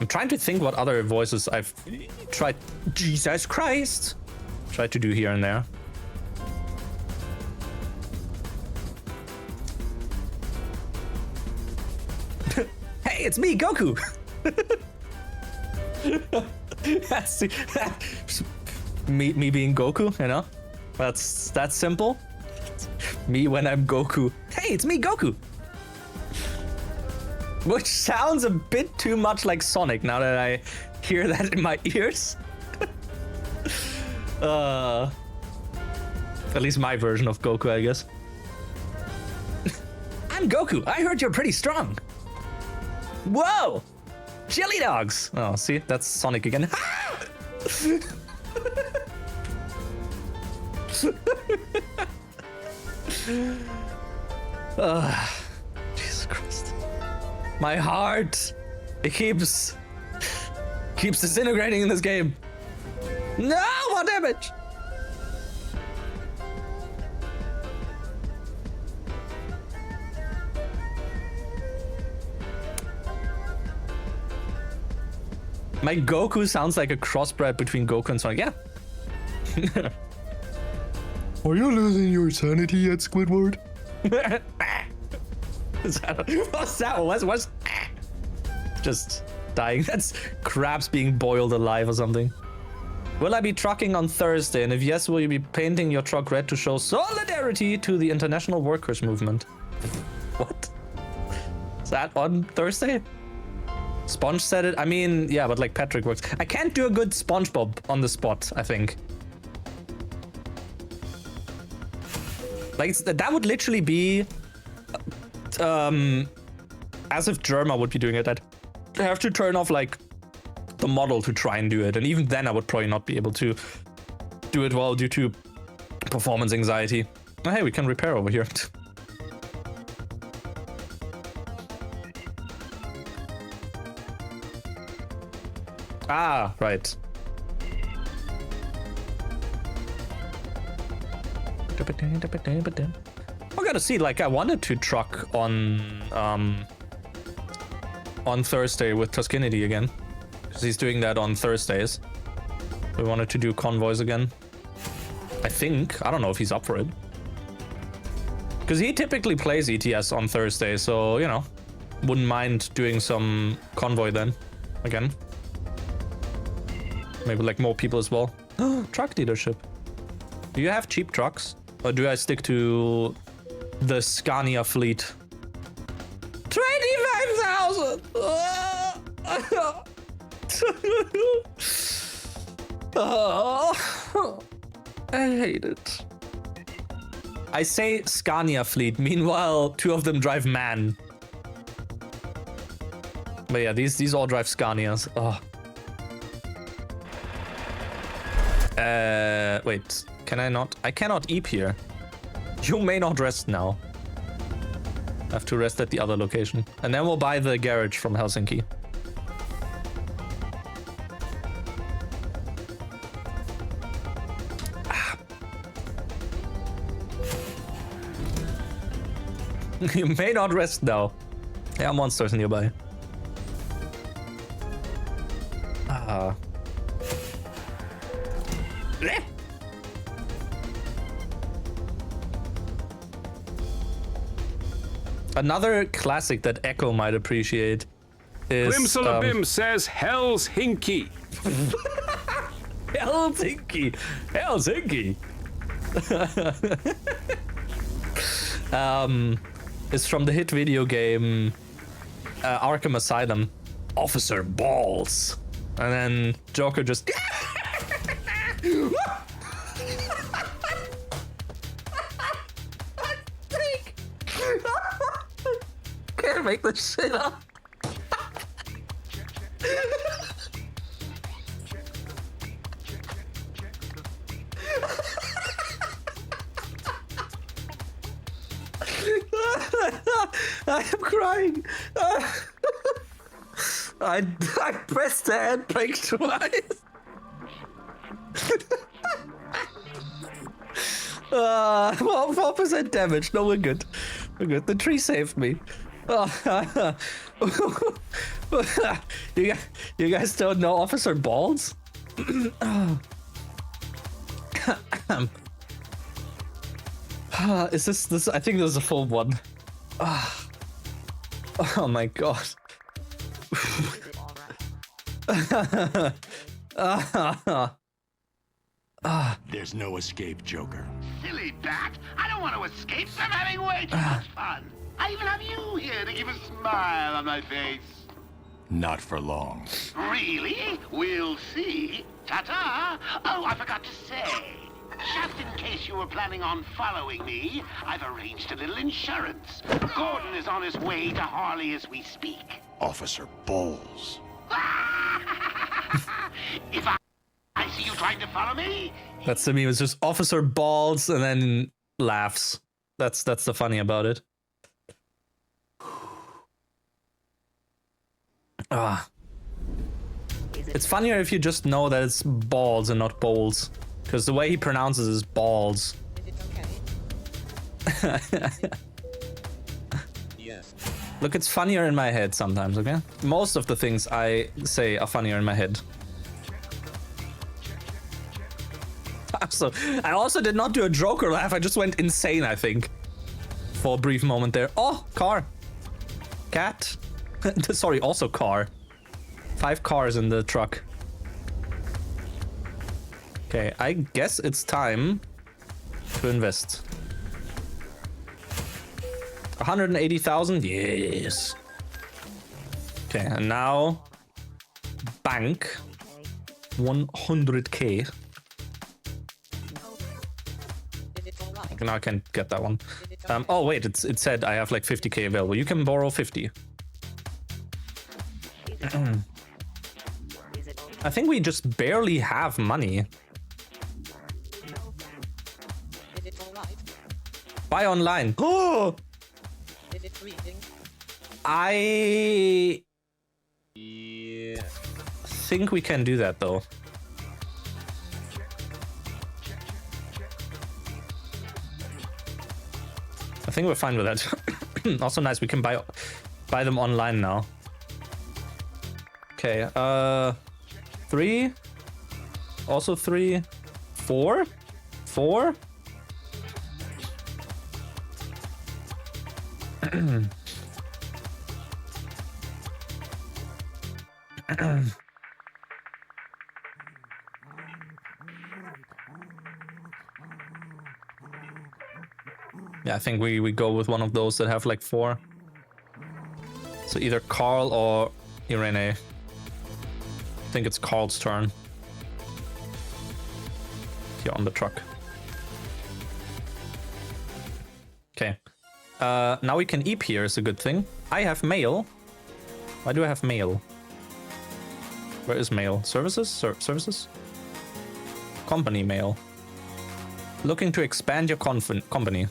I'm trying to think what other voices I've tried. Jesus Christ! Tried to do here and there. Hey, it's me, Goku! me being Goku, you know? That's simple. Me when I'm Goku. Hey, it's me, Goku! Which sounds a bit too much like Sonic now that I hear that in my ears. At least my version of Goku, I guess. I'm Goku. I heard you're pretty strong. Whoa! Chili dogs! Oh, see? That's Sonic again. Jesus Christ. My heart! It keeps disintegrating in this game. No! What damage? My Goku sounds like a crossbred between Goku and Sonic. Yeah. Are you losing your sanity yet, Squidward? What's that? What's just dying? That's crabs being boiled alive or something. Will I be trucking on Thursday? And if yes, will you be painting your truck red to show solidarity to the international workers movement? What? Is that on Thursday? Sponge said it. I mean, yeah, but like Patrick works. I can't do a good SpongeBob on the spot, I think. Like, that would literally be as if Germa would be doing it. I'd have to turn off like the model to try and do it, and even then I would probably not be able to do it well due to performance anxiety. Oh, hey, we can repair over here. Ah, right. I gotta see, like, I wanted to truck on Thursday with Tuscanity again. because he's doing that on Thursdays. We wanted to do convoys again. I think. I don't know if he's up for it. Because he typically plays ETS on Thursday, so, you know, wouldn't mind doing some convoy then, again. Maybe like more people as well. Truck dealership. Do you have cheap trucks? Or do I stick to the Scania fleet? 25,000! Oh, I hate it. I say Scania fleet, meanwhile, 2 of them drive MAN. But yeah, these all drive Scanias. Oh. Wait, can I not? I cannot eep here. You may not rest now. I have to rest at the other location. And then we'll buy the garage from Helsinki. You may not rest now. There are monsters nearby. Another classic that Echo might appreciate is... Blimsalabim says Helsinki. Helsinki! Helsinki! It's from the hit video game Arkham Asylum. Officer Balls. And then Joker just... Can't make this shit up. I am crying. I pressed the handbrake twice. 4% damage. No, we're good. We're good. The tree saved me. You guys don't know Officer Balls? Is this? I think this is a full one. Oh my god. There's no escape, Joker. Silly bat! I don't want to escape. I'm having way too much fun. I even have you here to keep a smile on my face. Not for long. Really? We'll see. Ta-ta! Oh, I forgot to say. Just in case you were planning on following me, I've arranged a little insurance. Gordon is on his way to Harley as we speak. Officer Bowles. If I see you trying to follow me... That's the meme. It's just Officer Balls and then laughs. That's the funny about it. It's funnier if you just know that it's balls and not bowls. Because the way he pronounces is balls. Yes. Look, it's funnier in my head sometimes, okay? Most of the things I say are funnier in my head. So, I also did not do a Joker laugh, I just went insane, I think. For a brief moment there. Oh, car. Cat. Sorry, also car. 5 cars in the truck. Okay, I guess it's time to invest. 180,000? Yes. Okay, and now bank 100k. Okay, now I can't get that one. Oh wait, it said I have like 50k available. You can borrow 50. I think we just barely have money. Buy online. Oh! I think we can do that though. I think we're fine with that. Also nice, we can buy them online now. Okay, 3. Also 3. 4? 4? Yeah, I think we go with one of those that have like 4. So either Carl or Irene. I think it's Carl's turn. Here on the truck. Okay. Now we can eep here is a good thing. I have mail. Why do I have mail? Where is mail? Services? Services? Company mail. Looking to expand your company.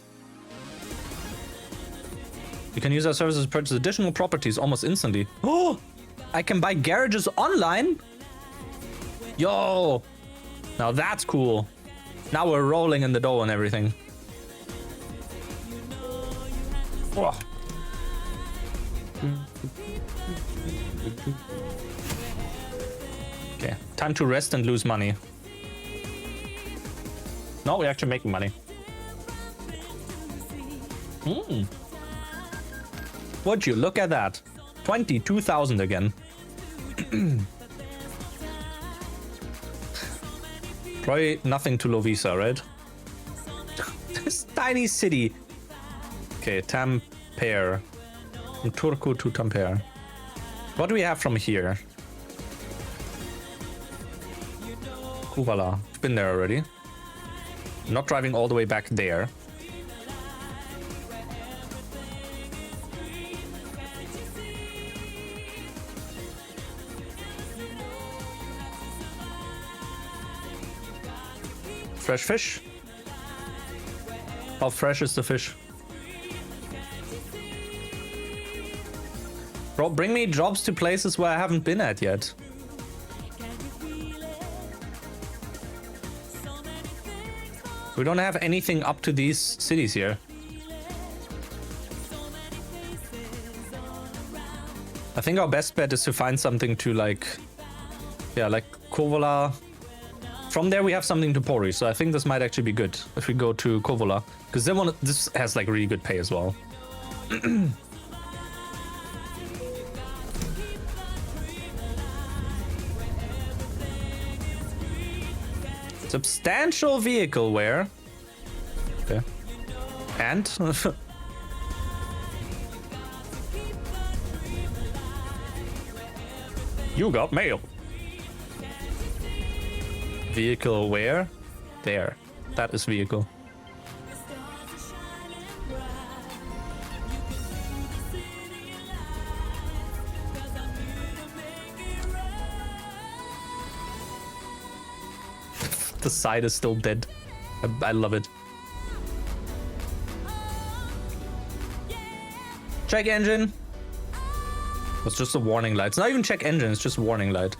You can use our services to purchase additional properties almost instantly. Oh! I can buy garages online? Yo! Now that's cool. Now we're rolling in the dough and everything. Oh. Okay, time to rest and lose money. No, we're actually making money. Would you look at that? 22,000 again. Probably nothing to Lovisa, right? This tiny city. Okay, Tampere. From Turku to Tampere. What do we have from here? Kuvala. We've been there already. Not driving all the way back there. Fresh fish? How fresh is the fish? Bro, bring me jobs to places where I haven't been at yet. We don't have anything up to these cities here. I think our best bet is to find something to like... Yeah, like Kovola. From there we have something to Pori, so I think this might actually be good if we go to Kovola. Because this has like really good pay as well. Substantial vehicle wear. Okay. And? You got mail. Vehicle where? There. That is vehicle. The side is still dead. I love it. Check engine. It's just a warning light. It's not even check engine, it's just a warning light.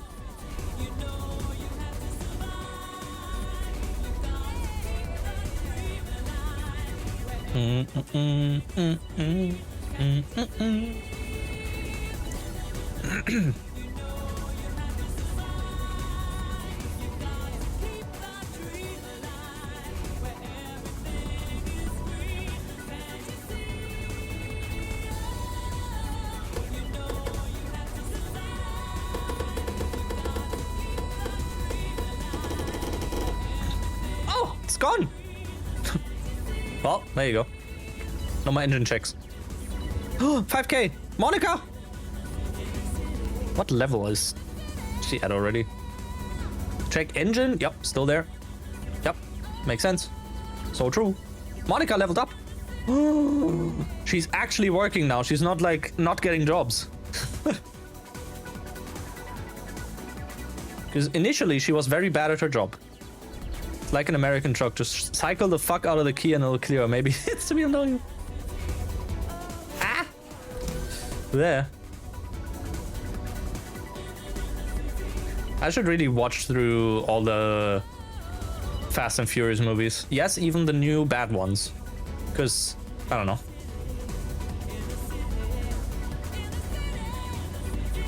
Oh, it's gone. Well, there you go. No more engine checks. 5k! Monica! What level is she at already? Check engine. Yep, still there. Yep, makes sense. So true. Monica leveled up. She's actually working now. She's not like not getting jobs. Because initially she was very bad at her job. Like an American truck, just cycle the fuck out of the key and it'll clear. Maybe it's the BMW. Ah! There. I should really watch through all the Fast and Furious movies. Yes, even the new bad ones. Because, I don't know.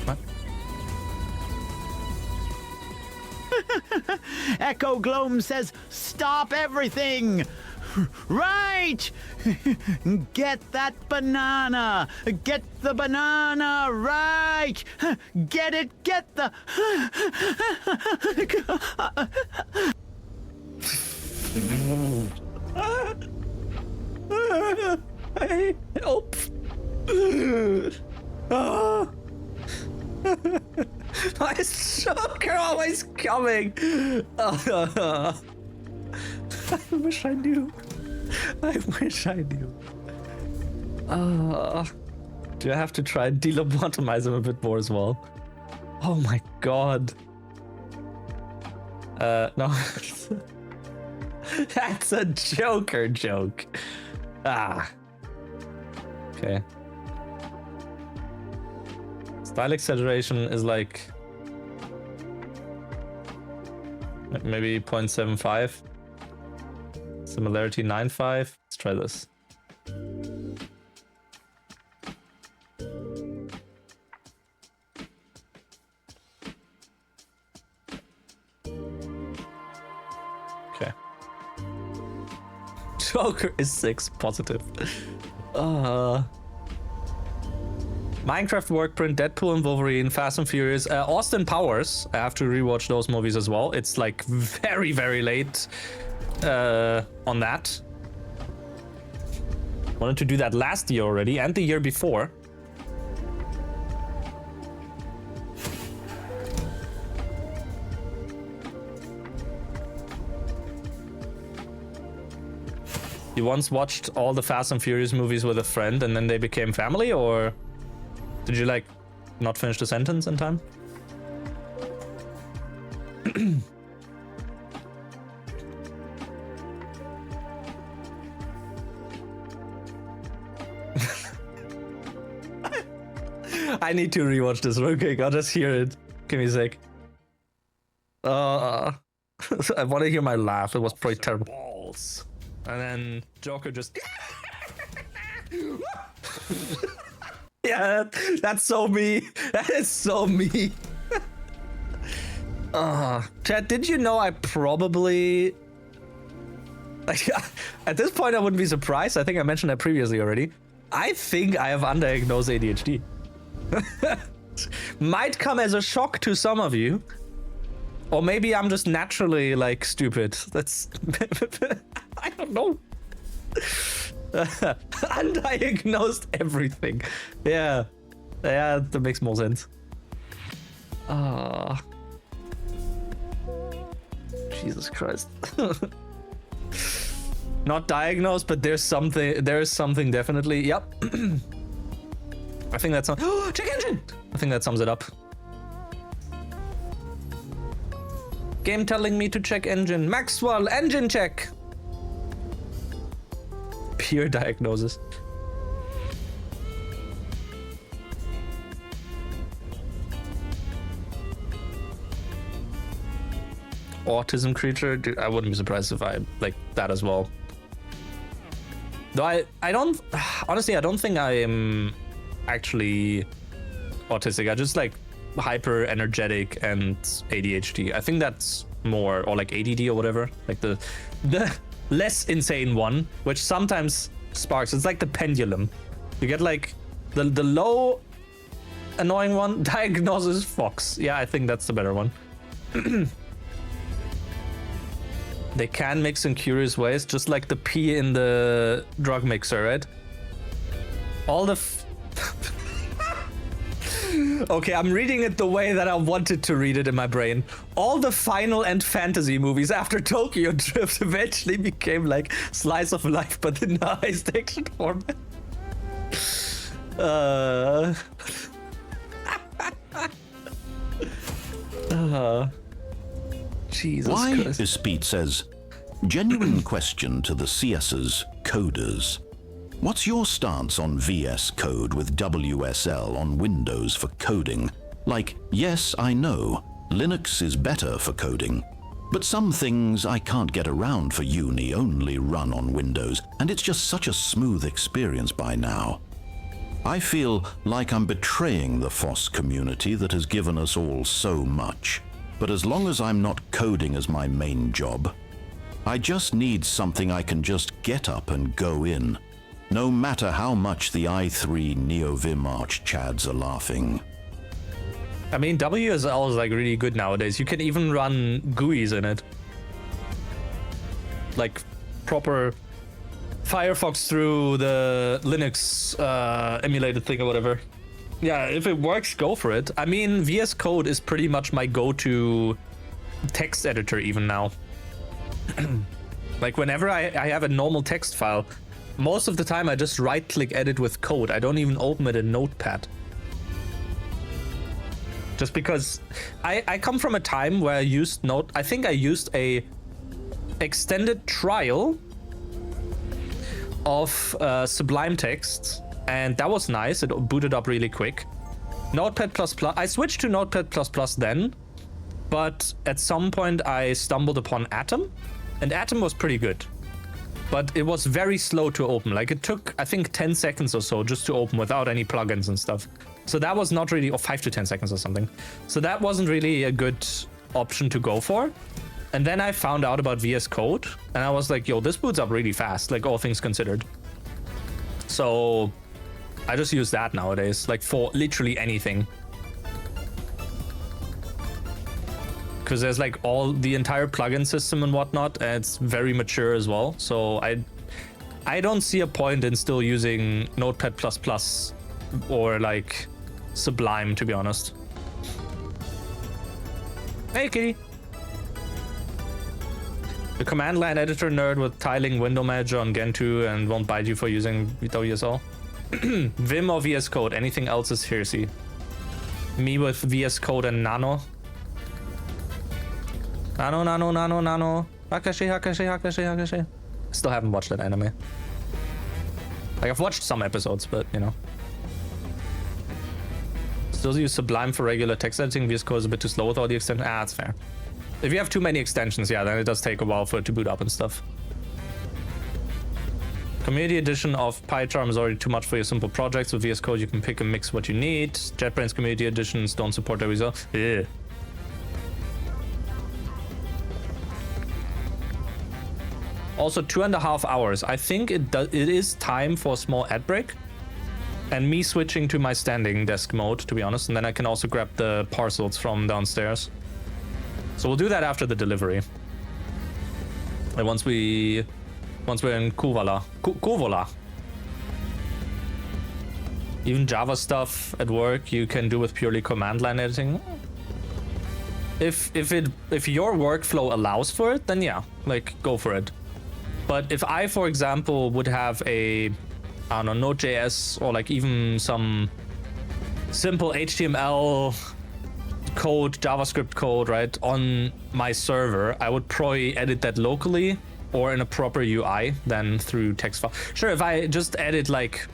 What? Echo Gloam says, stop everything! Right! Get that banana! Get the banana! Right! Get it! Get the... Help! Why is Joker always coming? I wish I knew. I wish I knew. Do I have to try and de-lobotomize him a bit more as well? Oh my god. No. That's a Joker joke. Ah. Okay. Style exaggeration is like maybe 0.75. Similarity 9.5. Let's try this. Okay. Joker is 6 positive. Minecraft Workprint, Deadpool and Wolverine, Fast and Furious, Austin Powers. I have to rewatch those movies as well. It's like very, very late on that. Wanted to do that last year already and the year before. You once watched all the Fast and Furious movies with a friend and then they became family, or did you like not finish the sentence in time? I need to rewatch this real quick. I'll just hear it. Give me a sec. I want to hear my laugh. It was pretty terrible. Balls. And then Joker just... Yeah, that's so me. That is so me. Chad, did you know I probably... Like, at this point, I wouldn't be surprised. I think I mentioned that previously already. I think I have undiagnosed ADHD. Might come as a shock to some of you. Or maybe I'm just naturally, like, stupid. That's... I don't know. Undiagnosed everything. Yeah. Yeah, that makes more sense. Jesus Christ. Not diagnosed, but there's something definitely. Yep. I think that's... check engine! I think that sums it up. Game telling me to check engine. Maxwell, engine check! Pure diagnosis. Autism creature? Dude, I wouldn't be surprised if I like that as well. Though I don't... Honestly, I don't think I am actually autistic. I just like hyper energetic and ADHD. I think that's more, or like ADD or whatever, like the less insane one, which sometimes sparks. It's like the pendulum. You get like the low annoying one. Diagnosis Fox. Yeah, I think that's the better one. They can mix in curious ways, just like the pee in the drug mixer, right? All the okay, I'm reading it the way that I wanted to read it in my brain. All the final and fantasy movies after Tokyo Drift eventually became like slice of life, but in the highest action format. Jesus Why, Christ. Ispete says, genuine question to the CS's coders. What's your stance on VS Code with WSL on Windows for coding? Like, yes, I know, Linux is better for coding, but some things I can't get around for uni only run on Windows, and it's just such a smooth experience by now. I feel like I'm betraying the FOSS community that has given us all so much. but as long as I'm not coding as my main job, I just need something I can just get up and go in, no matter how much the i3 NeoVim Arch Chads are laughing. I mean, WSL is like really good nowadays. You can even run GUIs in it. Like proper Firefox through the Linux emulated thing or whatever. Yeah, if it works, go for it. I mean, VS Code is pretty much my go-to text editor even now. Like whenever I have a normal text file, most of the time I just right-click edit with code. I don't even open it in Notepad. Just because I come from a time where I used I think I used a extended trial of Sublime Text, and that was nice. It booted up really quick. Notepad++, I switched to Notepad++ then, but at some point I stumbled upon Atom, and Atom was pretty good. But it was very slow to open. Like it took, I think, 10 seconds or so just to open without any plugins and stuff. So that was not really, or 5 to 10 seconds or something. So that wasn't really a good option to go for. And then I found out about VS Code, and I was like, yo, this boots up really fast, like all things considered. So I just use that nowadays, like for literally anything. Because there's like the entire plugin system and whatnot, and it's very mature as well. So I don't see a point in still using Notepad++ or like Sublime, to be honest. Hey, kitty. The command line editor nerd with tiling window manager on Gentoo and won't bite you for using WSL. Vim or VS Code, anything else is heresy. Me with VS Code and Nano. Nano. Hakashi. Still haven't watched that anime. Like, I've watched some episodes, but, you know. Still use Sublime for regular text editing. VS Code is a bit too slow with all the extensions. That's fair. If you have too many extensions, yeah, then it does take a while for it to boot up and stuff. Community edition of PyCharm is already too much for your simple projects. With VS Code, you can pick and mix what you need. JetBrains community editions don't support WSL. Yeah. Also, 2.5 hours. I think it is time for a small ad break. And me switching to my standing desk mode, to be honest. And then I can also grab the parcels from downstairs. So we'll do that after the delivery. And once we're in Kouvola. Even Java stuff at work you can do with purely command line editing. If your workflow allows for it, then yeah, like go for it. But if I, for example, would have a, I don't know, Node.js or like even some simple HTML code, JavaScript code, right, on my server, I would probably edit that locally or in a proper UI than through text file. Sure, if I just edit like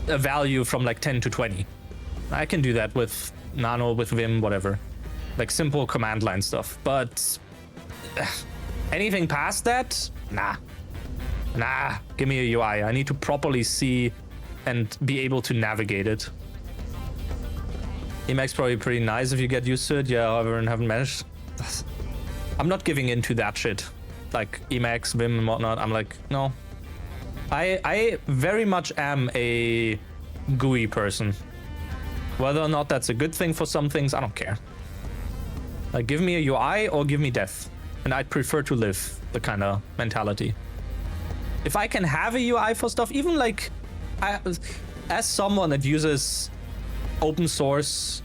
a value from like 10 to 20, I can do that with Nano, with Vim, whatever. Like simple command line stuff. But anything past that, nah. Give me a UI. I need to properly see and be able to navigate it. Emacs probably pretty nice if you get used to it. Yeah, however, I haven't managed. I'm not giving in to that shit. Like Emacs, Vim, and whatnot. I'm like, no. I very much am a GUI person. Whether or not that's a good thing for some things, I don't care. Like, give me a UI or give me death. And I'd prefer to live the kind of mentality. If I can have a UI for stuff, even like, as someone that uses open source,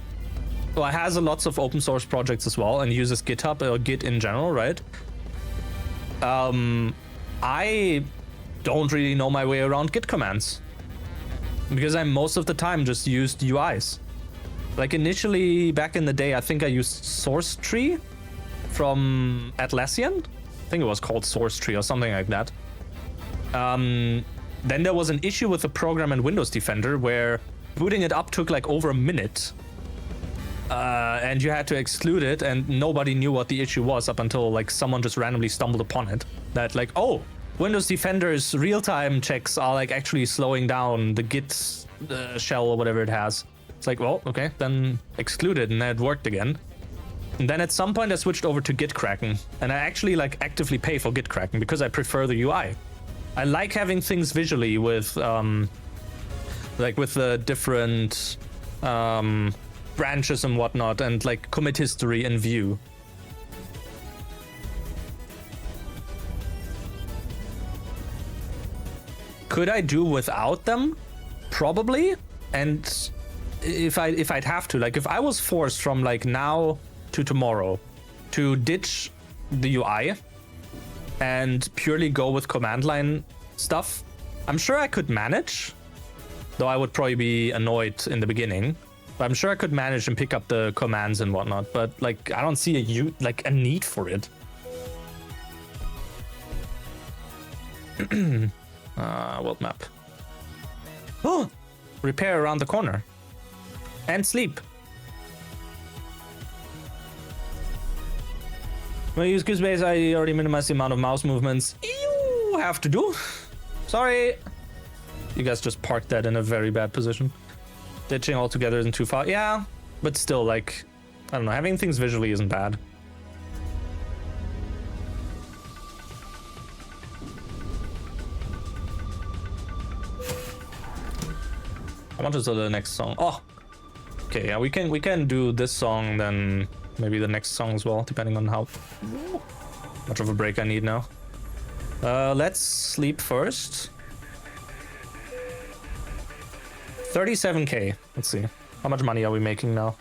well, has lots of open source projects as well and uses GitHub or Git in general, right? I don't really know my way around Git commands because I most of the time just used UIs. Like initially back in the day, I think I used Source Tree from Atlassian. I think it was called Source Tree or something like that. Then there was an issue with the program in Windows Defender where booting it up took like over a minute. And you had to exclude it, and nobody knew what the issue was up until like someone just randomly stumbled upon it. That like, oh, Windows Defender's real-time checks are like actually slowing down the Git shell or whatever it has. It's like, well, okay, then exclude it, and then it worked again. And then at some point I switched over to git cracking, and I actually like actively pay for git cracking because I prefer the UI. I like having things visually with like with the different branches and whatnot, and like commit history in view. Could I do without them? Probably. And if I'd have to, like if I was forced from like now to tomorrow to ditch the UI and purely go with command line stuff, I'm sure I could manage, though I would probably be annoyed in the beginning. But I'm sure I could manage and pick up the commands and whatnot. But like I don't see a need for it. World map. Oh, repair around the corner. And sleep. When I use Cubase, I already minimized the amount of mouse movements you have to do. Sorry. You guys just parked that in a very bad position. Ditching altogether isn't too far. Yeah, but still, like, I don't know, having things visually isn't bad. How much is the next song? Oh, okay, yeah, we can do this song, then maybe the next song as well, depending on how much of a break I need now. Let's sleep first. 37k. Let's see. How much money are we making now?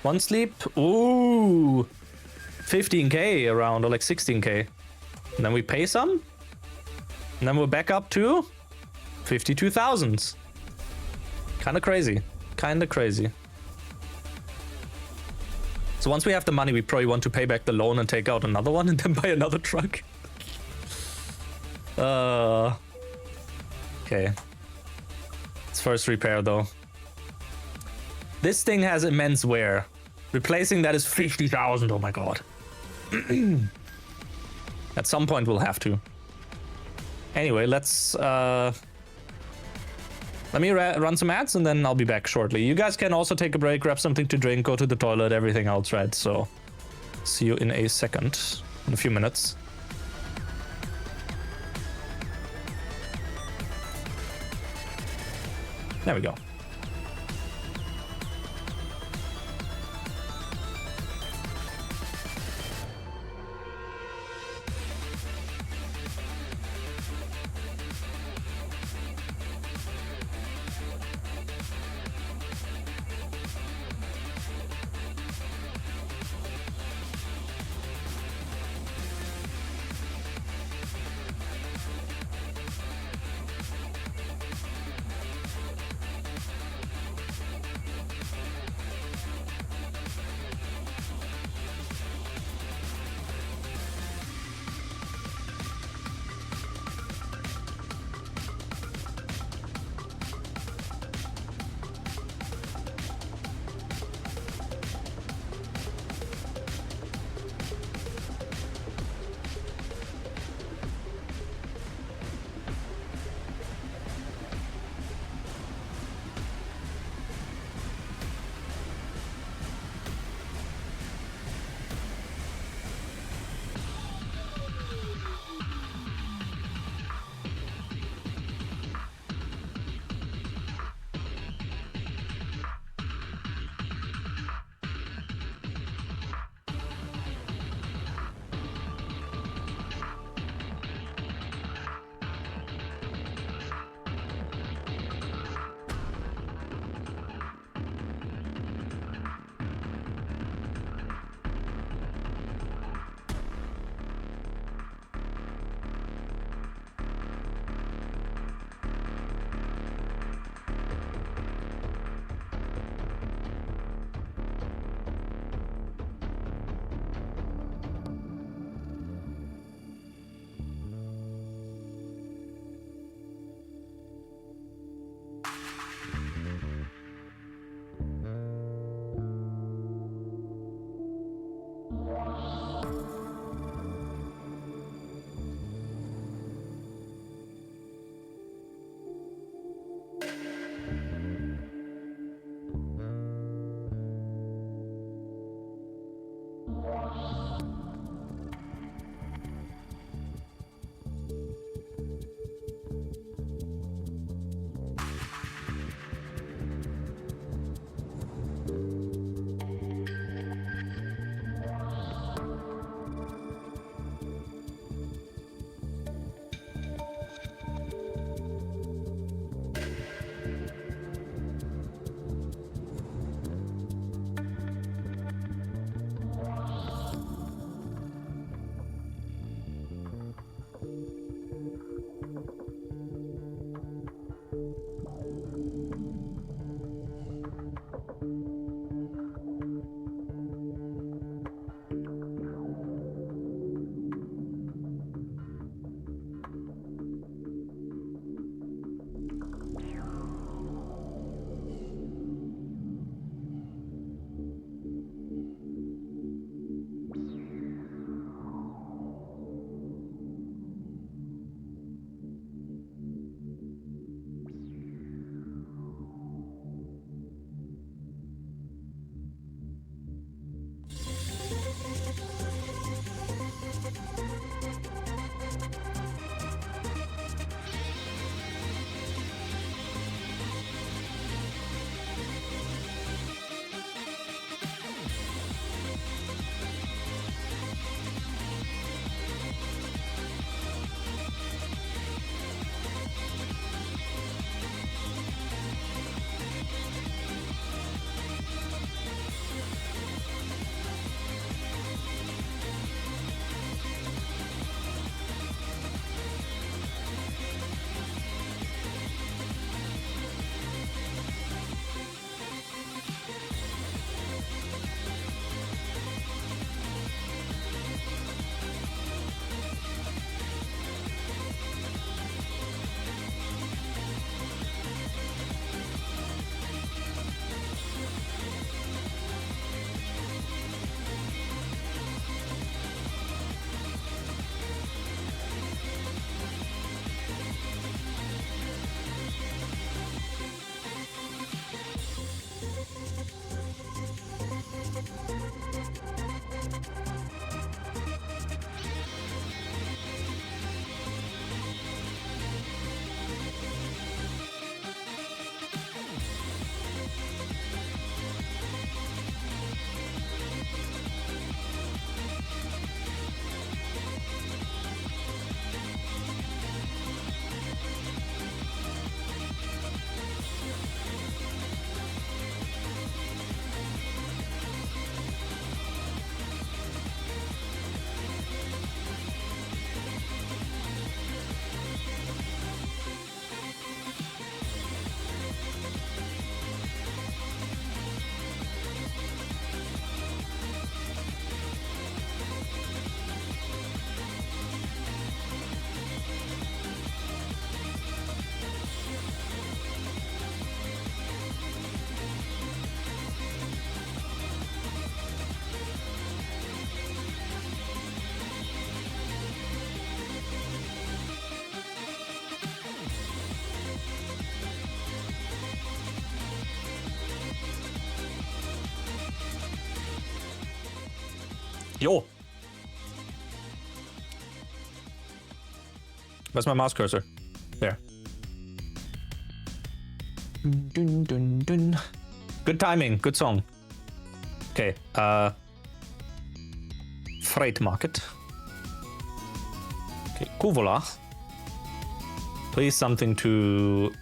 One sleep? Ooh, 15k around, or like 16k. And then we pay some. And then we're back up to 52,000. Kinda crazy. Kinda crazy. So once we have the money, we probably want to pay back the loan and take out another one and then buy another truck. Okay. Let's first repair though. This thing has immense wear. Replacing that is 50,000. Oh my god. At some point we'll have to. Anyway, let's let me run some ads and then I'll be back shortly. You guys can also take a break, grab something to drink, go to the toilet, everything else, right? So see you in a second, in a few minutes. There we go. Yo. Where's my mouse cursor? There. Dun, dun, dun. Good timing, good song. Okay, freight market. Okay, Kuvola. Please something to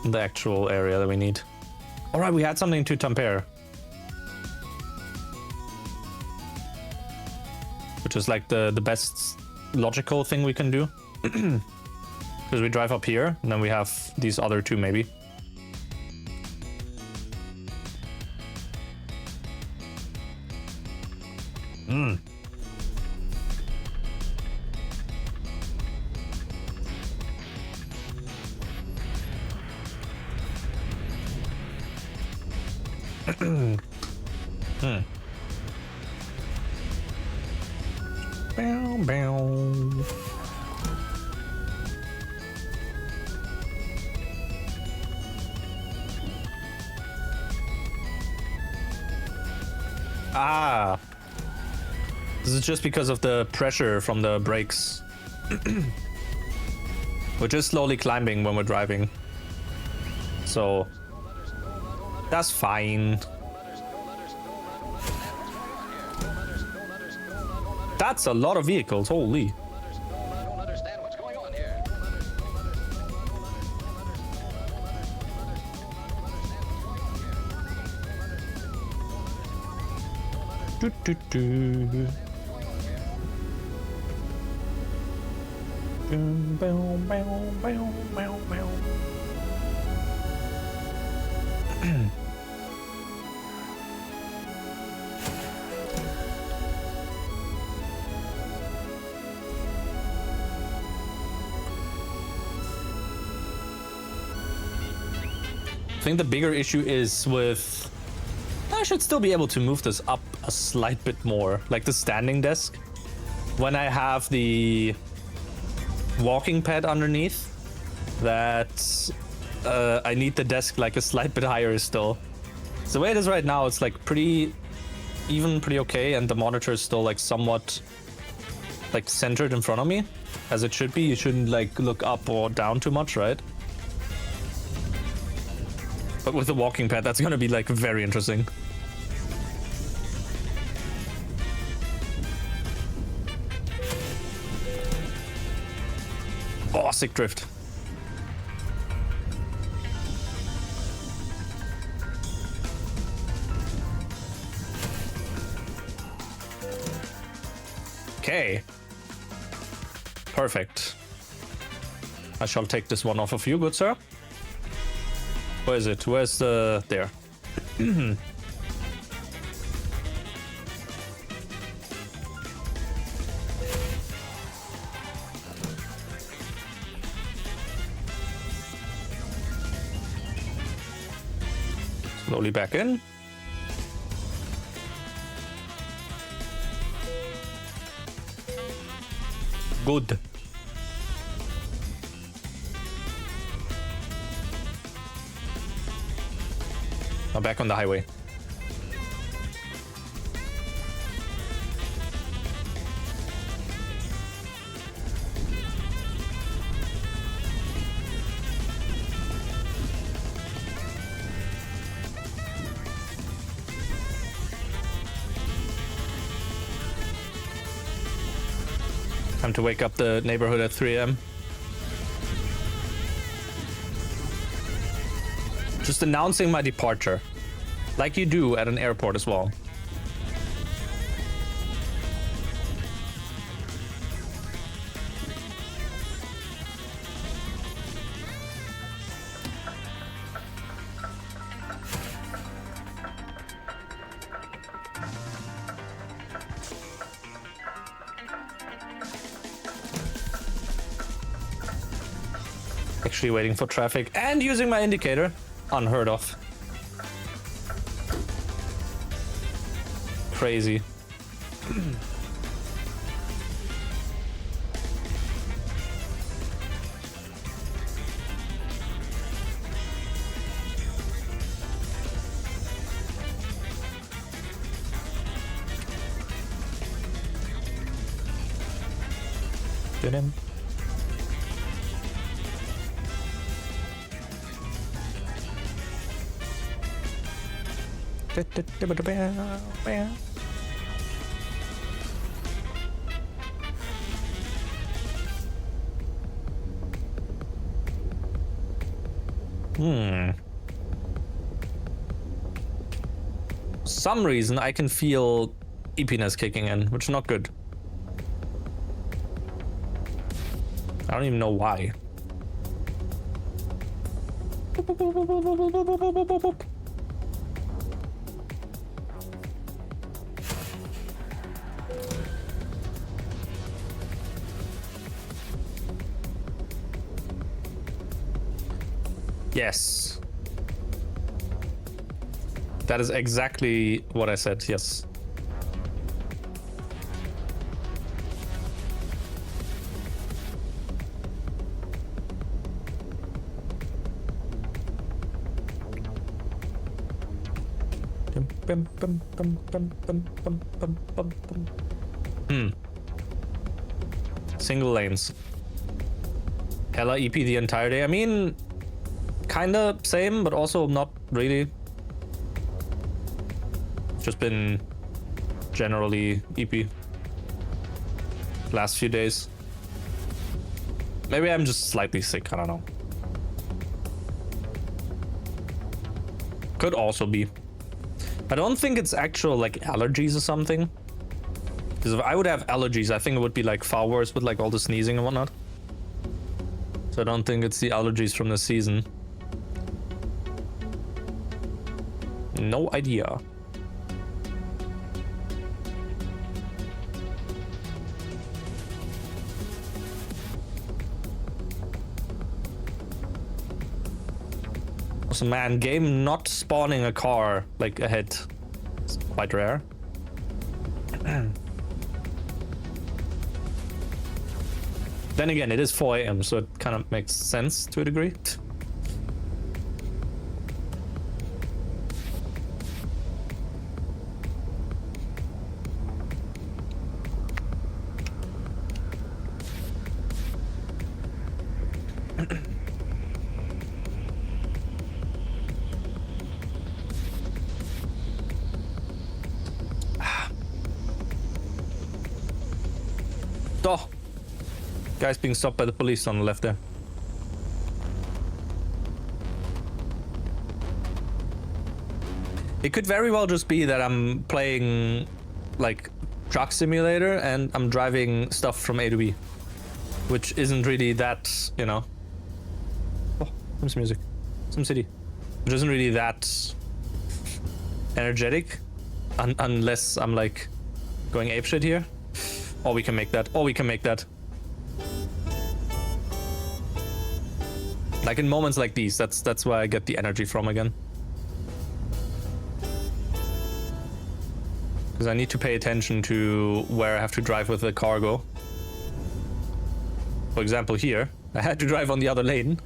the actual area that we need. Alright, we had something to Tampere. Which is like the best logical thing we can do. Because we drive up here, and then we have these other two maybe. Bow, bow. Ah. This is just because of the pressure from the brakes. We're just slowly climbing when we're driving. So that's fine. That's a lot of vehicles, holy. Do, do, do. Bow, bow, bow, bow, bow. I think the bigger issue is with... I should still be able to move this up a slight bit more, like the standing desk. When I have the walking pad underneath, that I need the desk like a slight bit higher still. So the way it is right now, it's like pretty even, pretty okay, and the monitor is still like somewhat like centered in front of me, as it should be. You shouldn't like look up or down too much, right? But with the walking pad, that's gonna be like very interesting. Oh, sick drift. Okay. Perfect. I shall take this one off of you, good sir. Where is it? Where's the... there. Slowly back in. Good. Now back on the highway. Time to wake up the neighborhood at 3 a.m. Just announcing my departure, like you do at an airport as well. Actually waiting for traffic and using my indicator. Unheard of. Crazy. Get him. Some reason I can feel eepiness kicking in, which is not good. I don't even know why. Yes. That is exactly what I said, yes. Single lanes. Hella EP the entire day. I mean, kinda same, but also not really. Just been generally EP last few days. Maybe I'm just slightly sick, I don't know. Could also be. I don't think it's actual like allergies or something. Because if I would have allergies, I think it would be like far worse with like all the sneezing and whatnot. So I don't think it's the allergies from the season. No idea. So man, game not spawning a car like ahead. It's quite rare. Then again, it is 4 AM, so it kind of makes sense to a degree. Oh, guy's being stopped by the police on the left there. It could very well just be that I'm playing like truck simulator and I'm driving stuff from A to B, which isn't really that, you know. Oh, some music, some city, which isn't really that energetic, unless I'm like going apeshit here. Or we can make that. Or we can make that. Like in moments like these, that's where I get the energy from again. Because I need to pay attention to where I have to drive with the cargo. For example, here, I had to drive on the other lane.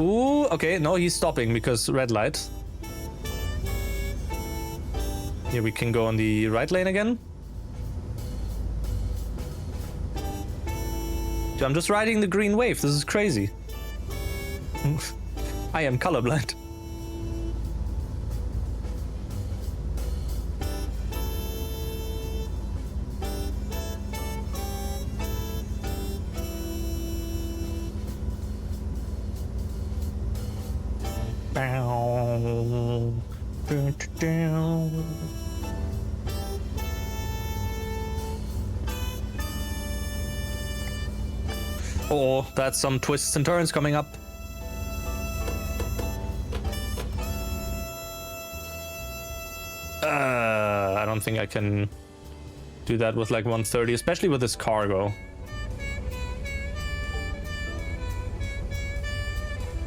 Ooh, okay, no, he's stopping because red light. Here we can go on the right lane again. I'm just riding the green wave. This is crazy. I am colorblind. Oh, that's some twists and turns coming up. I don't think I can do that with like 130, especially with this cargo.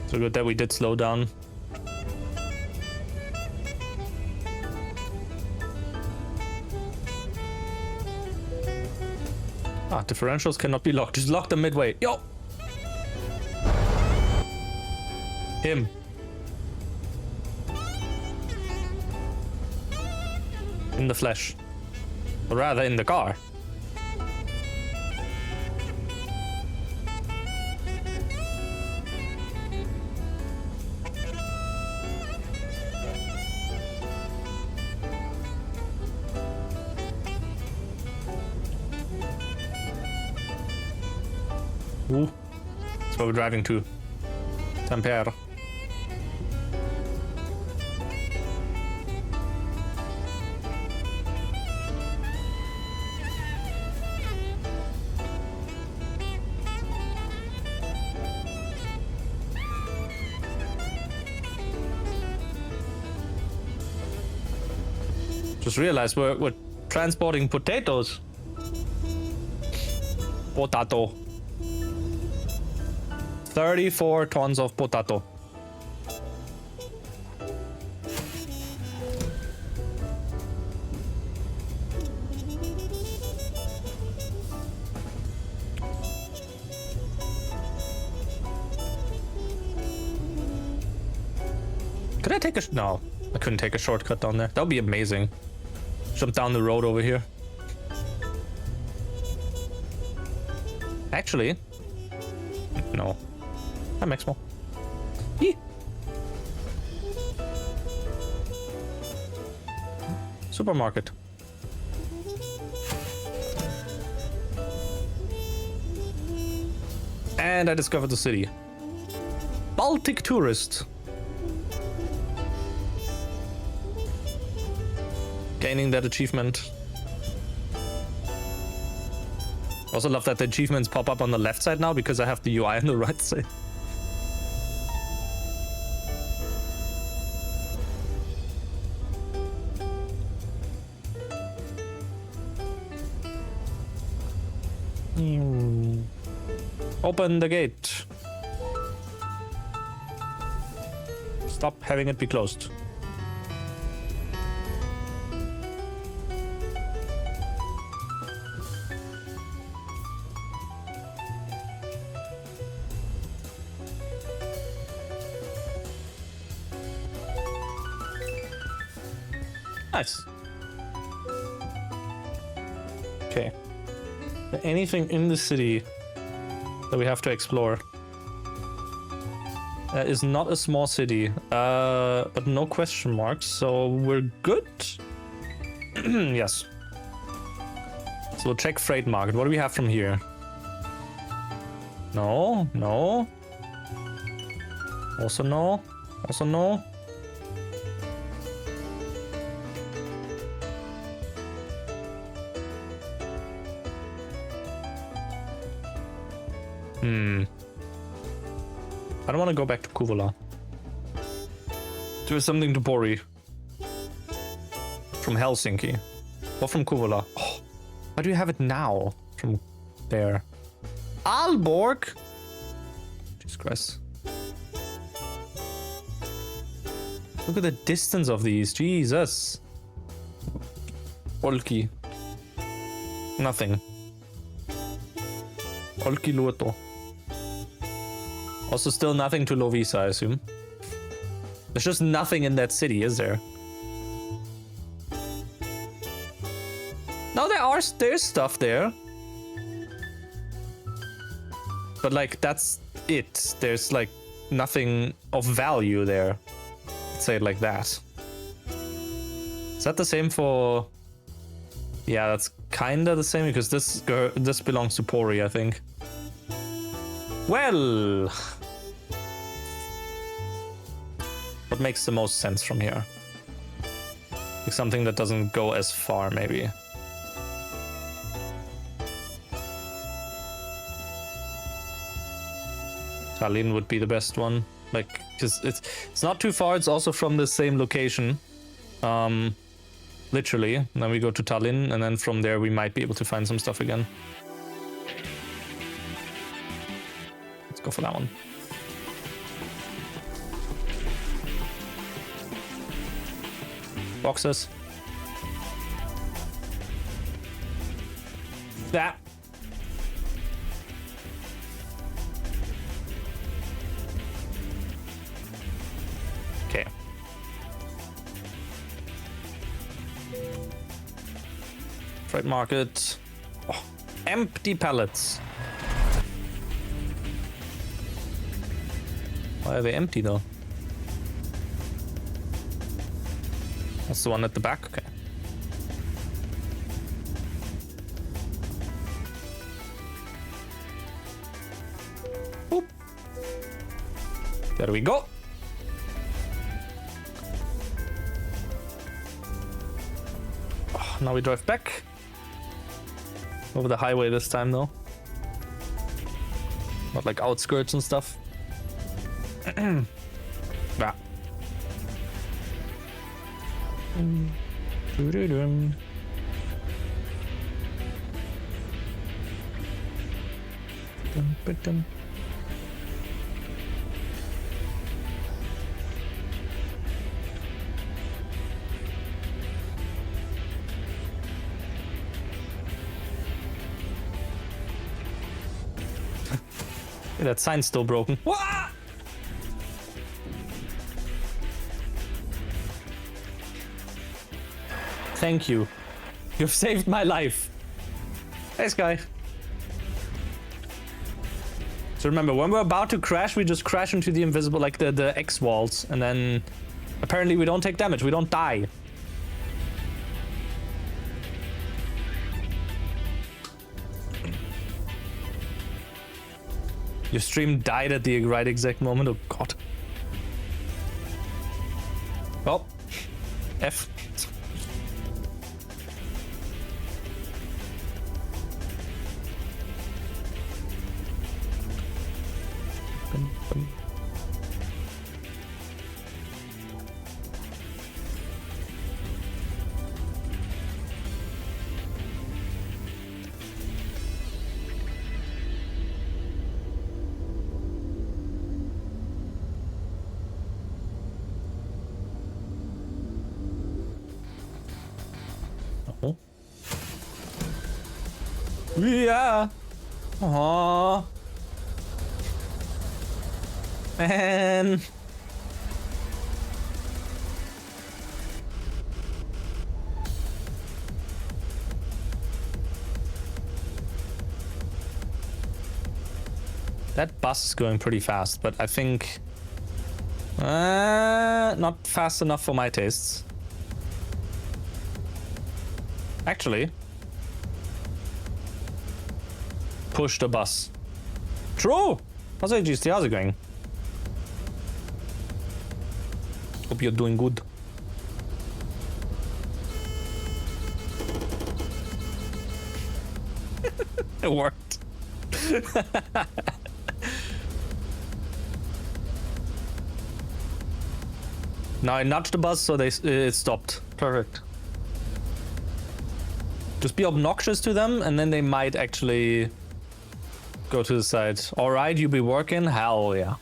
So good that we did slow down. Ah, differentials cannot be locked. Just lock them midway. Yo! Him. In the flesh. Or rather, in the car. Ooh. That's where we're driving to. Tampere. Just realized we're transporting potatoes. Potato. 34 tons of potato. Could I take a... No, I couldn't take a shortcut down there. That would be amazing. Jump down the road over here. Actually... No. Hi, Maxwell. Yee. Supermarket. And I discovered the city. Baltic tourist. Gaining that achievement. Also love that the achievements pop up on the left side now because I have the UI on the right side. Open the gate. Stop having it be closed. Nice. Okay. Anything in the city that we have to explore? Is not a small city, but no question marks, so we're good. Yes. So we'll check freight market. What do we have from here? No, no. Also no. Also no. I don't want to go back to Kouvola. There's something to Pori. From Helsinki. Or from Kouvola. Oh, why do you have it now? From there. Aalborg? Jesus Christ. Look at the distance of these. Jesus. Olki. Nothing. Olkiluoto. Also still nothing to Lovisa, I assume. There's just nothing in that city, is there? No, there's stuff there. But like, that's it. There's like nothing of value there. Let's say it like that. Is that the same for... Yeah, that's kinda the same because this belongs to Pori, I think. Well... What makes the most sense from here? Like something that doesn't go as far, maybe. Tallinn would be the best one. Like, because it's not too far, it's also from the same location. Literally. And then we go to Tallinn, and then from there we might be able to find some stuff again. Let's go for that one. Boxes. That. Okay. Freight market. Oh, empty pallets. Why are they empty though? That's the one at the back? Okay. There we go. Oh, now we drive back. Over the highway this time, though. Not like outskirts and stuff. Yeah. Yeah, that sign's still broken. Wah! Thank you. You've saved my life. Thanks, guy. So remember, when we're about to crash, we just crash into the invisible, like the X walls, and then apparently we don't take damage, we don't die. Your stream died at the right exact moment. Oh god. Oh. F. Yeah. Aww. Man. That bus is going pretty fast, but I think not fast enough for my tastes. Actually, push the bus. True! How's AGST? How's it going? Hope you're doing good. It worked. Now I nudged the bus so it stopped. Perfect. Just be obnoxious to them and then they might actually go to the side. Alright, you be working? Hell yeah.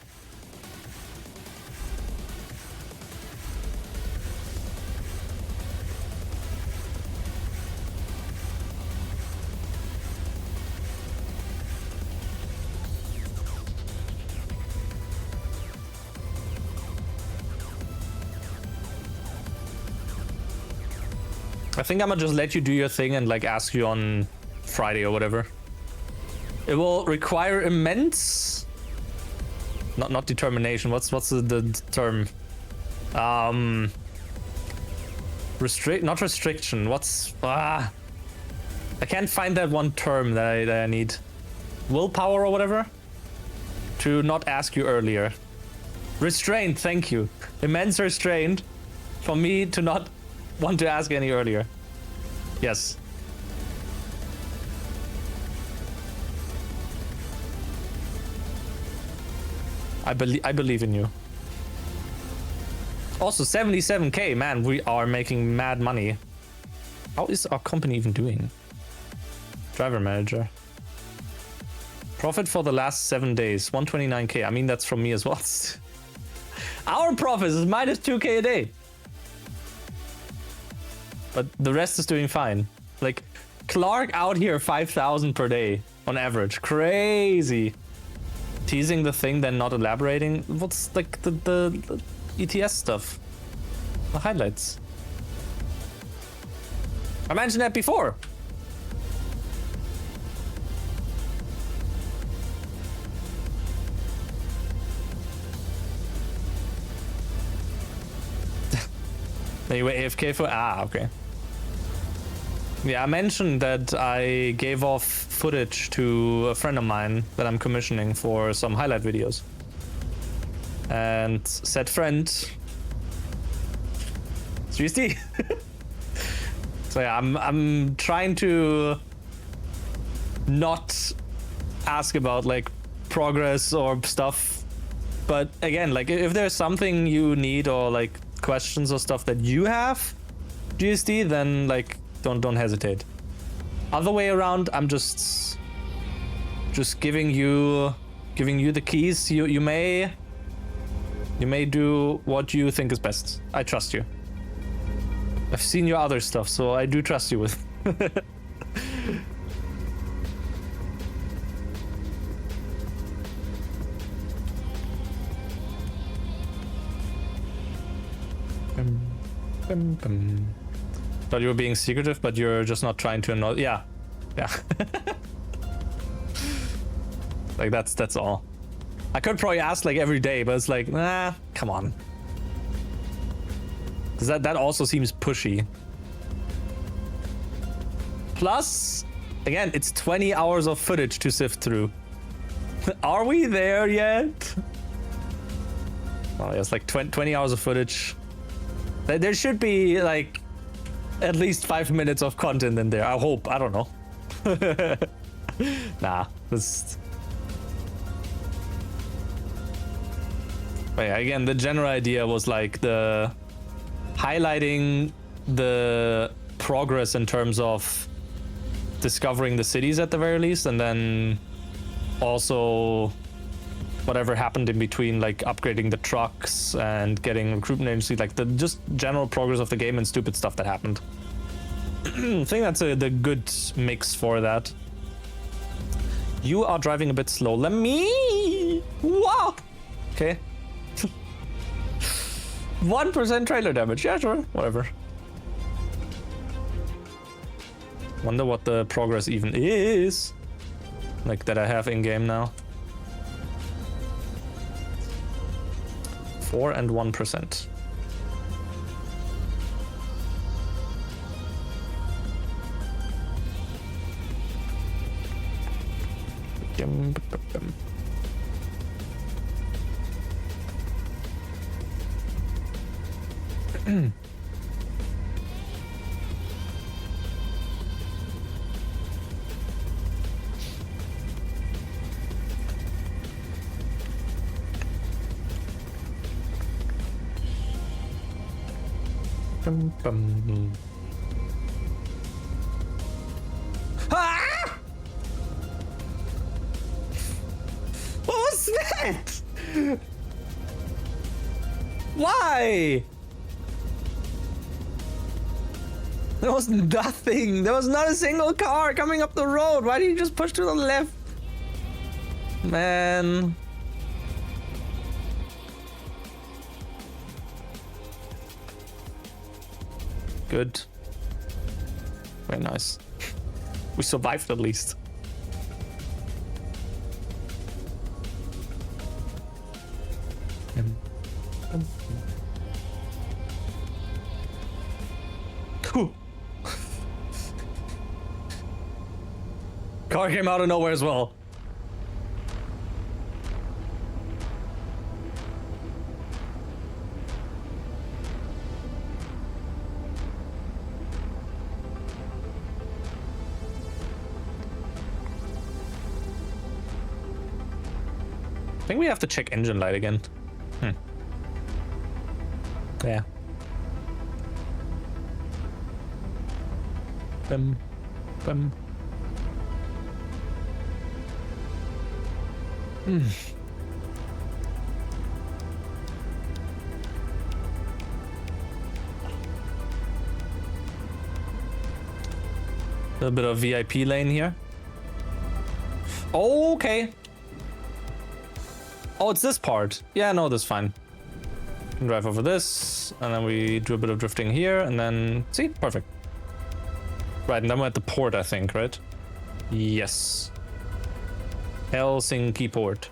I think I'm gonna just let you do your thing and like ask you on Friday or whatever. It will require immense, not determination. What's the term? Not restriction. What's I can't find that one term that I need. Willpower or whatever. To not ask you earlier. Restraint. Thank you. Immense restraint for me to not want to ask any earlier. Yes. I believe in you. Also 77k, man, we are making mad money. How is our company even doing? Driver manager. Profit for the last 7 days, 129k. I mean, that's from me as well. Our profit is minus 2k a day. But the rest is doing fine. Like, Clark out here 5,000 per day on average. Crazy. Teasing the thing, then not elaborating. What's like the ETS stuff? The highlights. I mentioned that before. Anyway, AFK for okay. Yeah, I mentioned that I gave off footage to a friend of mine that I'm commissioning for some highlight videos. And set friend. 3SD. So yeah, I'm trying to not ask about like progress or stuff, but again, like if there's something you need or like questions or stuff that you have, GSD, then like don't hesitate. Other way around, I'm just giving you the keys. You may do what you think is best. I trust you. I've seen your other stuff, so I do trust you with. Thought you were being secretive, but you're just not trying to annoy. Yeah. Like that's all. I could probably ask like every day, but it's like, nah, come on. Cause that also seems pushy. Plus, again, it's 20 hours of footage to sift through. Are we there yet? Well, it's like 20 hours of footage. There should be like at least 5 minutes of content in there. I hope. I don't know. Nah, this. But yeah, again, the general idea was like the highlighting the progress in terms of discovering the cities at the very least, and then also whatever happened in between, like upgrading the trucks and getting recruitment agency, like the just general progress of the game and stupid stuff that happened. I think that's the good mix for that. You are driving a bit slow. Let me... Wow! Okay. 1% trailer damage. Yeah, sure. Whatever. Wonder what the progress even is. Like, that I have in-game now. 4 and 1%. Ah! What was that? Why? There was nothing. There was not a single car coming up the road. Why did you just push to the left? Man. Good. Very nice. We survived at least. Car came out of nowhere as well. I think we have to check engine light again. Yeah. Bum, bum. A little bit of VIP lane here. Okay. Oh, it's this part. Yeah, no, that's fine. Can drive over this, and then we do a bit of drifting here, and then... See? Perfect. Right, and then we're at the port, I think, right? Yes. Helsinki port.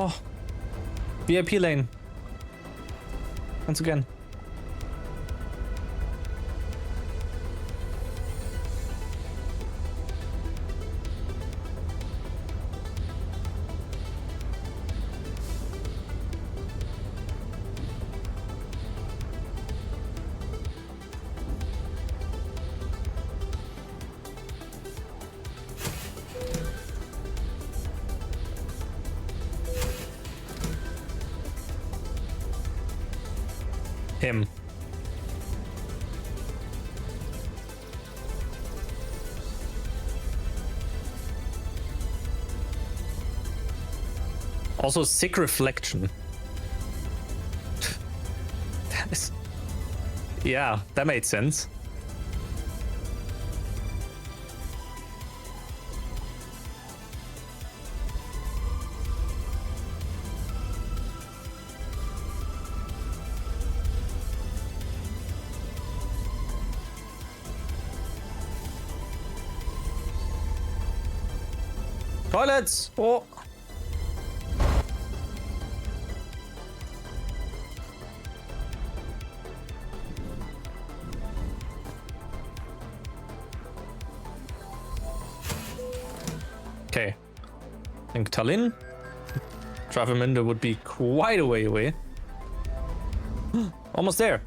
Oh. VIP lane. Once again. Him. Also, sick reflection. That is... Yeah, that made sense. Toilets! Oh! Okay. I think Tallinn. Travemünde would be quite a way away. Almost there.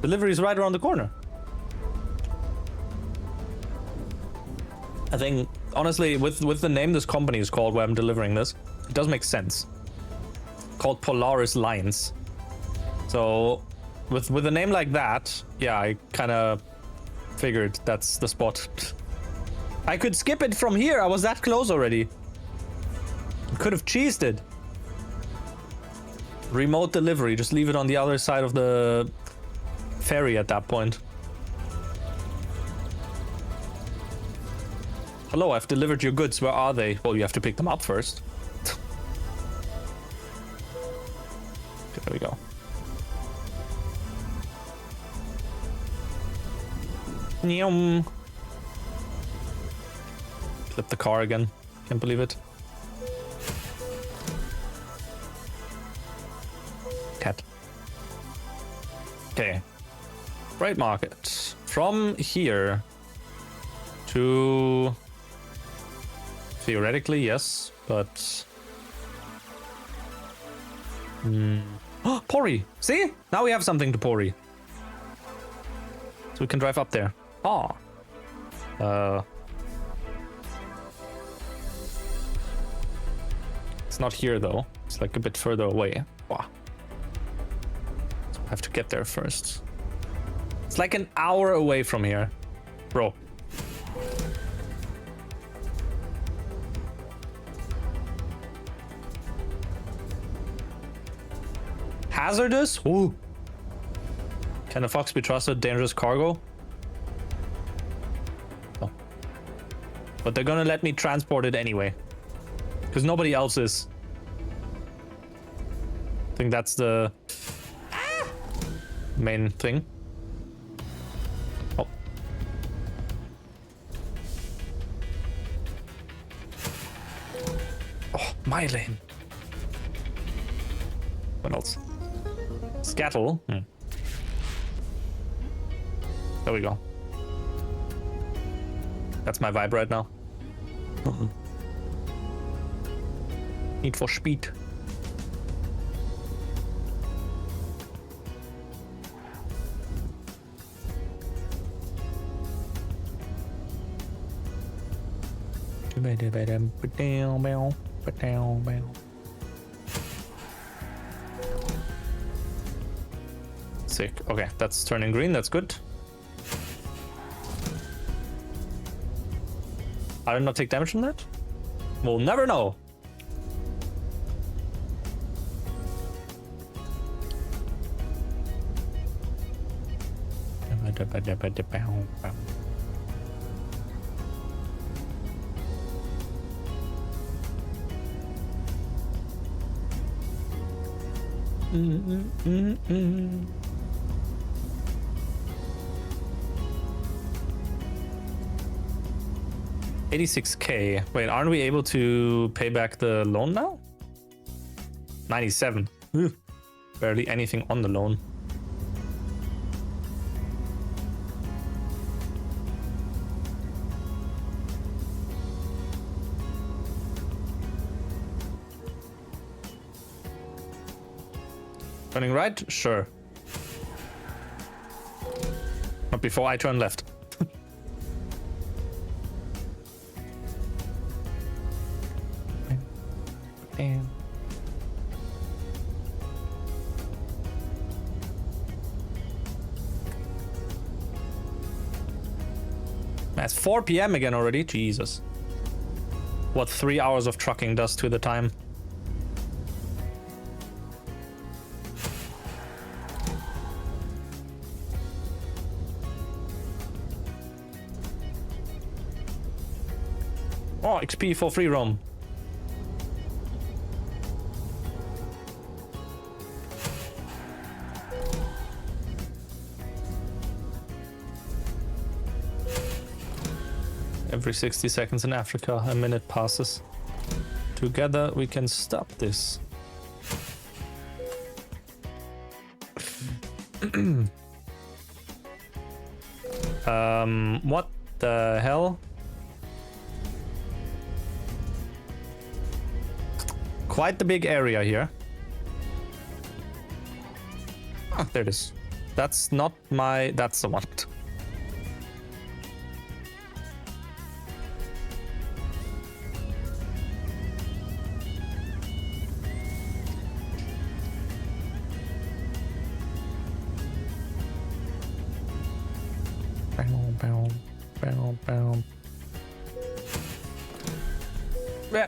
Delivery is right around the corner. I think, honestly, with the name this company is called where I'm delivering this, it does make sense. Called Polaris Lines. So, with a name like that, yeah, I kind of figured that's the spot. I could skip it from here. I was that close already. Could have cheesed it. Remote delivery. Just leave it on the other side of the ferry at that point. Hello, I've delivered your goods. Where are they? Well, you have to pick them up first. There we go. Nyum. Flip the car again. Can't believe it. Cat. Okay. Freight market. From here to... Theoretically, yes, but... Oh, Pori! See? Now we have something to Pori. So we can drive up there. Oh. It's not here, though. It's like a bit further away. Wow. So I have to get there first. It's like an hour away from here. Bro. Hazardous? Ooh. Can a fox be trusted? Dangerous cargo? Oh. But they're gonna let me transport it anyway. Because nobody else is. I think that's the main thing. Oh. Oh, my lane. What else? Scattle. There we go. That's my vibe right now. Need for speed. Sick. Okay, that's turning green. That's good. I did not take damage from that? We'll never know. Mm-mm-mm-mm. 86K. Wait, aren't we able to pay back the loan now? 97. Ugh. Barely anything on the loan. Turning right? Sure. Not before I turn left. And it's 4 p.m. again already? Jesus. What 3 hours of trucking does to the time. Oh, XP for free roam. Every 60 seconds in Africa, a minute passes. Together we can stop this. What the hell? Quite the big area here. Ah, there it is. That's not my... That's the one. Yeah.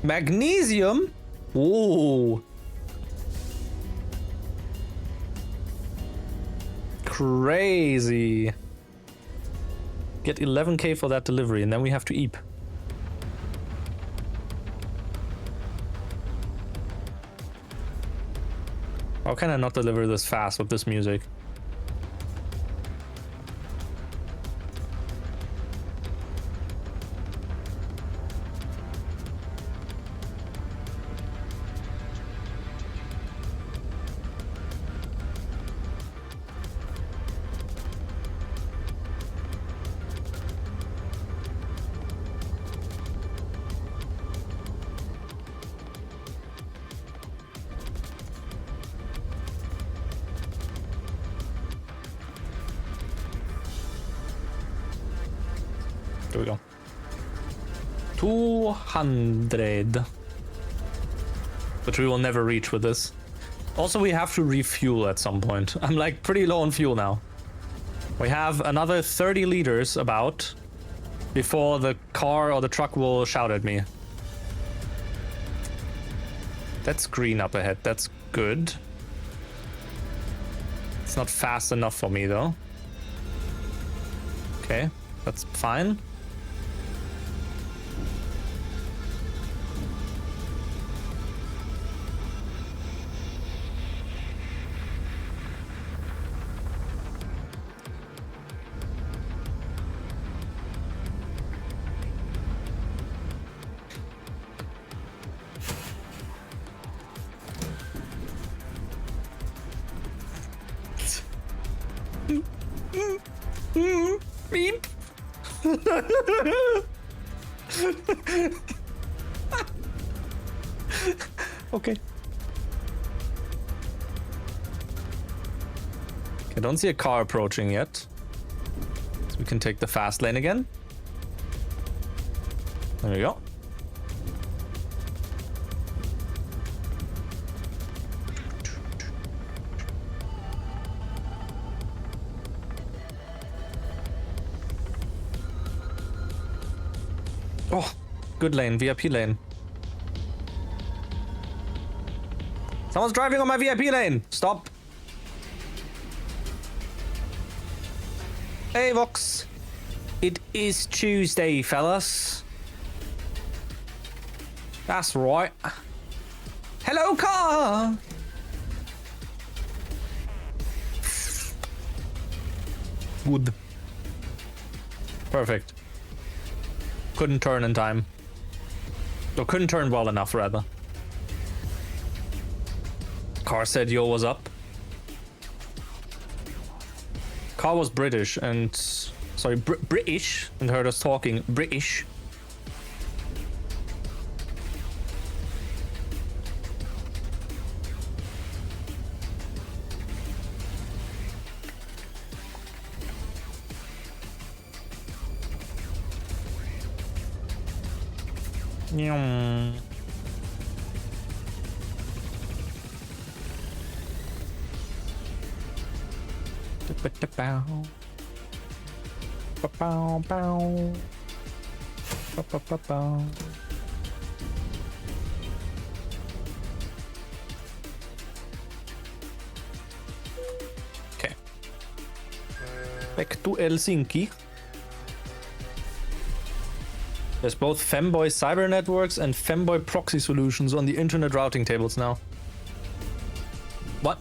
Magnesium? Ooh. Crazy. Get 11k for that delivery, and then we have to eat. How can I not deliver this fast with this music? There we go. 200. Which we will never reach with this. Also, we have to refuel at some point. I'm like pretty low on fuel now. We have another 30 liters about before the car or the truck will shout at me. That's green up ahead. That's good. It's not fast enough for me though. Okay, that's fine. Beep. Okay. I don't see a car approaching yet. So we can take the fast lane again. There we go. Oh, good lane, VIP lane. Someone's driving on my VIP lane. Stop. Hey, Vox. It is Tuesday, fellas. That's right. Hello, car. Good. Perfect. Couldn't turn in time. Or couldn't turn well enough, rather. Car said yo was up. Car was British and... Sorry, British, and heard us talking British. Nyum. Okay. Back to Helsinki. There's both femboy cyber networks and femboy proxy solutions on the internet routing tables now. What?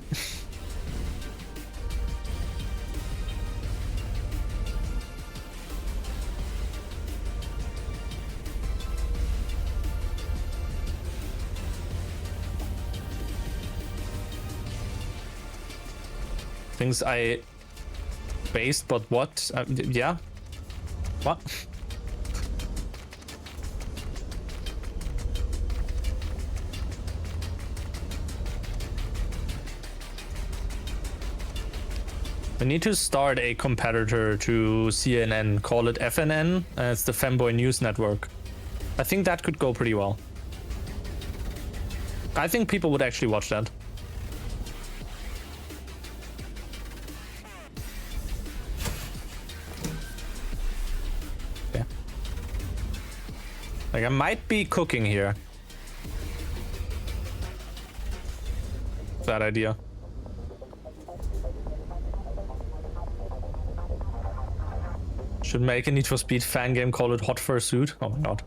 Things I based, but what? Yeah? What? We need to start a competitor to CNN, call it FNN, and it's the Femboy News Network. I think that could go pretty well. I think people would actually watch that. Yeah. Like, I might be cooking here. Bad idea. Should make a Need for Speed fan game, call it Hot Fursuit. Oh my god.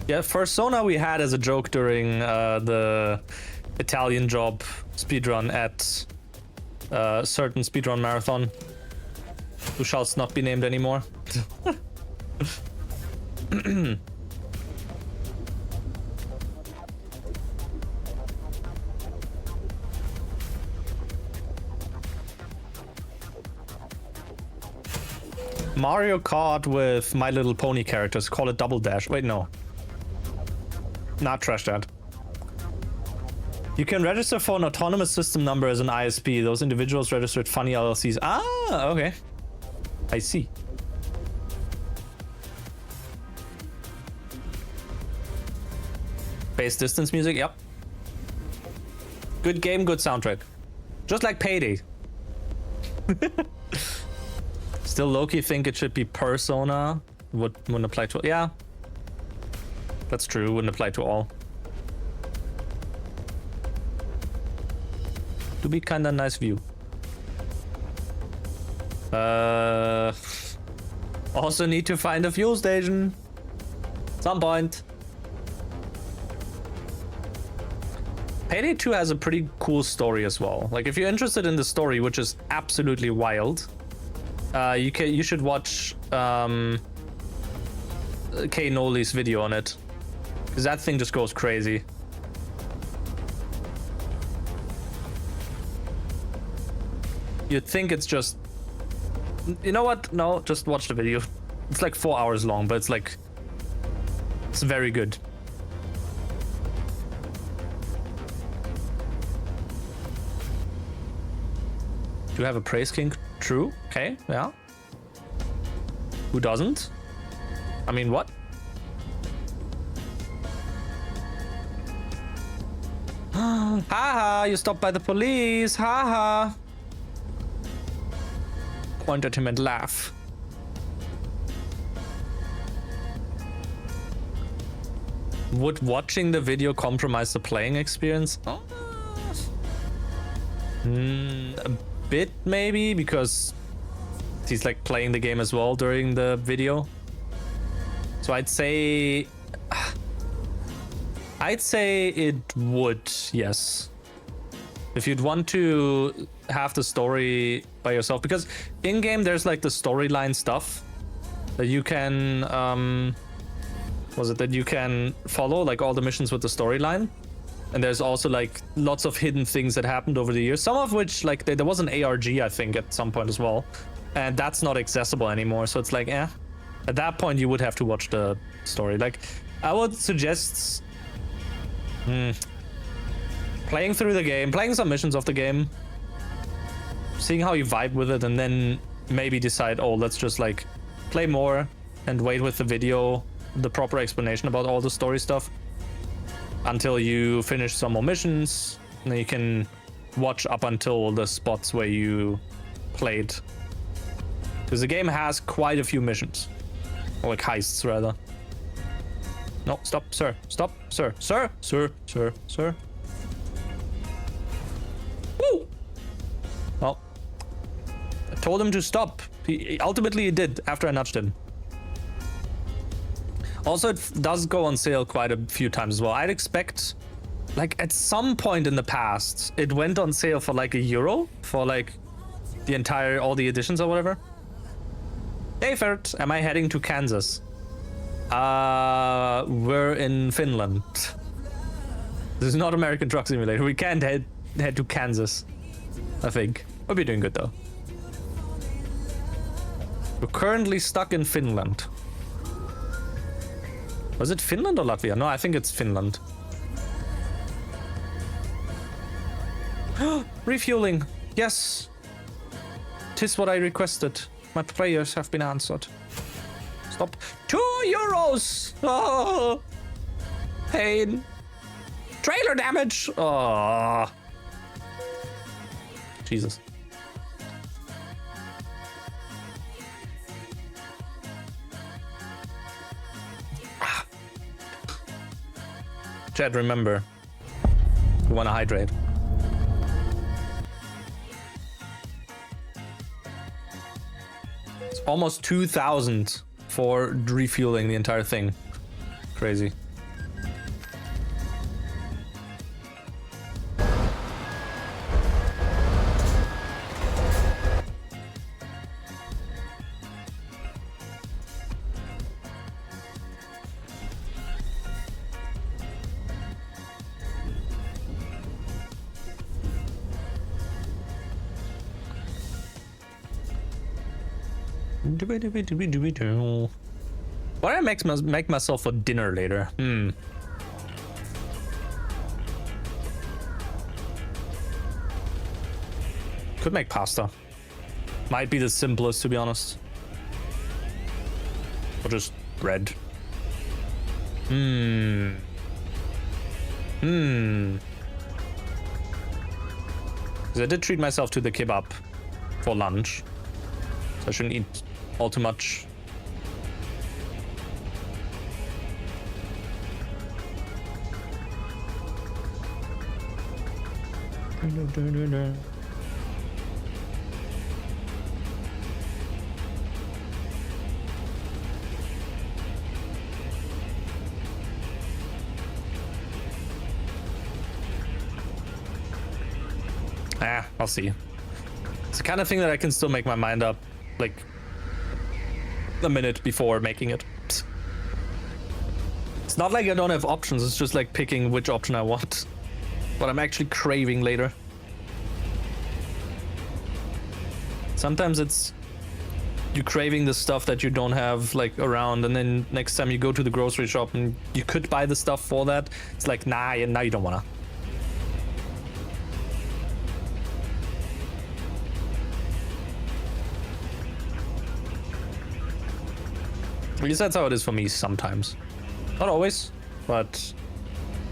Yeah, Fursona we had as a joke during the Italian job speedrun at a certain speedrun marathon, who shall not be named anymore. Mario Kart with My Little Pony characters, call it Double Dash. Wait, no. Not trash that. You can register for an autonomous system number as an ISP. Those individuals registered funny LLCs. Ah, okay. I see. Space distance music, yep. Good game, good soundtrack. Just like Payday. Still low-key think it should be Persona. Wouldn't apply to... Yeah. That's true, wouldn't apply to all. To be kinda nice view. Also need to find a fuel station. Some point. Payday 2 has a pretty cool story as well. Like, if you're interested in the story, which is absolutely wild, you should watch Kay Noli's video on it, because that thing just goes crazy. You'd think it's just... You know what? No, just watch the video. It's like 4 hours long, but it's like... It's very good. Do you have a praise king? True. Okay, yeah. Who doesn't? I mean, what? Haha, you stopped by the police. Haha. Point at him and laugh. Would watching the video compromise the playing experience? Oh. A bit maybe, because he's like playing the game as well during the video. So I'd say it would, yes. If you'd want to have the story by yourself, because in game there's like the storyline stuff that you can that you can follow, like all the missions with the storyline. And there's also like lots of hidden things that happened over the years, some of which like there was an ARG I think at some point as well, and that's not accessible anymore. So it's like at that point you would have to watch the story. Like I would suggest playing through the game, playing some missions of the game, seeing how you vibe with it, and then maybe decide, oh, let's just like play more and wait with the video, the proper explanation about all the story stuff until you finish some more missions, and then you can watch up until the spots where you played, because the game has quite a few missions, or like heists rather. No, stop, sir, stop, sir, sir, sir, sir, sir. Woo! Well, I told him to stop. Ultimately he did after I nudged him. Also, it does go on sale quite a few times as well. I'd expect, like, at some point in the past, it went on sale for like €1 for like all the editions or whatever. Hey, Fert, am I heading to Kansas? We're in Finland. This is not American Truck Simulator. We can't head to Kansas, I think. We'll be doing good though. We're currently stuck in Finland. Was it Finland or Latvia? No, I think it's Finland. Refueling. Yes. 'Tis what I requested. My prayers have been answered. Stop. €2! Oh, pain. Trailer damage. Oh. Jesus. Chad, remember, you want to hydrate. It's almost 2,000 for refueling the entire thing. Crazy. What do I make myself for dinner later? Could make pasta. Might be the simplest, to be honest. Or just bread. Because I did treat myself to the kebab for lunch. So I shouldn't eat all too much. I'll see. It's the kind of thing that I can still make my mind up, like, a minute before making it. It's not like I don't have options, it's just like picking which option I want. What I'm actually craving later. Sometimes it's you craving the stuff that you don't have like around, and then next time you go to the grocery shop and you could buy the stuff for that, it's like, nah, now you don't wanna. At least that's how it is for me sometimes. Not always, but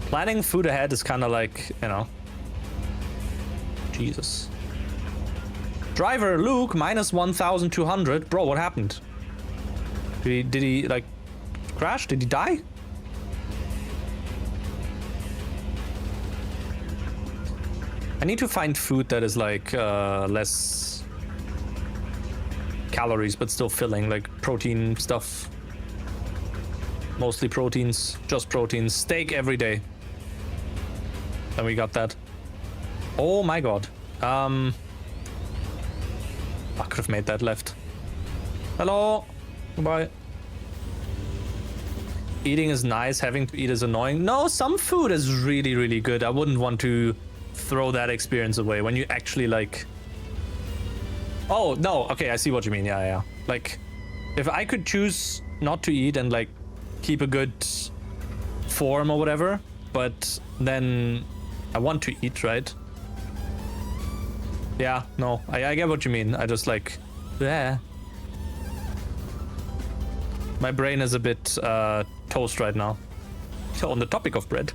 planning food ahead is kind of like, you know. Jesus. Driver Luke minus 1,200. Bro, what happened? Did he like crash? Did he die? I need to find food that is like less calories but still filling, like protein stuff. Mostly proteins, just proteins. Steak every day. And we got that. Oh my god. I could have made that left. Hello. Goodbye. Eating is nice, having to eat is annoying. No, some food is really, really good. I wouldn't want to throw that experience away when you actually like... Oh, no. Okay, I see what you mean. Yeah, yeah. Like, if I could choose not to eat and like keep a good form or whatever, but then I want to eat, right? Yeah, no, I get what you mean. I just like... Yeah. My brain is a bit toast right now. So on the topic of bread.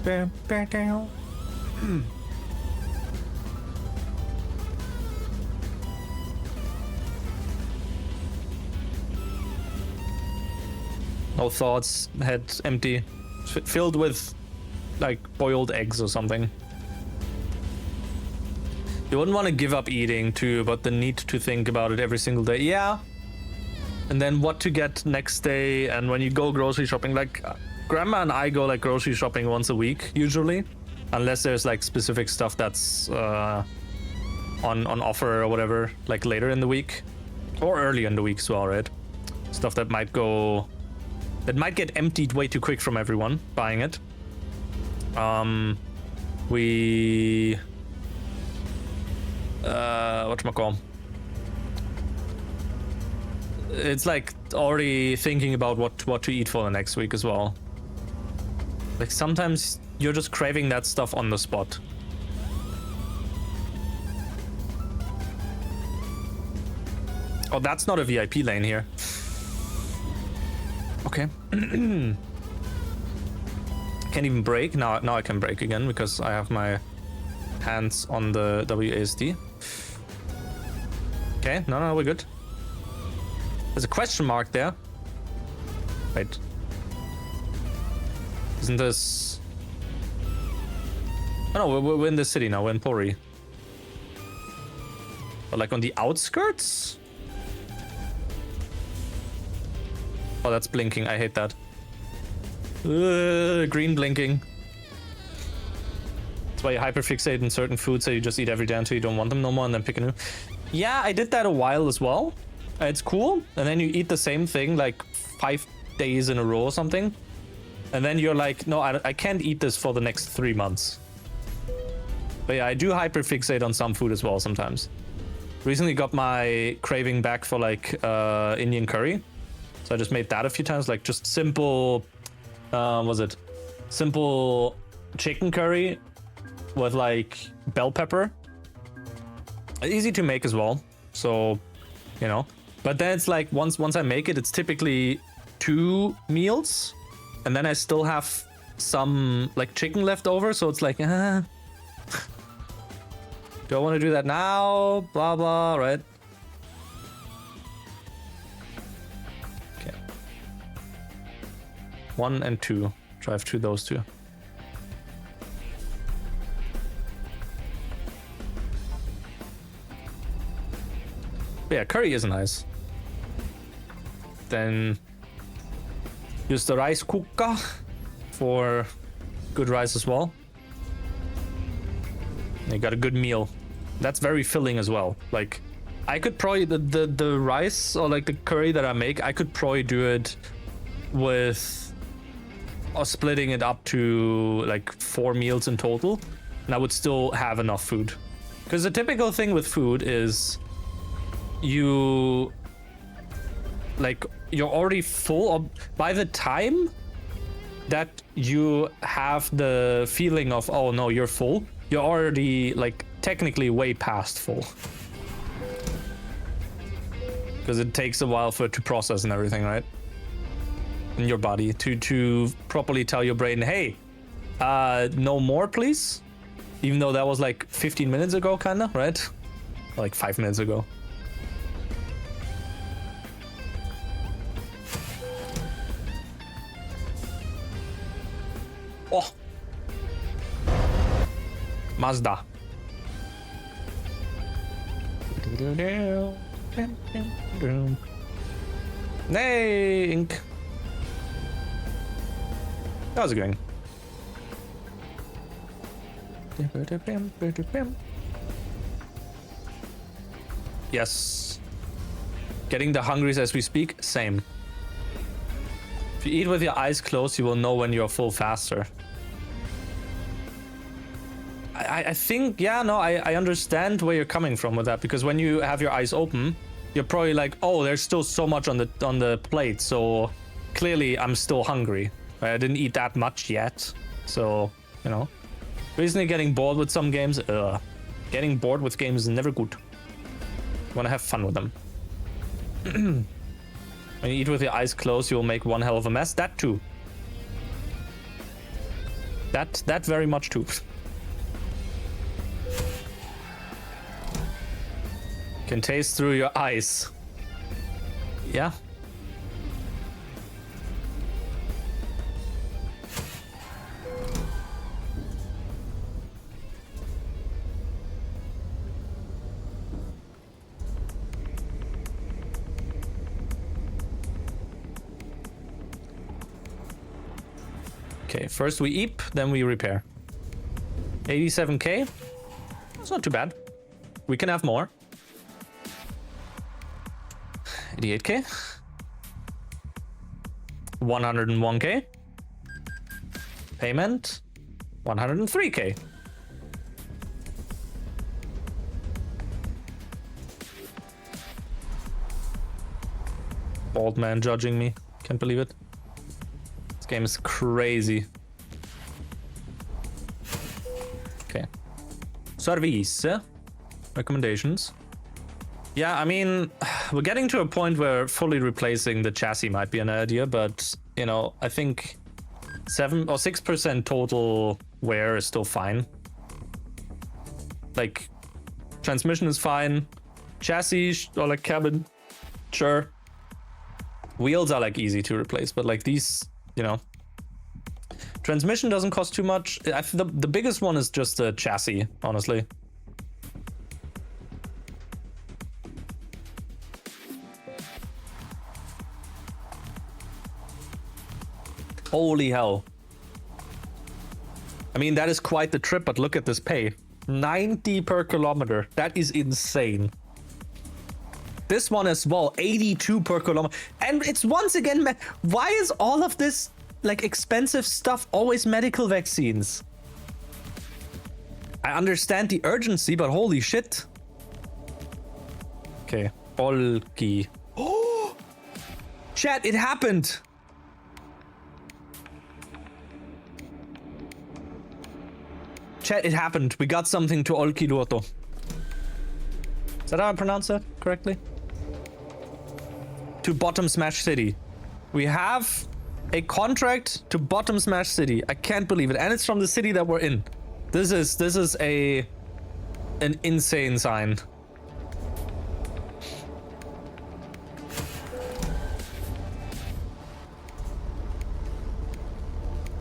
No thoughts, head empty, filled with like boiled eggs or something. You wouldn't want to give up eating too, but the need to think about it every single day. Yeah. And then what to get next day, and when you go grocery shopping, like Grandma and I go like grocery shopping once a week usually, unless there's like specific stuff that's on offer or whatever, like later in the week or early in the week as well, right? Stuff that might get emptied way too quick from everyone buying it. We whatchamacall? It's like already thinking about what to eat for the next week as well. Like sometimes you're just craving that stuff on the spot. Oh, that's not a VIP lane here. Okay. Can't even break. Now I can break again because I have my hands on the WASD. Okay, no, we're good. There's a question mark there. Wait. Isn't this... Oh no, we're in the city now, we're in Pori. But like on the outskirts? Oh, that's blinking, I hate that. Green blinking. That's why you hyperfixate in certain foods, so you just eat every day until you don't want them no more and then pick a new. Yeah, I did that a while as well. It's cool. And then you eat the same thing like 5 days in a row or something. And then you're like, no, I can't eat this for the next 3 months. But yeah, I do hyperfixate on some food as well sometimes. Recently got my craving back for like Indian curry. So I just made that a few times, like just simple, simple chicken curry with like bell pepper. Easy to make as well. So, you know, but then it's like once I make it, it's typically 2 meals. And then I still have some like chicken left over. So it's like, do I want to do that now? Blah, blah, right? Okay. 1 and 2. Drive to those 2. But yeah, curry is nice. Then use the rice cooker for good rice as well. You got a good meal. That's very filling as well. Like, I could probably the rice or like the curry that I make, I could probably do it with or splitting it up to like 4 meals in total, and I would still have enough food. Because the typical thing with food is you're already full of, by the time that you have the feeling of, oh no, you're full, you're already like technically way past full. Because it takes a while for it to process and everything, right? In your body to properly tell your brain, hey, no more please. Even though that was like 15 minutes ago, kinda, right? Like 5 minutes ago. Oh. Mazda. Hey, Ink. How's it going? Yes. Getting the hungries as we speak, same. If you eat with your eyes closed, you will know when you're full faster. I think, yeah, no, I understand where you're coming from with that, because when you have your eyes open, you're probably like, oh, there's still so much on the plate, so clearly I'm still hungry. I didn't eat that much yet, so, you know. Recently getting bored with some games, getting bored with games is never good. You want to have fun with them. When you eat with your eyes closed, you'll make one hell of a mess. That too. That very much too. Can taste through your eyes. Yeah. Okay, first we eep, then we repair. 87k. That's not too bad. We can have more. 88k. 101k. Payment. 103k. Bald man judging me. Can't believe it. This game is crazy. Okay. Service. Recommendations. Yeah, I mean, we're getting to a point where fully replacing the chassis might be an idea, but, you know, I think 7 or 6% total wear is still fine. Like, transmission is fine. Chassis or like cabin, sure. Wheels are like easy to replace, but like these, you know. Transmission doesn't cost too much. The biggest one is just the chassis, honestly. Holy hell. I mean, that is quite the trip, but look at this pay. 90 per kilometer. That is insane. This one as well, 82 per kilometer. And it's once again, why is all of this like expensive stuff always medical vaccines? I understand the urgency, but holy shit. Okay, Olki. Oh! Chat, it happened! Chat, it happened. We got something to Olkiluoto. Is that how I pronounce that correctly? To Bottom Smash City. We have a contract to Bottom Smash City. I can't believe it. And it's from the city that we're in. This is an insane sign.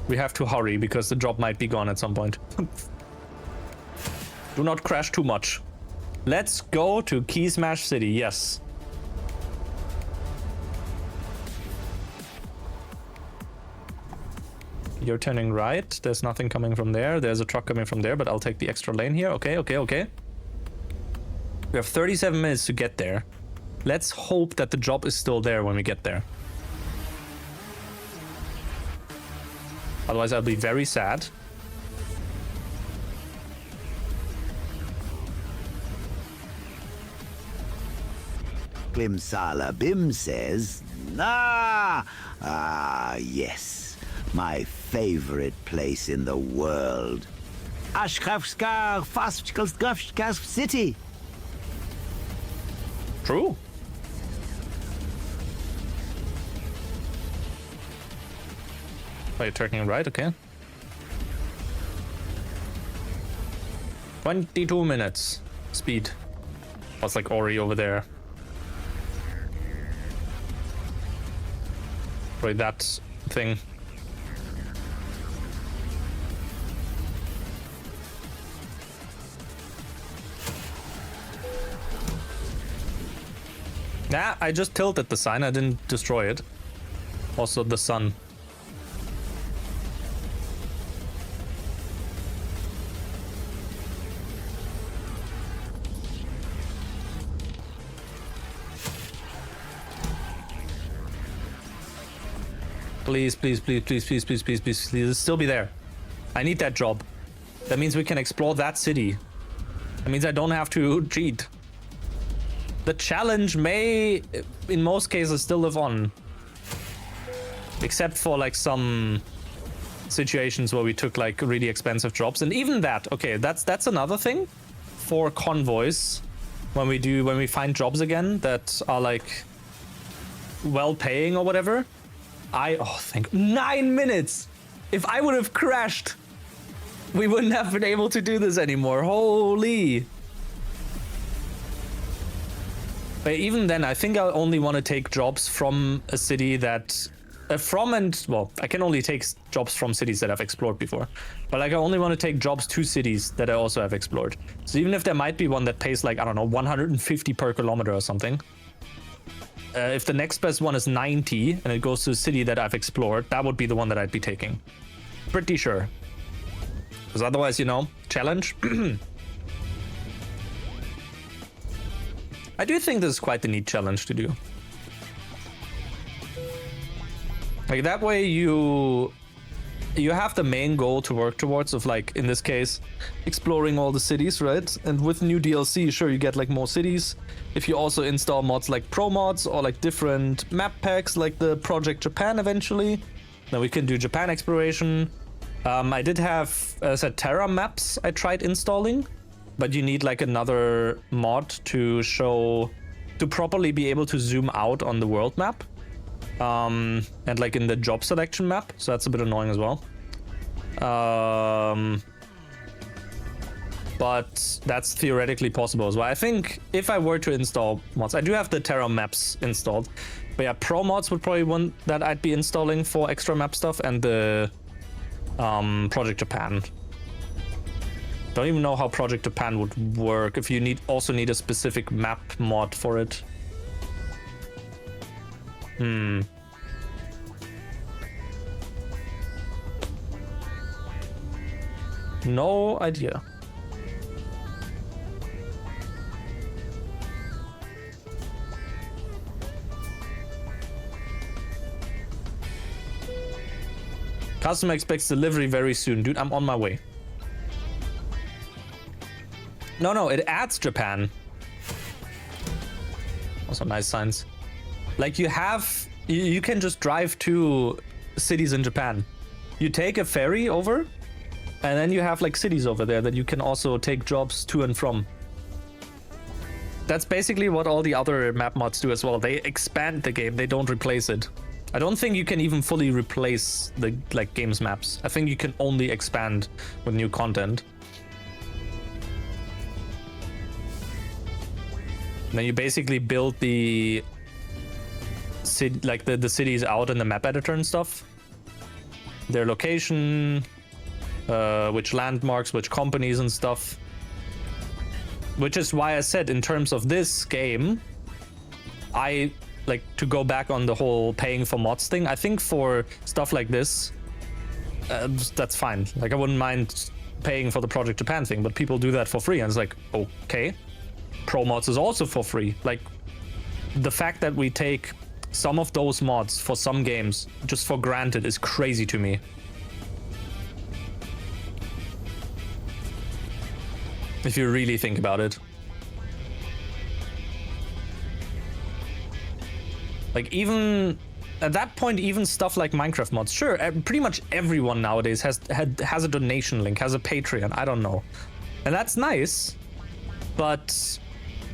We have to hurry because the job might be gone at some point. Do not crash too much. Let's go to Key Smash City, yes. You're turning right. There's nothing coming from there. There's a truck coming from there, but I'll take the extra lane here. Okay, okay, okay. We have 37 minutes to get there. Let's hope that the job is still there when we get there. Otherwise, I'll be very sad. Glimsala Bim says, yes, my favorite place in the world. Ashkrafskar Fastkalskrafskar City. True. Oh, you're turning right, okay. 22 minutes speed. Oh, it's like Ori over there. Right, that thing. Nah, I just tilted the sign. I didn't destroy it. Also the sun. Please, please, please, please, please, please, please, please, please, still be there. I need that job. That means we can explore that city. That means I don't have to cheat. The challenge may, in most cases, still live on. Except for like some situations where we took like really expensive jobs. And even that, okay, that's another thing for convoys. When we find jobs again that are like well paying or whatever. Thank 9 minutes. If I would have crashed, we wouldn't have been able to do this anymore. Holy. But even then, I think I'll only want to take jobs from a city that... I can only take jobs from cities that I've explored before. But like, I only want to take jobs to cities that I also have explored. So even if there might be one that pays like, I don't know, 150 per kilometer or something. If the next best one is 90 and it goes to a city that I've explored, that would be the one that I'd be taking. Pretty sure. Because otherwise, you know, challenge. I do think this is quite the neat challenge to do. Like that way you have the main goal to work towards of like, in this case, exploring all the cities, right? And with new DLC, sure, you get like more cities. If you also install mods like pro mods or like different map packs like the Project Japan eventually, then we can do Japan exploration. I did have, as I said, Terra maps I tried installing, but you need like another mod to properly be able to zoom out on the world map. And like in the job selection map, so that's a bit annoying as well. But that's theoretically possible as well. I think if I were to install mods, I do have the Terra maps installed, but yeah, pro mods would probably one that I'd be installing for extra map stuff, and the Project Japan. Don't even know how Project Japan would work if you also need a specific map mod for it. No idea. Customer expects delivery very soon. Dude, I'm on my way. No, it adds Japan. Also nice signs. Like you can just drive to cities in Japan. You take a ferry over, and then you have like cities over there that you can also take jobs to and from. That's basically what all the other map mods do as well. They expand the game, they don't replace it. I don't think you can even fully replace the game's maps. I think you can only expand with new content. And then you basically build the the cities out in the map editor and stuff. Their location, which landmarks, which companies and stuff. Which is why I said in terms of this game, I like to go back on the whole paying for mods thing. I think for stuff like this, that's fine. Like I wouldn't mind paying for the Project Japan thing, but people do that for free, and it's like, okay. Pro mods is also for free. Like the fact that we take some of those mods for some games just for granted is crazy to me. If you really think about it. Like even at that point, even stuff like Minecraft mods, sure, pretty much everyone nowadays has a donation link, has a Patreon, I don't know. And that's nice, but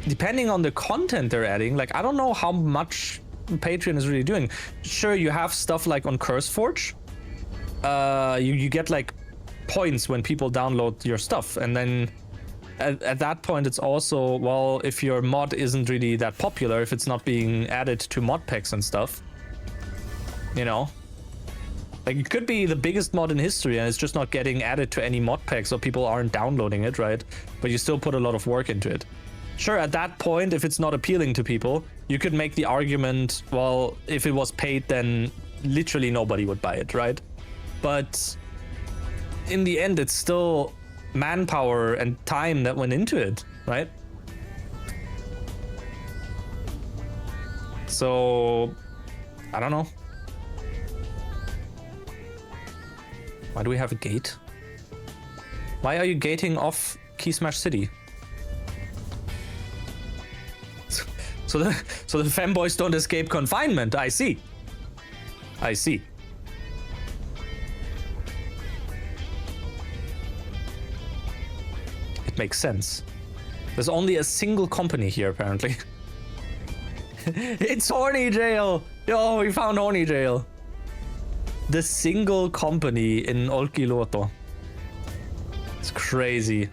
depending on the content they're adding, like I don't know how much Patreon is really doing. Sure, you have stuff like on CurseForge. You get like points when people download your stuff, and then at that point it's also, well, if your mod isn't really that popular, if it's not being added to mod packs and stuff, you know, like it could be the biggest mod in history and it's just not getting added to any mod packs, so people aren't downloading it, right? But you still put a lot of work into it. Sure, at that point, if it's not appealing to people, you could make the argument, well, if it was paid, then literally nobody would buy it, right? But in the end, it's still manpower and time that went into it, right? So, I don't know. Why do we have a gate? Why are you gating off Key Smash City? So the fanboys don't escape confinement. I see. I see. It makes sense. There's only a single company here, apparently. It's Horny Jail! Yo, we found Horny Jail. The single company in Olkiluoto. It's crazy.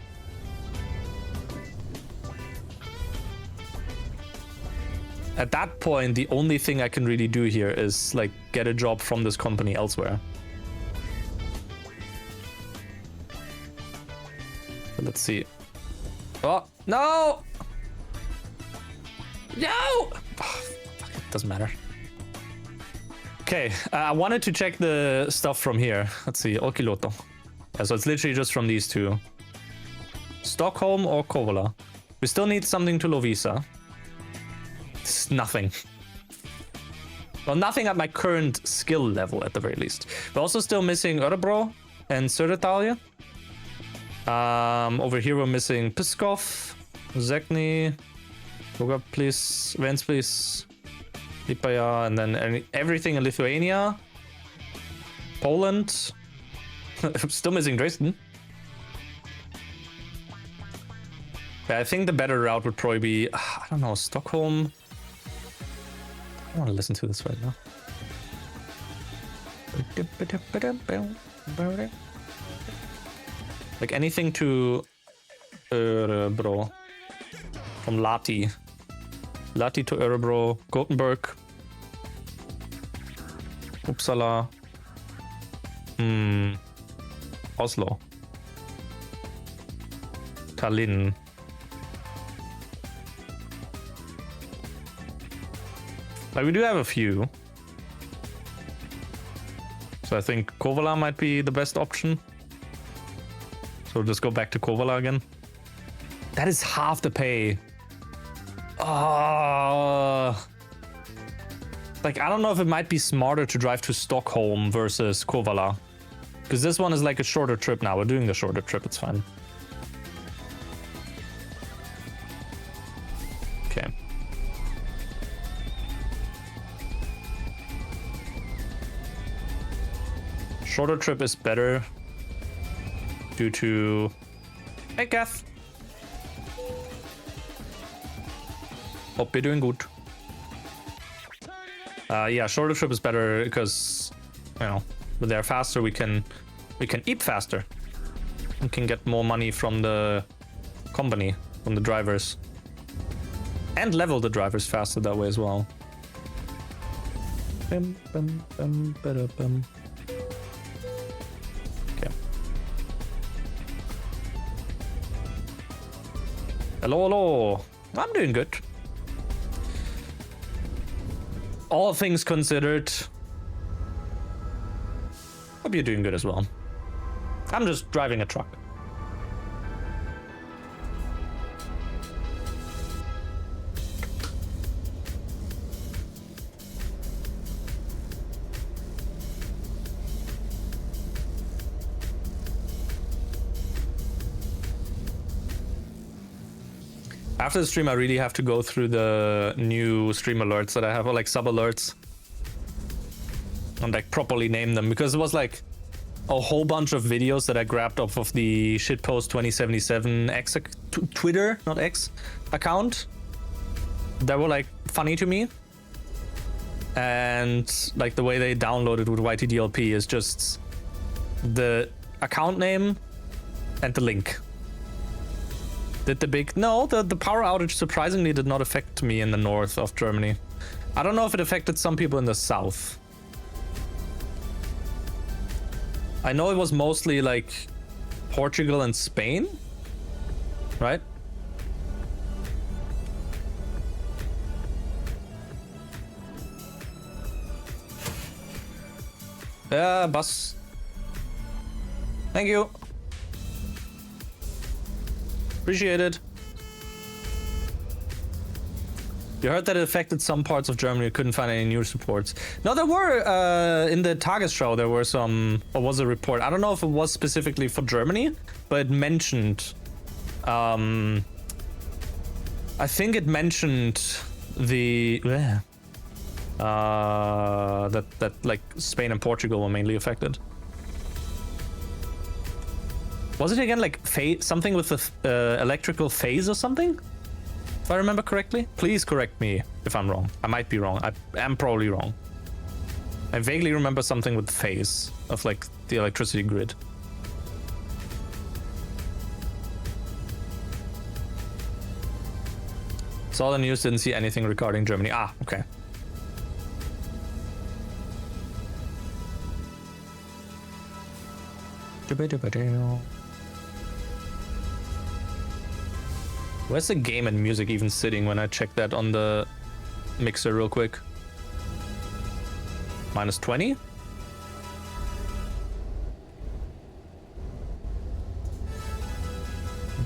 At that point, the only thing I can really do here is like get a job from this company elsewhere. But let's see. Oh, no! No! Oh, fuck, it doesn't matter. Okay, I wanted to check the stuff from here. Let's see, Olkiluoto. Yeah, so it's literally just from these two. Stockholm or Kouvola. We still need something to Lovisa. It's nothing. Well, nothing at my current skill level, at the very least. We're also still missing Örebro and Södertälje. Over here we're missing Pskov, Zegny, Daugavpils, Ventspils, Liepāja, and then everything in Lithuania. Poland. Still missing Dresden. But I think the better route would probably be, I don't know, Stockholm. I don't want to listen to this right now. Like anything to Örebro. From Lahti. Lahti to Örebro, Gothenburg. Uppsala. Oslo. Tallinn. Like, we do have a few. So I think Kouvola might be the best option. So we'll just go back to Kouvola again. That is half the pay. Oh. Like, I don't know if it might be smarter to drive to Stockholm versus Kouvola. Because this one is like a shorter trip now. We're doing the shorter trip, it's fine. Okay. Shorter trip is better due to... Hey, Kath. Hope you're doing good. Yeah, shorter trip is better because, you know, when they're faster, we can eat faster. We can get more money from the company, from the drivers. And level the drivers faster that way as well. Bum, bum, bum, bada, bum. Okay. Hello, hello. I'm doing good. All things considered, hope you're doing good as well. I'm just driving a truck. After the stream, I really have to go through the new stream alerts that I have, or like sub alerts, and like properly name them, because it was like a whole bunch of videos that I grabbed off of the shitpost 2077 X Twitter, not X, account that were like funny to me, and like the way they downloaded with YTDLP is just the account name and the link. Did the big... No, the power outage surprisingly did not affect me in the north of Germany. I don't know if it affected some people in the south. I know it was mostly like Portugal and Spain, right? Bus. Thank you. Appreciate it. You heard that it affected some parts of Germany. Couldn't find any news reports. No, there were in the Tagesschau. There were some, or was a report. I don't know if it was specifically for Germany, but it mentioned. I think it mentioned the that like Spain and Portugal were mainly affected. Was it again like something with the electrical phase or something? If I remember correctly, please correct me if I'm wrong. I might be wrong. I am probably wrong. I vaguely remember something with phase of like the electricity grid. Saw the news, didn't see anything regarding Germany. Ah, okay. Where's the game and music even sitting when I check that on the mixer real quick? Minus 20?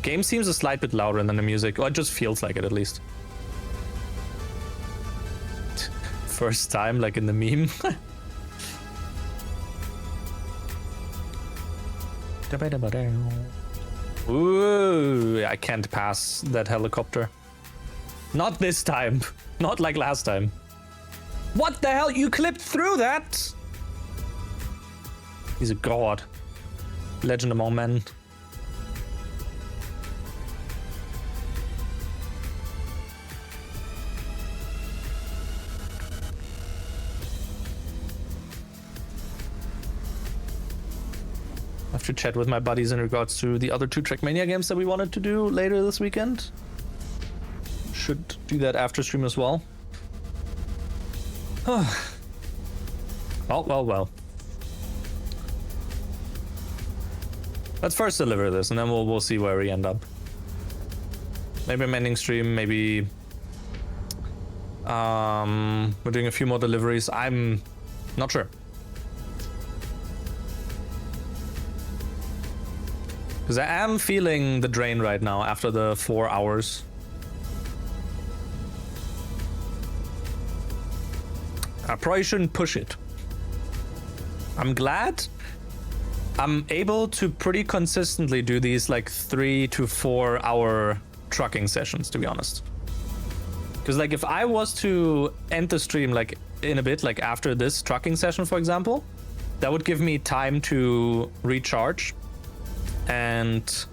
Game seems a slight bit louder than the music, or it just feels like it at least. First time, like in the meme. Ooh, I can't pass that helicopter. Not this time. Not like last time. What the hell? You clipped through that? He's a god. Legend among men. I have to chat with my buddies in regards to the other 2 Trackmania games that we wanted to do later this weekend. Should do that after stream as well. Well. Let's first deliver this, and then we'll see where we end up. Maybe I'm ending stream. Maybe we're doing a few more deliveries. I'm not sure. Because I am feeling the drain right now after the 4 hours. I probably shouldn't push it. I'm glad I'm able to pretty consistently do these like 3 to 4 hour trucking sessions, to be honest. Because like if I was to end the stream like in a bit, like after this trucking session, for example, that would give me time to recharge and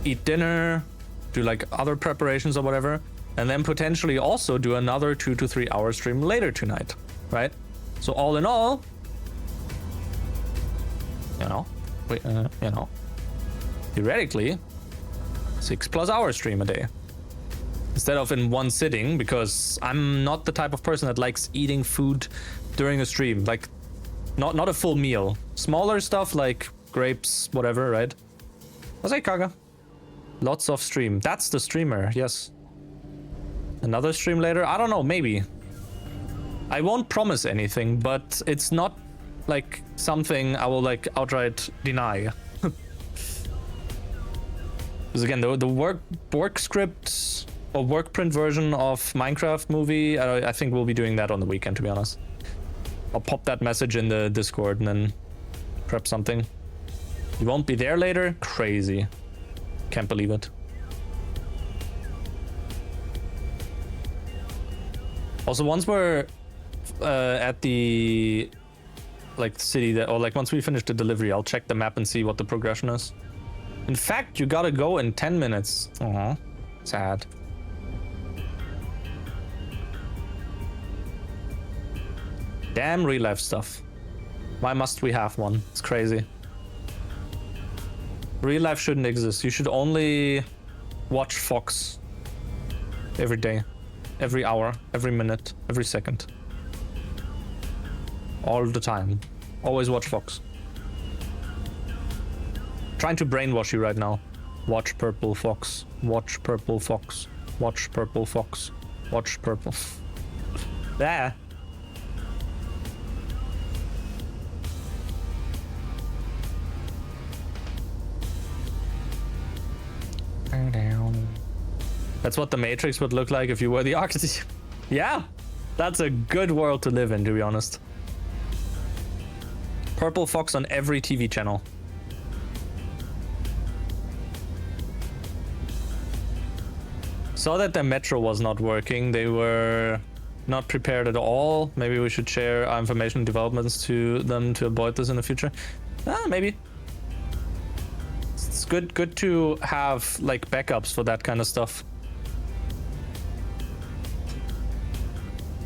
eat dinner, do like other preparations or whatever, and then potentially also do another 2 to 3 hour stream later tonight, right? So all in all, theoretically, 6+ hour stream a day instead of in one sitting, because I'm not the type of person that likes eating food during a stream, like not a full meal, smaller stuff like grapes, whatever, right? What's that, Kaga? Lots of stream. That's the streamer, yes. Another stream later? I don't know, maybe. I won't promise anything, but it's not like something I will like outright deny. Because again, the work script or work print version of Minecraft movie, I think we'll be doing that on the weekend, to be honest. I'll pop that message in the Discord and then prep something. You won't be there later? Crazy. Can't believe it. Also, once we're at the like city that, or like once we finish the delivery, I'll check the map and see what the progression is. In fact, you gotta go in 10 minutes. Aw, sad. Damn real life stuff. Why must we have one? It's crazy. Real life shouldn't exist. You should only watch Fox every day, every hour, every minute, every second. All the time. Always watch Fox. Trying to brainwash you right now. Watch Purple Fox. Watch Purple Fox. Watch Purple Fox. Watch Purple. There. That's what the Matrix would look like if you were the architect. Yeah, that's a good world to live in, to be honest. Purple Fox on every TV channel. Saw that the metro was not working. They were not prepared at all. Maybe we should share our information developments to them to avoid this in the future. Maybe. It's good to have like backups for that kind of stuff.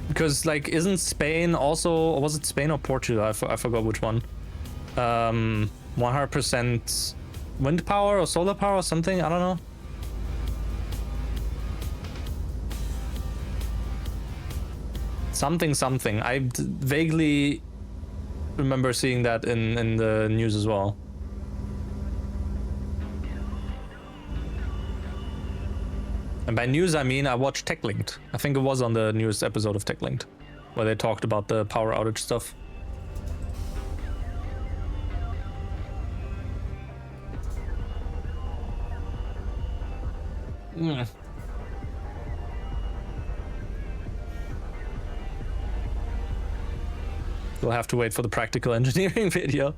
Because like, isn't Spain also, or was it Spain or Portugal? I forgot which one. 100% wind power or solar power or something? I don't know. Something. I vaguely remember seeing that in the news as well. And by news, I mean I watched TechLinked. I think it was on the newest episode of TechLinked, where they talked about the power outage stuff. We'll have to wait for the practical engineering video.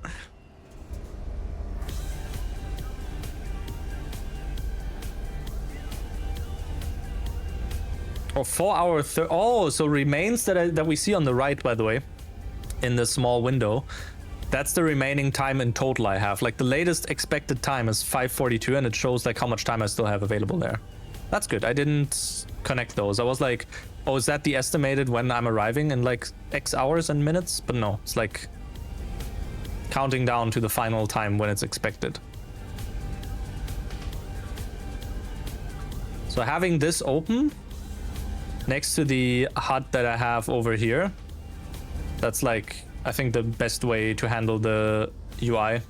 Oh, 4 hour. Oh, so remains that we see on the right, by the way, in the small window. That's the remaining time in total I have. Like the latest expected time is 5:42, and it shows like how much time I still have available there. That's good. I didn't connect those. I was like, oh, is that the estimated when I'm arriving in like X hours and minutes? But no, it's like counting down to the final time when it's expected. So having this open next to the hut that I have over here, that's like, I think the best way to handle the UI.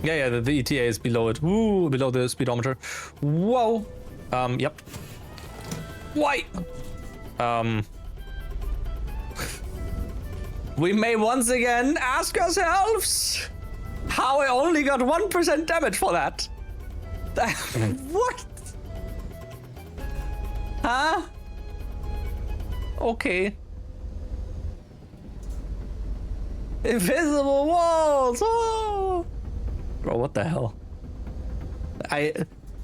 Yeah, the ETA is below it. Ooh, below the speedometer. Whoa. Yep. Why? We may once again ask ourselves how I only got 1% damage for that. What? Huh? Okay. Invisible walls. Oh. Bro, what the hell? I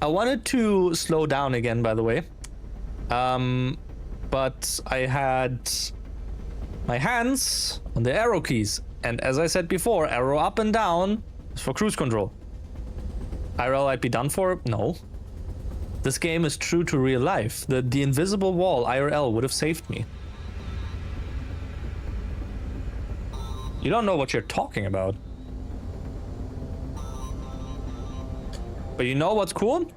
wanted to slow down again, by the way. But I had my hands on the arrow keys, and as I said before, arrow up and down is for cruise control. IRL I'd be done for? No. This game is true to real life. The invisible wall IRL would have saved me. You don't know what you're talking about. But you know what's cool?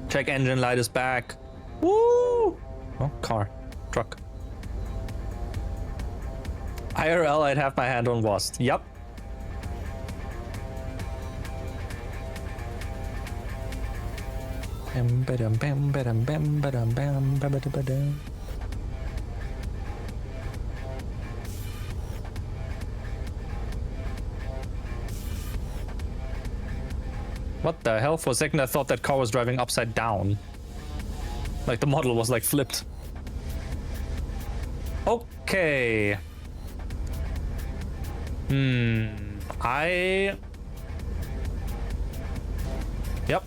Check engine light is back. Woo! Oh, car. Truck. IRL, I'd have my hand on WASD. Yep. What the hell? For a second I thought that car was driving upside down. Like the model was like flipped. Okay. Yep.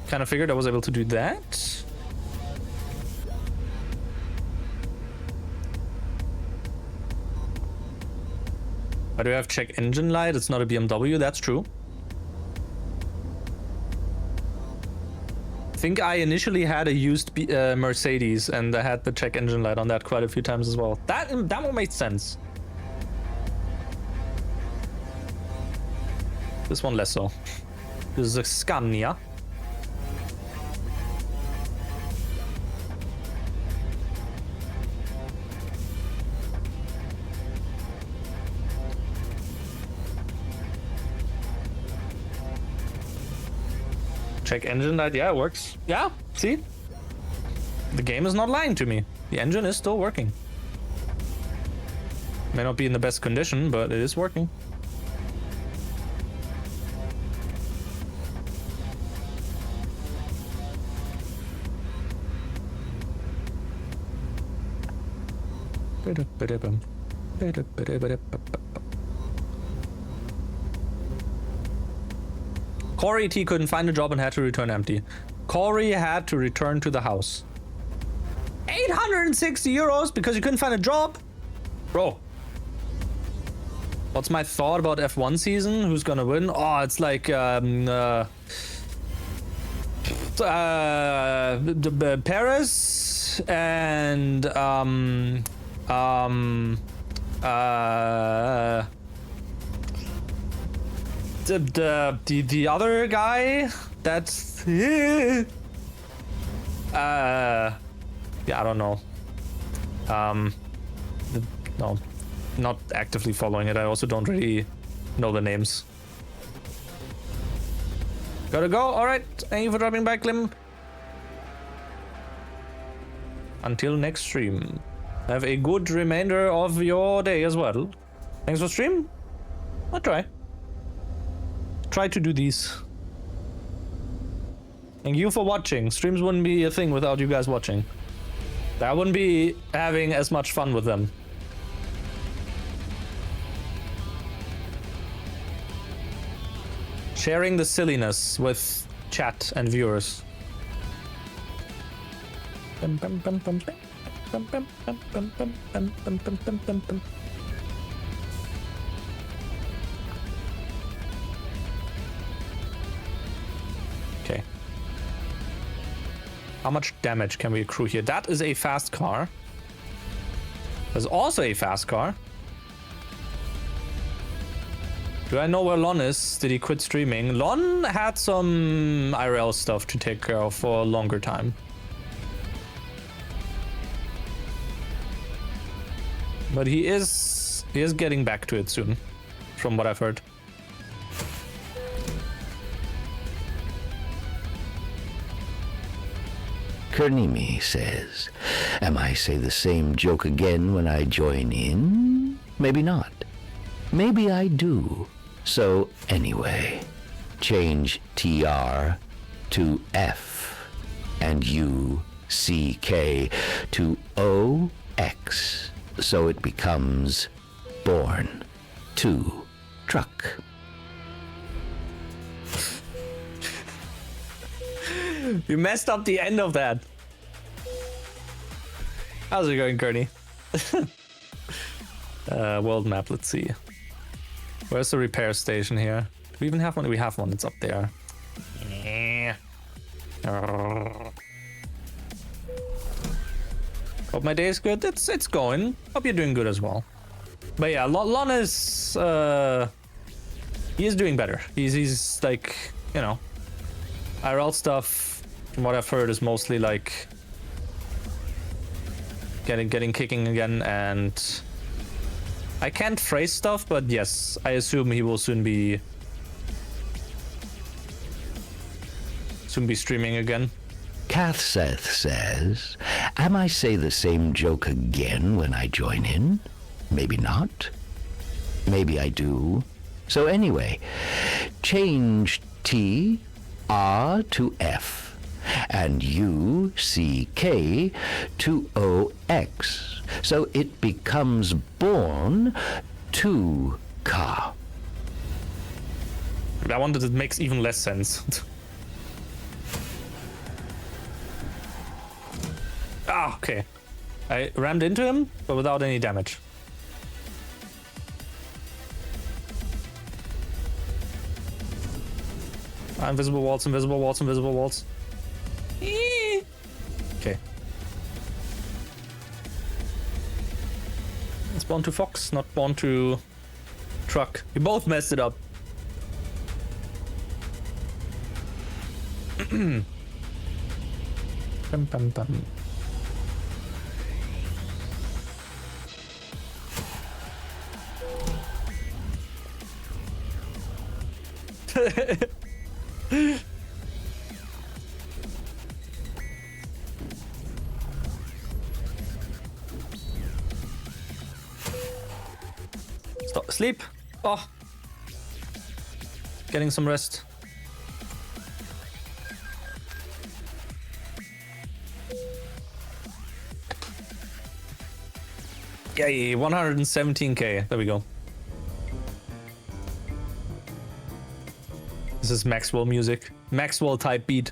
Kind of figured I was able to do that. Why do I have check engine light? It's not a BMW, that's true. I think I initially had a used Mercedes, and I had the check engine light on that quite a few times as well. That one made sense. This one less so. This is a Scania. Check engine light. Yeah, it works. Yeah, see? The game is not lying to me. The engine is still working. May not be in the best condition, but it is working. Corey T couldn't find a job and had to return empty. Corey had to return to the house. 860 euros because you couldn't find a job? Bro. What's my thought about F1 season? Who's gonna win? Oh, it's like Paris and the other guy that's yeah, I don't know. No, not actively following it. I also don't really know the names. Gotta go. All right, thank you for dropping by, Klim. Until next stream, have a good remainder of your day as well. Thanks for stream. I'll try to do these. Thank you for watching. Streams wouldn't be a thing without you guys watching. I wouldn't be having as much fun with them. Sharing the silliness with chat and viewers. Okay. How much damage can we accrue here? That is a fast car. There's also a fast car. Do I know where Lon is? Did he quit streaming? Lon had some IRL stuff to take care of for a longer time. But he is getting back to it soon, from what I've heard. Kernimi says, am I say the same joke again when I join in? Maybe not. Maybe I do. So anyway, change TR to F and U, C, K to O, X. So it becomes born to truck. You messed up the end of that. How's it going, Kearney? World map, let's see. Where's the repair station here? Do we even have one? We have one, it's up there. Yeah. Hope my day is good. It's going. Hope you're doing good as well. But yeah, Lon is he is doing better. He's like, you know, IRL stuff, from what I've heard, is mostly like getting kicking again, and I can't phrase stuff, but yes, I assume he will soon be streaming again. Kathseth says, am I say the same joke again when I join in? Maybe not. Maybe I do. So anyway, change T, R to F, and U, C, K to O, X. So it becomes born to car. That one that makes even less sense. Ah, okay. I rammed into him, but without any damage. Invisible walls, invisible walls, invisible walls. Okay. It's born to Fox, not born to truck. You both messed it up. Bum, bum, bum. sleep. Oh. Getting some rest. Yay, 117k. There we go. This is Maxwell music. Maxwell type beat.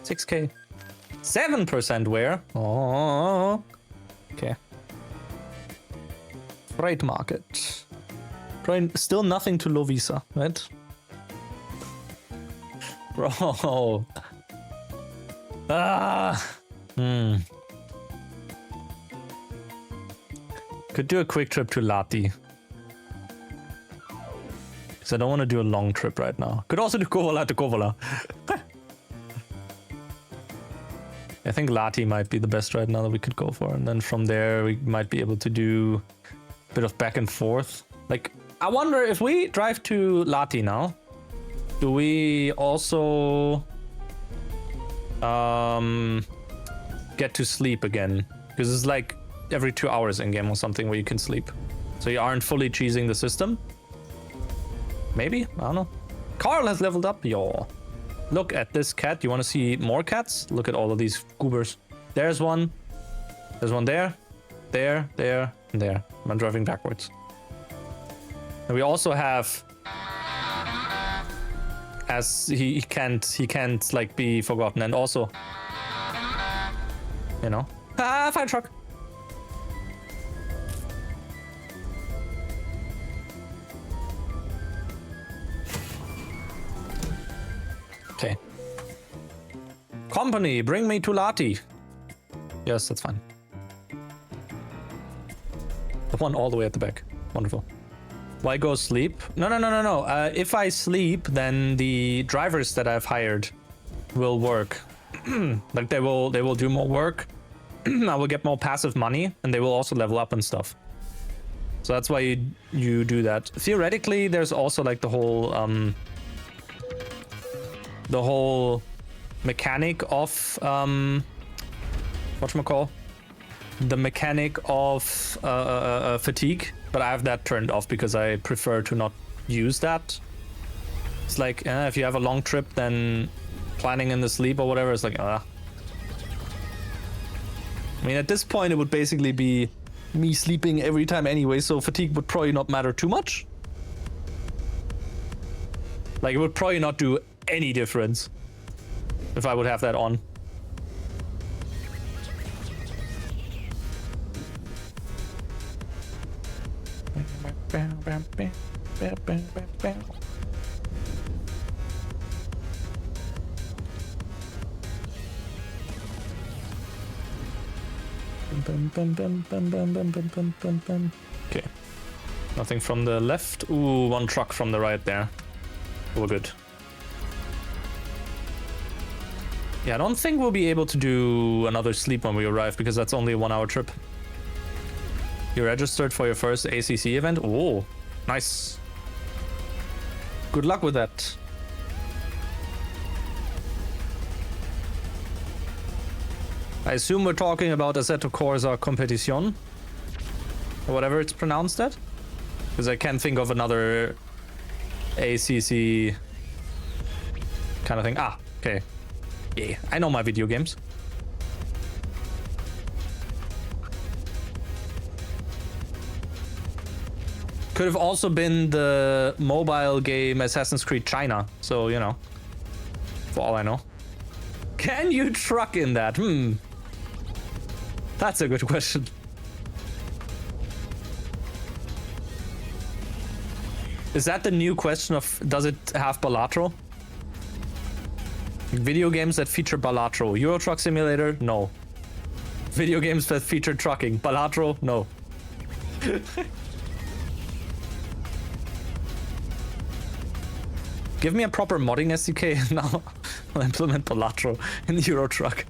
$6k. 7% wear. Oh. Okay. Freight market. Probably still nothing to Lovisa, right? Bro. Ah. Could do a quick trip to Lati. Because I don't want to do a long trip right now. Could also do Kovala to Kovala. I think Lati might be the best right now that we could go for. And then from there, we might be able to do a bit of back and forth. Like, I wonder if we drive to Lati now, do we also get to sleep again? Because it's like every 2 hours in game or something where you can sleep. So you aren't fully cheesing the system. Maybe? I don't know. Carl has leveled up. Yo. Look at this cat. You want to see more cats? Look at all of these goobers. There's one. There's one there. There, there, and there. I'm driving backwards. And we also have... As he can't like be forgotten. And also... You know. Ah, fire truck. Okay. Company, bring me to Lati. Yes, that's fine. The one all the way at the back. Wonderful. Why go sleep? No. If I sleep, then the drivers that I've hired will work. Like they will do more work. I will get more passive money, and they will also level up and stuff. So that's why you do that. Theoretically, there's also like the whole mechanic of whatchamacall? The mechanic of fatigue, but I have that turned off because I prefer to not use that. It's like if you have a long trip, then planning in the sleep or whatever is like I mean, at this point, it would basically be me sleeping every time anyway, so fatigue would probably not matter too much. Like, it would probably not do any difference if I would have that on. Okay. Nothing from the left. Ooh, one truck from the right there. We're good. Yeah, I don't think we'll be able to do another sleep when we arrive because that's only a 1 hour trip. You registered for your first ACC event? Oh, nice. Good luck with that. I assume we're talking about Assetto Corsa Competition, or whatever it's pronounced at, because I can't think of another ACC kind of thing. Ah, okay. Yeah, I know my video games. Could have also been the mobile game Assassin's Creed China, so, you know, for all I know. Can you truck in that? That's a good question. Is that the new question of does it have Balatro? Video games that feature Balatro. Euro Truck Simulator? No. Video games that feature trucking. Balatro? No. Give me a proper modding SDK and now I'll implement Balatro in the Euro Truck.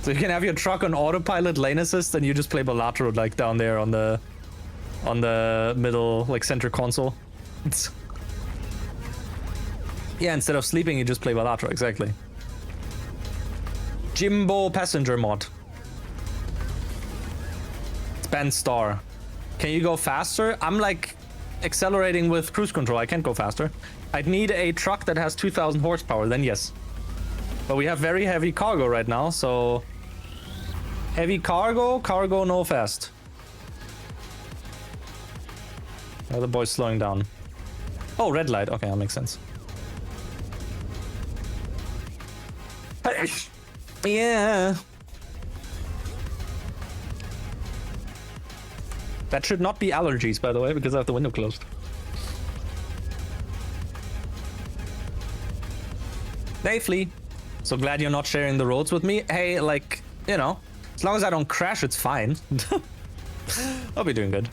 So you can have your truck on autopilot, lane assist, and you just play Balatro like down there on the middle, like center console. Yeah, instead of sleeping, you just play Balatro, exactly. Jimbo passenger mod. Spend star. Can you go faster? I'm like accelerating with cruise control. I can't go faster. I'd need a truck that has 2,000 horsepower, then yes. But we have very heavy cargo right now, so... Heavy cargo, no fast. Oh, the boy's slowing down. Oh, red light. Okay, that makes sense. Yeah. That should not be allergies, by the way, because I have the window closed. Hey, Flea. So glad you're not sharing the roads with me. Hey, like, you know, as long as I don't crash, it's fine. I'll be doing good.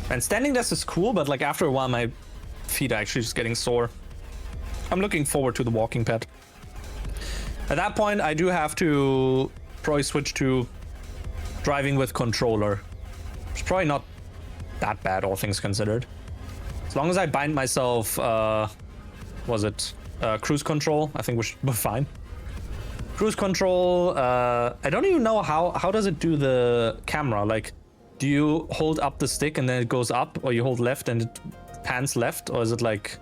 And standing desk is cool, but like after a while my feet are actually just getting sore. I'm looking forward to the walking pad. At that point I do have to probably switch to driving with controller. It's probably not that bad, all things considered. As long as I bind myself, cruise control, I think we should be fine. Cruise control, I don't even know how does it do the camera? Like, do you hold up the stick and then it goes up, or you hold left and it pans left, or is it like...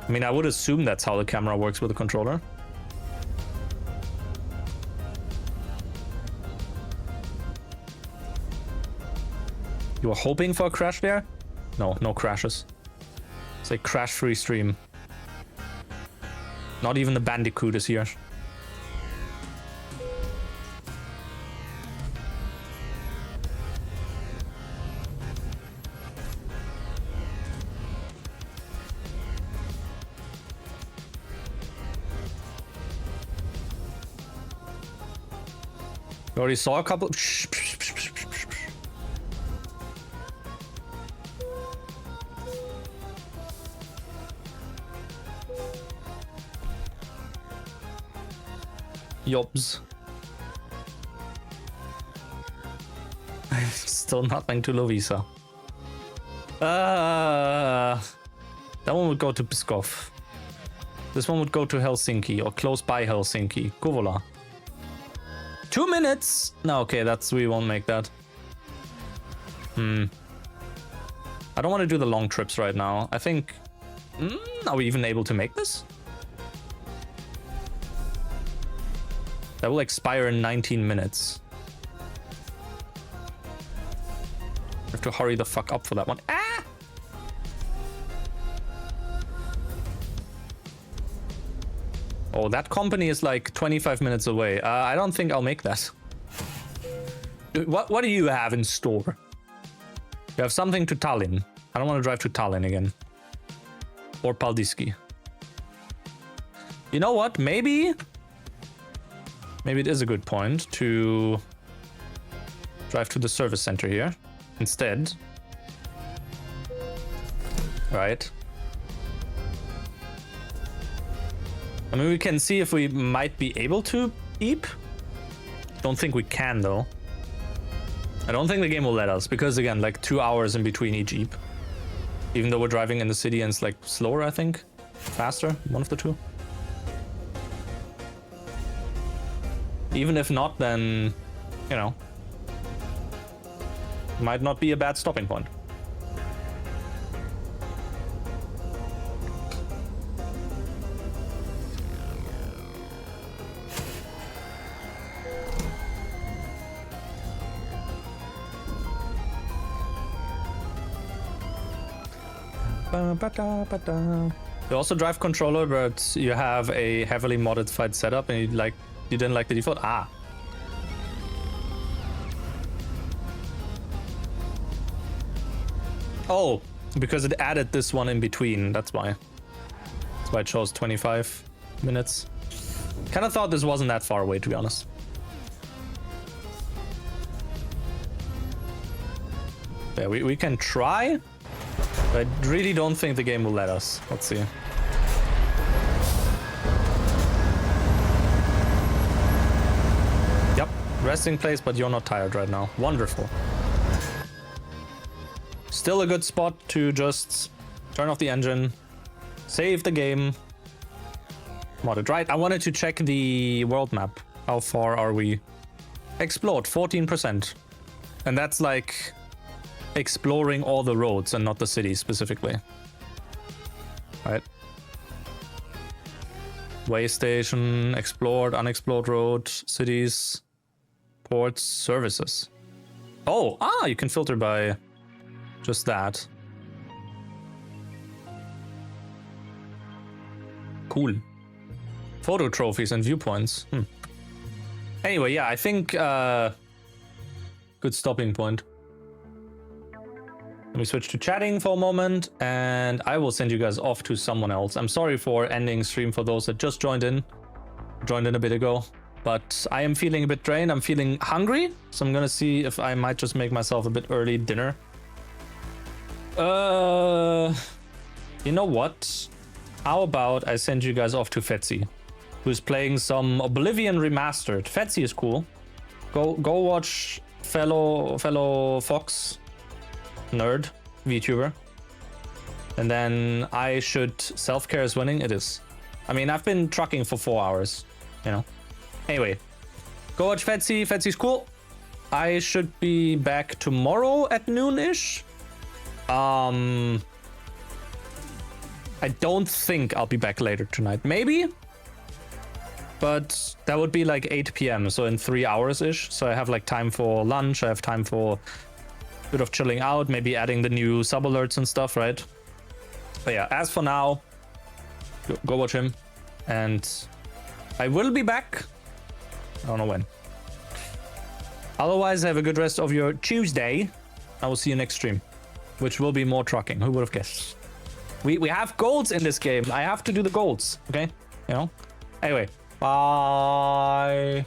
I mean, I would assume that's how the camera works with the controller. You were hoping for a crash there? No, no crashes. It's a crash-free stream. Not even the Bandicoot is here. You already saw a couple. Yobs. Still nothing to Lovisa. That one would go to Pskov. This one would go to Helsinki, or close by Helsinki. Kouvola. 2 minutes? No, okay, we won't make that. I don't want to do the long trips right now. I think... are we even able to make this? That will expire in 19 minutes. I have to hurry the fuck up for that one. Ah! Oh, that company is like 25 minutes away. I don't think I'll make that. What do you have in store? You have something to Tallinn. I don't want to drive to Tallinn again. Or Paldiski. You know what? Maybe it is a good point to drive to the service center here instead. Right. I mean, we can see if we might be able to eep. Don't think we can, though. I don't think the game will let us, because again, like 2 hours in between each eep. Even though we're driving in the city and it's like slower, I think. Faster, one of the two. Even if not, then, you know, might not be a bad stopping point. You also drive controller, but you have a heavily modified setup and you didn't like the default? Ah. Oh, because it added this one in between, that's why. That's why it shows 25 minutes. Kind of thought this wasn't that far away, to be honest. Yeah, we can try. I really don't think the game will let us. Let's see. Yep, resting place, but you're not tired right now. Wonderful. Still a good spot to just turn off the engine, save the game. Modded, right? I wanted to check the world map. How far are we? Explored, 14%. And that's like exploring all the roads and not the city specifically. Right. Way station, explored, unexplored road, cities, ports, services. Oh, you can filter by just that. Cool. Photo trophies and viewpoints. Anyway, yeah, I think good stopping point. Let me switch to chatting for a moment, and I will send you guys off to someone else. I'm sorry for ending stream for those that just joined in a bit ago, but I am feeling a bit drained. I'm feeling hungry, so I'm gonna see if I might just make myself a bit early dinner. You know what? How about I send you guys off to Fetzy, who's playing some Oblivion Remastered. Fetzy is cool. Go watch fellow Fox nerd VTuber. And then I should self-care is winning. It is. I mean, I've been trucking for 4 hours, you know. Anyway, go watch Fetzy. Fetzy's cool. I should be back tomorrow at noon-ish. I don't think I'll be back later tonight. Maybe. But that would be like 8 p.m. So in 3 hours-ish. So I have like time for lunch. I have time for a bit of chilling out. Maybe adding the new sub alerts and stuff, right? But yeah, as for now, go watch him. And I will be back. I don't know when. Otherwise, have a good rest of your Tuesday. I will see you next stream, which will be more trucking. Who would have guessed? We have golds in this game. I have to do the golds, okay? You know? Anyway, bye.